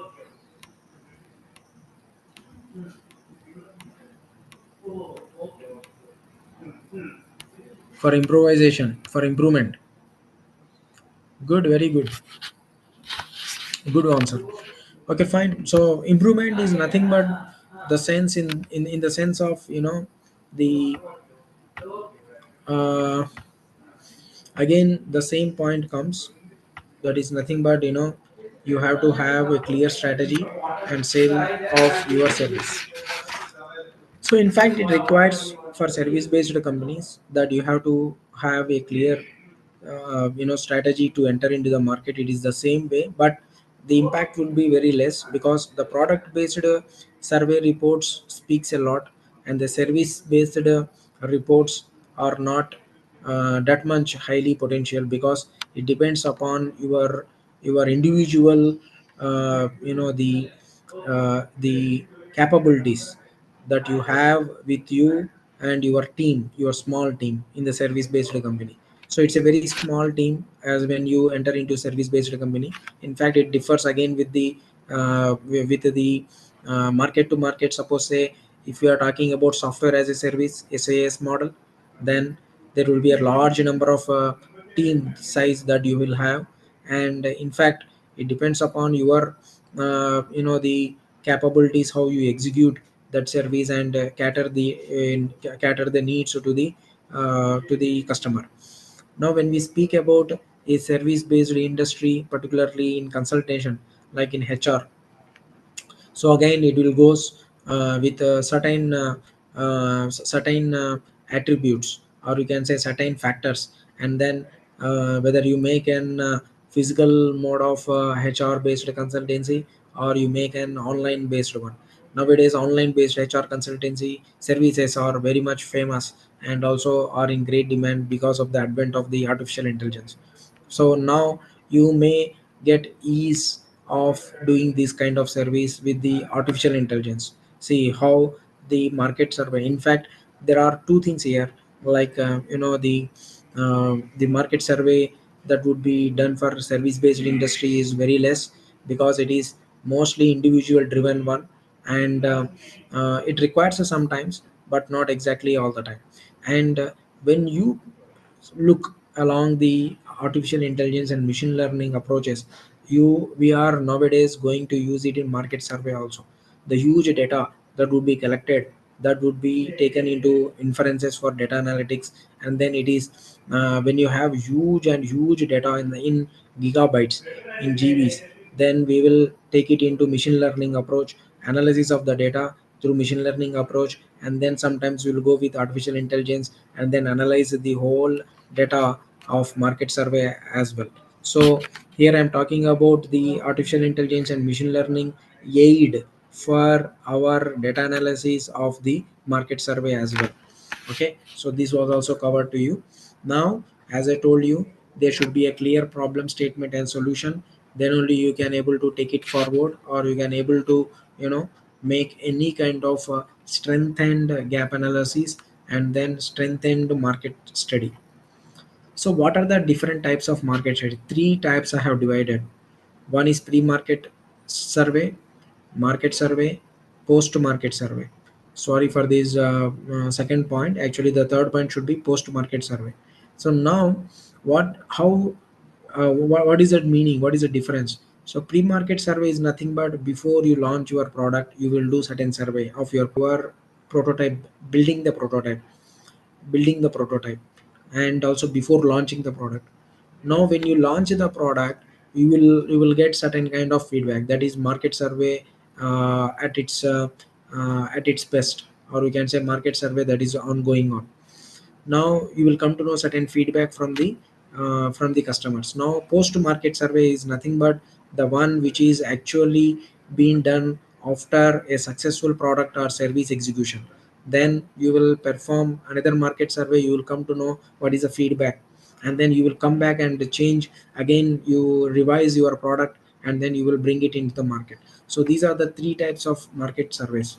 For improvisation, for improvement. Good, very good. Good answer. Okay, fine. So improvement is nothing but the sense in the sense of the uh, again the same point comes, that is nothing but you have to have a clear strategy and sale of your service. So in fact, it requires for service-based companies that you have to have a clear, strategy to enter into the market. It is the same way, but the impact will be very less because the product-based survey reports speaks a lot, and the service-based reports are not that much highly potential because it depends upon your individual, the capabilities that you have with you and your team, your small team in the service based company. So it's a very small team as when you enter into service based company. In fact, it differs again with the market to market. Suppose say if you are talking about software as a service SAS model, then there will be a large number of team size that you will have, and in fact it depends upon your the capabilities, how you execute that service and cater the needs to the customer. Now when we speak about a service based industry, particularly in consultation like in HR, so again it will goes with certain attributes, or you can say certain factors, and then whether you make an physical mode of HR based consultancy or you make an online based one, nowadays online based HR consultancy services are very much famous and also are in great demand because of the advent of the artificial intelligence. So now you may get ease of doing this kind of service with the artificial intelligence. See how the market survey, in fact there are two things here, like the market survey that would be done for service based industry is very less, because it is mostly individual driven one, and it requires sometimes but not exactly all the time. And when you look along the artificial intelligence and machine learning approaches, we are nowadays going to use it in market survey also. The huge data that would be collected, that would be taken into inferences for data analytics, and then it is when you have huge data in gigabytes, in gbs, then we will take it into machine learning approach, analysis of the data through machine learning approach, and then sometimes we'll go with artificial intelligence and then analyze the whole data of market survey as well. So here I'm talking about the artificial intelligence and machine learning aid for our data analysis of the market survey as well. Okay, so this was also covered to you. Now as I told you, there should be a clear problem statement and solution, then only you can able to take it forward, or you can able to make any kind of strengthened gap analysis and then strengthened market study. So what are the different types of market study? Three types I have divided. One is pre-market survey, market survey, post-market survey. Sorry for this second point. Actually, the third point should be post-market survey. So now, what is that meaning? What is the difference? So pre-market survey is nothing but before you launch your product, you will do certain survey of your prototype, building the prototype, and also before launching the product. Now when you launch the product, you will get certain kind of feedback, that is market survey at its best, or we can say market survey that is ongoing on. Now you will come to know certain feedback from the customers. Now post market survey is nothing but the one which is actually being done after a successful product or service execution. Then you will perform another market survey, you will come to know what is the feedback, and then you will come back and change again, you revise your product, and then you will bring it into the market. So these are the three types of market surveys.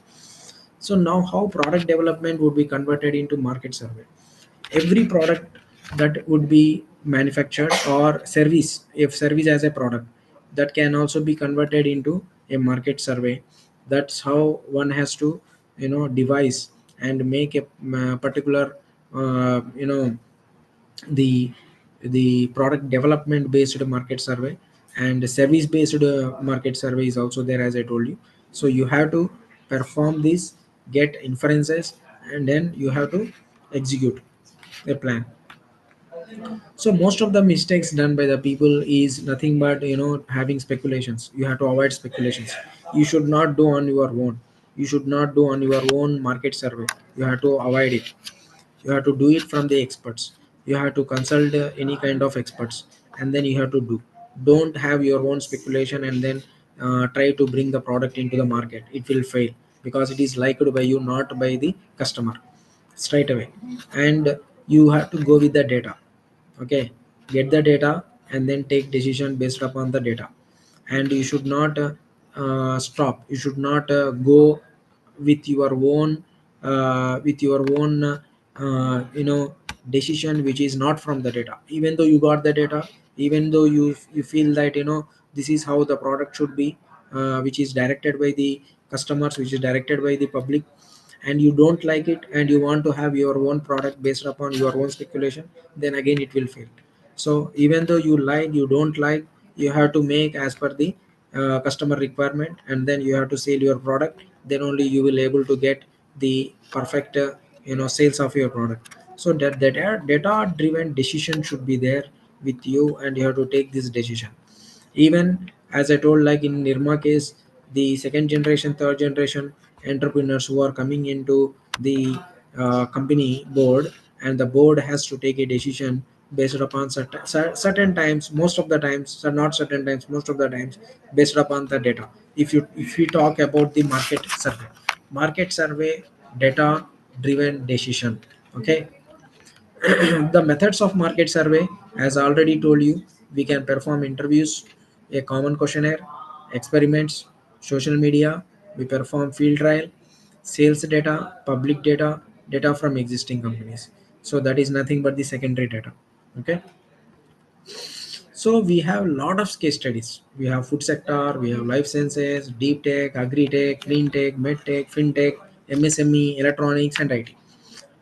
So now how product development would be converted into market survey? Every product that would be manufactured, or service, if service as a product, that can also be converted into a market survey. That's how one has to devise and make a particular uh, you know the product development based market survey, and service based market survey is also there, as I told you. So you have to perform this, get inferences, and then you have to execute a plan. So most of the mistakes done by the people is nothing but having speculations. You have to avoid speculations. You should not do on your own. You should not do on your own market survey. You have to avoid it. You have to do it from the experts. You have to consult any kind of experts, and then you have to do. Don't have your own speculation and then try to bring the product into the market. It will fail, because it is liked by you, not by the customer straight away. And you have to go with the data. Okay, get the data and then take decision based upon the data. And you should not stop, you should not go with your own decision which is not from the data. Even though you got the data, even though you feel that this is how the product should be, which is directed by the customers, which is directed by the public, and you don't like it and you want to have your own product based upon your own speculation, then again it will fail. So even though you like, you don't like, you have to make as per the customer requirement, and then you have to sell your product. Then only you will able to get the perfect sales of your product. So that data driven decision should be there with you, and you have to take this decision. Even as I told, like in Nirma case, the second generation, third generation entrepreneurs who are coming into the company board, and the board has to take a decision based upon certain times, most of the times, so not certain times, most of the times, based upon the data. If we talk about the market survey, data driven decision. Okay. The methods of market survey, as I already told you, we can perform interviews, a common questionnaire, experiments, social media, we perform field trial, sales data, public data, data from existing companies. So that is nothing but the secondary data. Okay. So we have a lot of case studies. We have food sector, we have life sciences, deep tech, agri tech, clean tech, med tech, fintech, MSME, electronics, and IT.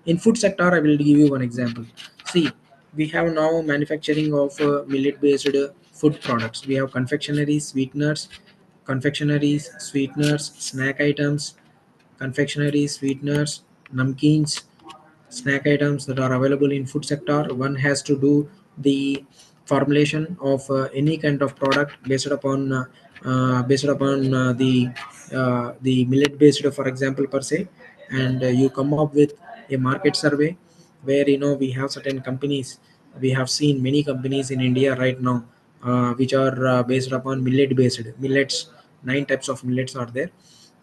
In food sector, I will give you one example. See, we have now manufacturing of millet based food products. We have confectionaries, snack items, confectionaries, sweeteners, namkeens, snack items that are available in food sector. One has to do the formulation of any kind of product based upon the millet based, for example, per se. And you come up with a market survey where we have certain companies. We have seen many companies in India right now, which are based upon millet based millets. 9 types of millets are there.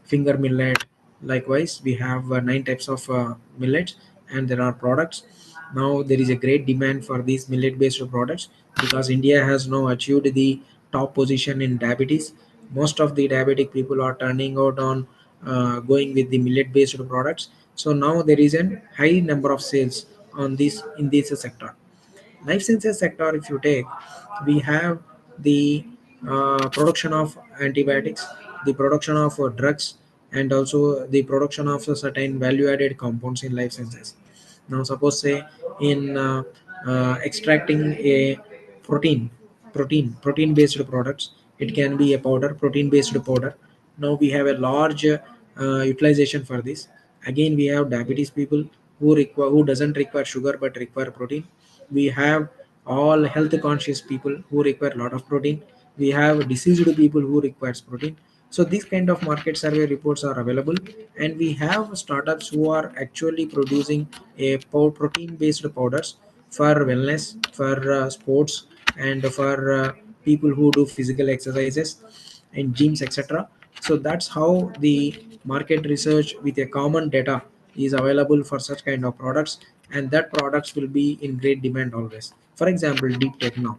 Finger millet. Likewise, we have 9 types of millets, and there are products. Now there is a great demand for these millet based products because India has now achieved the top position in diabetes. Most of the diabetic people are turning out on going with the millet based products. So now there is a high number of sales on this in this sector. Life sciences sector, if you take, we have the production of antibiotics, the production of drugs, and also the production of certain value added compounds in life sciences. Now suppose say in extracting a protein protein based products, it can be a powder, protein based powder. Now we have a large utilization for this. Again, we have diabetes people who doesn't require sugar but require protein. We have all health conscious people who require a lot of protein. We have diseased people who requires protein. So these kind of market survey reports are available, and we have startups who are actually producing a protein based powders for wellness, for sports, and for people who do physical exercises in gyms, etc. So that's how the market research with a common data is available for such kind of products, and that products will be in great demand always. For example, deep tech now.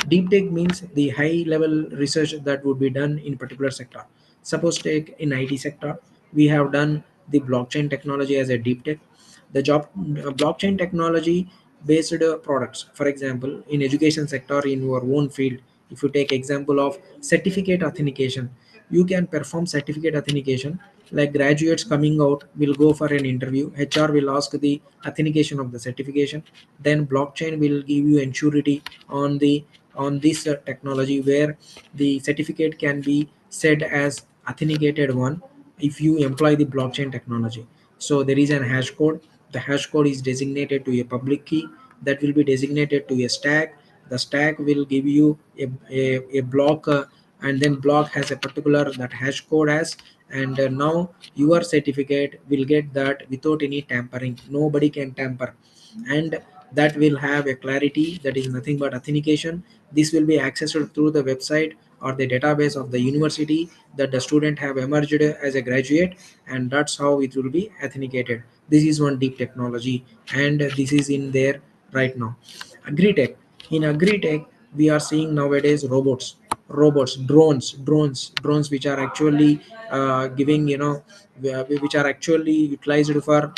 Deep tech means the high level research that would be done in particular sector. Suppose take in IT sector, we have done the blockchain technology as a deep tech. The job blockchain technology based products. For example, in education sector, in your own field, if you take example of certificate authentication, you can perform certificate authentication. Like graduates coming out will go for an interview, HR will ask the authentication of the certification, then blockchain will give you surety on this technology where the certificate can be said as authenticated one if you employ the blockchain technology. So there is an hash code. The hash code is designated to a public key that will be designated to a stack. The stack will give you a block, and then block has a particular that hash code as. And now your certificate will get that without any tampering. Nobody can tamper, and that will have a clarity that is nothing but authentication. This will be accessed through the website or the database of the university that the student have emerged as a graduate, and that's how it will be authenticated. This is one deep technology, and this is in there right now. Agri-tech. In agri-tech, we are seeing nowadays robots, drones which are actually giving, which are actually utilized for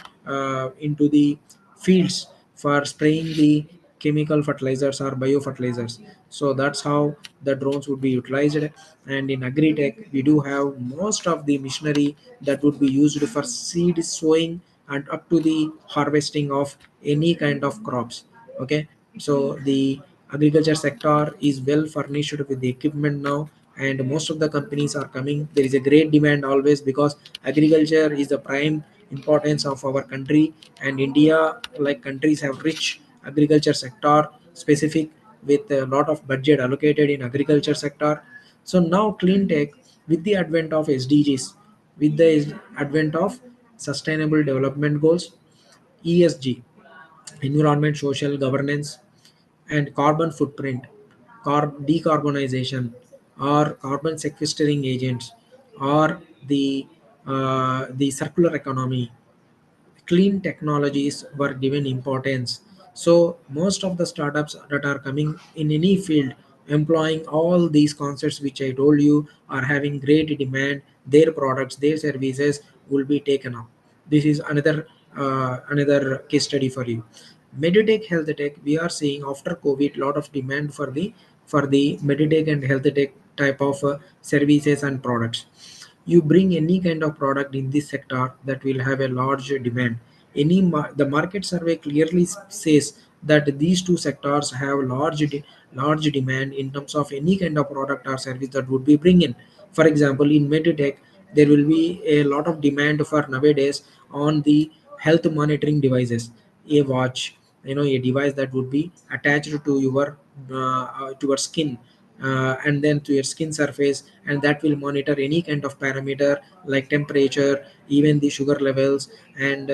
into the fields for spraying the chemical fertilizers or biofertilizers. So that's how the drones would be utilized. And in agri-tech, we do have most of the machinery that would be used for seed sowing and up to the harvesting of any kind of crops. Okay. So the agriculture sector is well furnished with the equipment now, and most of the companies are coming. There is a great demand always because agriculture is the prime importance of our country, and India, like countries, have rich agriculture sector specific with a lot of budget allocated in agriculture sector. So now clean tech, with the advent of SDGs, with the advent of sustainable development goals, ESG, environment social governance, and carbon footprint, decarbonization, or carbon sequestering agents, or the circular economy, clean technologies were given importance. So most of the startups that are coming in any field employing all these concepts which I told you are having great demand. Their products, their services will be taken up. This is another case study for you. Meditech, health tech, we are seeing after COVID lot of demand for the meditech and health tech type of services and products. You bring any kind of product in this sector that will have a large demand. The market survey clearly says that these two sectors have large demand in terms of any kind of product or service that would be bring in. For example, in medtech, there will be a lot of demand for nowadays on the health monitoring devices, a watch, a device that would be attached to your skin, and then to your skin surface, and that will monitor any kind of parameter like temperature, even the sugar levels, and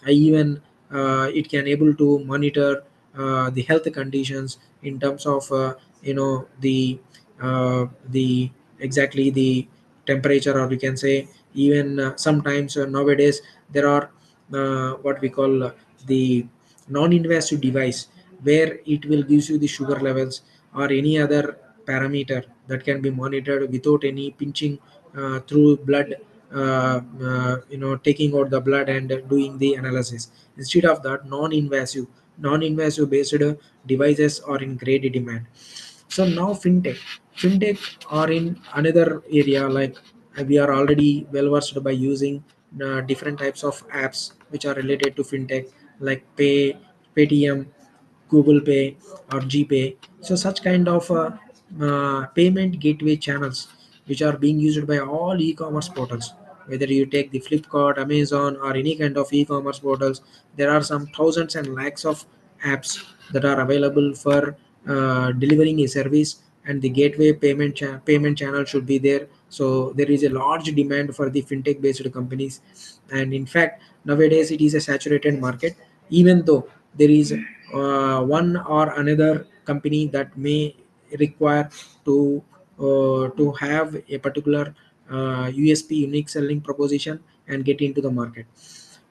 even it can able to monitor the health conditions in terms of the exactly the temperature, or we can say even sometimes nowadays there are what we call the non-invasive device, where it will gives you the sugar levels or any other parameter that can be monitored without any pinching through blood, taking out the blood and doing the analysis. Instead of that, non-invasive based devices are in great demand. So now fintech are in another area, like we are already well versed by using different types of apps which are related to fintech, like Paytm, Google Pay, or GPay. So such kind of payment gateway channels which are being used by all e-commerce portals. Whether you take the Flipkart, Amazon, or any kind of e-commerce portals, there are some thousands and lakhs of apps that are available for delivering a service, and the gateway payment channel should be there. So there is a large demand for the fintech based companies, and in fact nowadays it is a saturated market. Even though there is one or another company that may require to have a particular USP, unique selling proposition, and get into the market.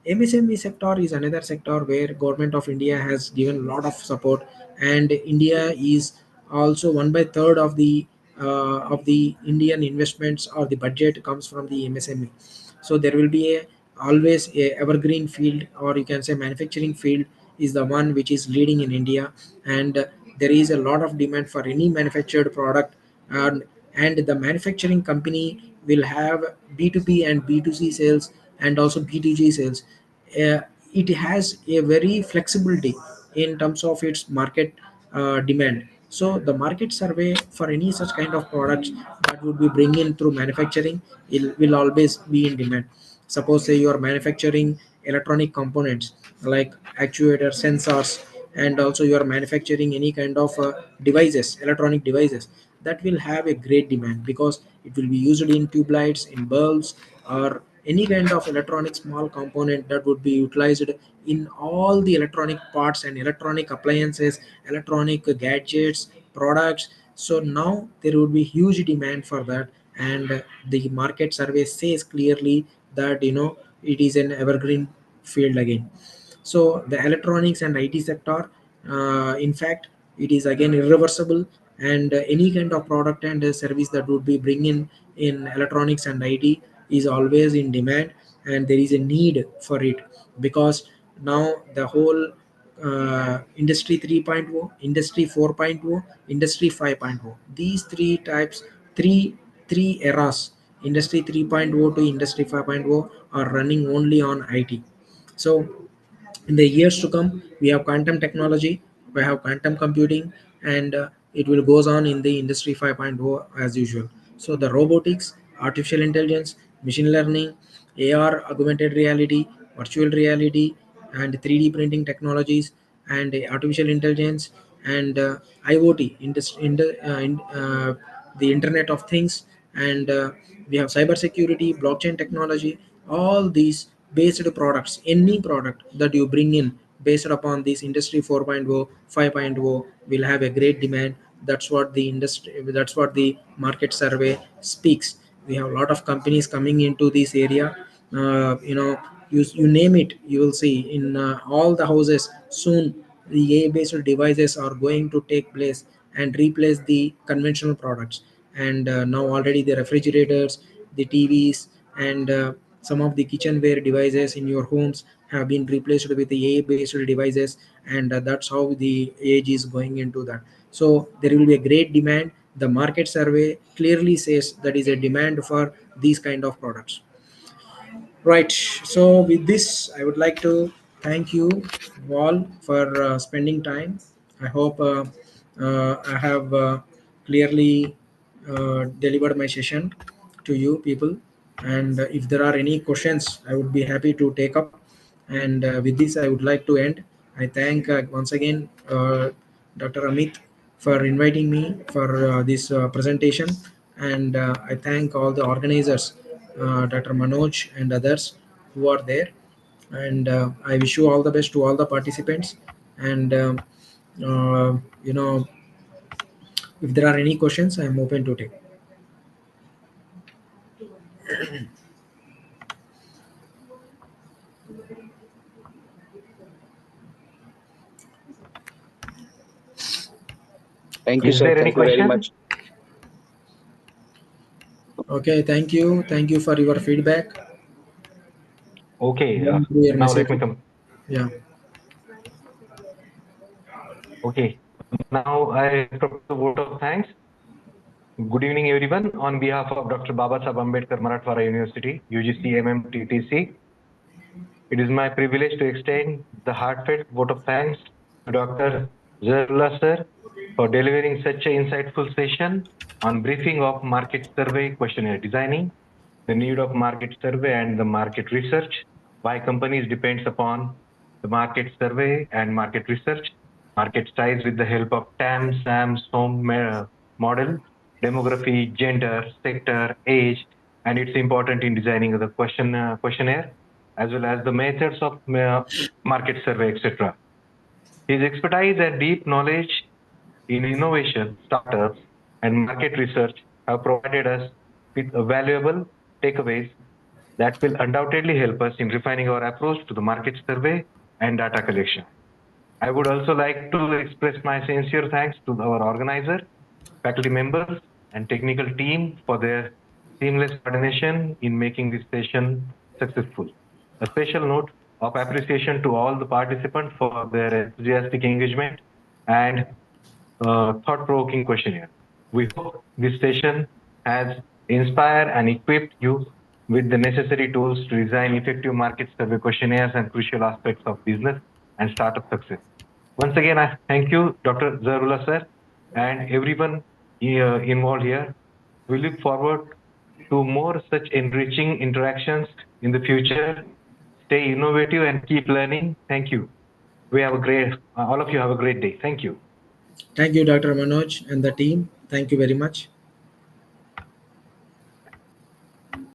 MSME sector is another sector where government of India has given a lot of support, and India is also 1/3 of the Indian investments or the budget comes from the MSME. So there will be always a evergreen field, or you can say manufacturing field is the one which is leading in India, and there is a lot of demand for any manufactured product, and the manufacturing company will have B2B and B2C sales, and also B2G sales. It has a very flexibility in terms of its market demand. So the market survey for any such kind of products that would be bring in through manufacturing, it will always be in demand. Suppose say you are manufacturing electronic components like actuator sensors, and also you are manufacturing any kind of devices, electronic devices, that will have a great demand because it will be used in tube lights, in bulbs, or any kind of electronic small component that would be utilized in all the electronic parts and electronic appliances, electronic gadgets, products. So now there would be huge demand for that, and the market survey says clearly that it is an evergreen field again. So the electronics and IT sector, in fact, it is again irreversible, and any kind of product and service that would be bring in electronics and IT is always in demand, and there is a need for it, because now the whole industry 3.0, industry 4.0, industry 5.0, these three eras, industry 3.0 to industry 5.0, are running only on IT. So in the years to come, we have quantum technology, we have quantum computing, and it will goes on in the industry 5.0 as usual. So the robotics, artificial intelligence, machine learning, AR, augmented reality, virtual reality, and 3D printing technologies, and artificial intelligence, and IoT, the internet of things, and we have cyber security, blockchain technology. All these based products, any product that you bring in based upon this industry 4.0, 5.0 will have a great demand. That's what the industry, that's what the market survey speaks. We have a lot of companies coming into this area. You name it, you will see in all the houses soon the AI based devices are going to take place and replace the conventional products. And now already the refrigerators, the TVs, and some of the kitchenware devices in your homes have been replaced with the AI based devices. And that's how the age is going into that. So there will be a great demand. The market survey clearly says that is a demand for these kind of products. Right. So with this, I would like to thank you all for spending time. I hope I have clearly delivered my session to you people. And if there are any questions, I would be happy to take up. And with this, I would like to end. I thank once again Dr. Amit for inviting me for this presentation. And I thank all the organizers, Dr. Manoj and others who are there. And I wish you all the best to all the participants. And uh, you know, if there are any questions, I am open to take. Thank you, Is sir. there any Thank you very question? much. Okay, thank you. Thank you for your feedback. Okay, Going through your now let me message. come. Yeah. Okay, now I propose a vote of thanks. Good evening, everyone. On behalf of Dr. Babasaheb Ambedkar Marathwada University, UGC MMTTC, it is my privilege to extend the heartfelt vote of thanks to Dr. Zahoor sir for delivering such an insightful session on briefing of market survey questionnaire designing, the need of market survey and the market research, why companies depends upon the market survey and market research, market size with the help of TAM, SAM, SOM model, demography, gender, sector, age, and it's important in designing the questionnaire, as well as the methods of market survey, etc. His expertise and deep knowledge in innovation, startups, and market research have provided us with valuable takeaways that will undoubtedly help us in refining our approach to the market survey and data collection. I would also like to express my sincere thanks to our organizer, faculty members, and technical team for their seamless coordination in making this session successful. A special note of appreciation to all the participants for their enthusiastic engagement and thought-provoking questionnaire. We hope this session has inspired and equipped you with the necessary tools to design effective market survey questionnaires and crucial aspects of business and startup success. Once again, I thank you, Dr. Zahoor sir, and everyone involved here. We look forward to more such enriching interactions in the future. Stay innovative and keep learning. Thank you. We have a great, all of you have a great day. Thank you. Thank you, Dr. Manoj and the team. Thank you very much.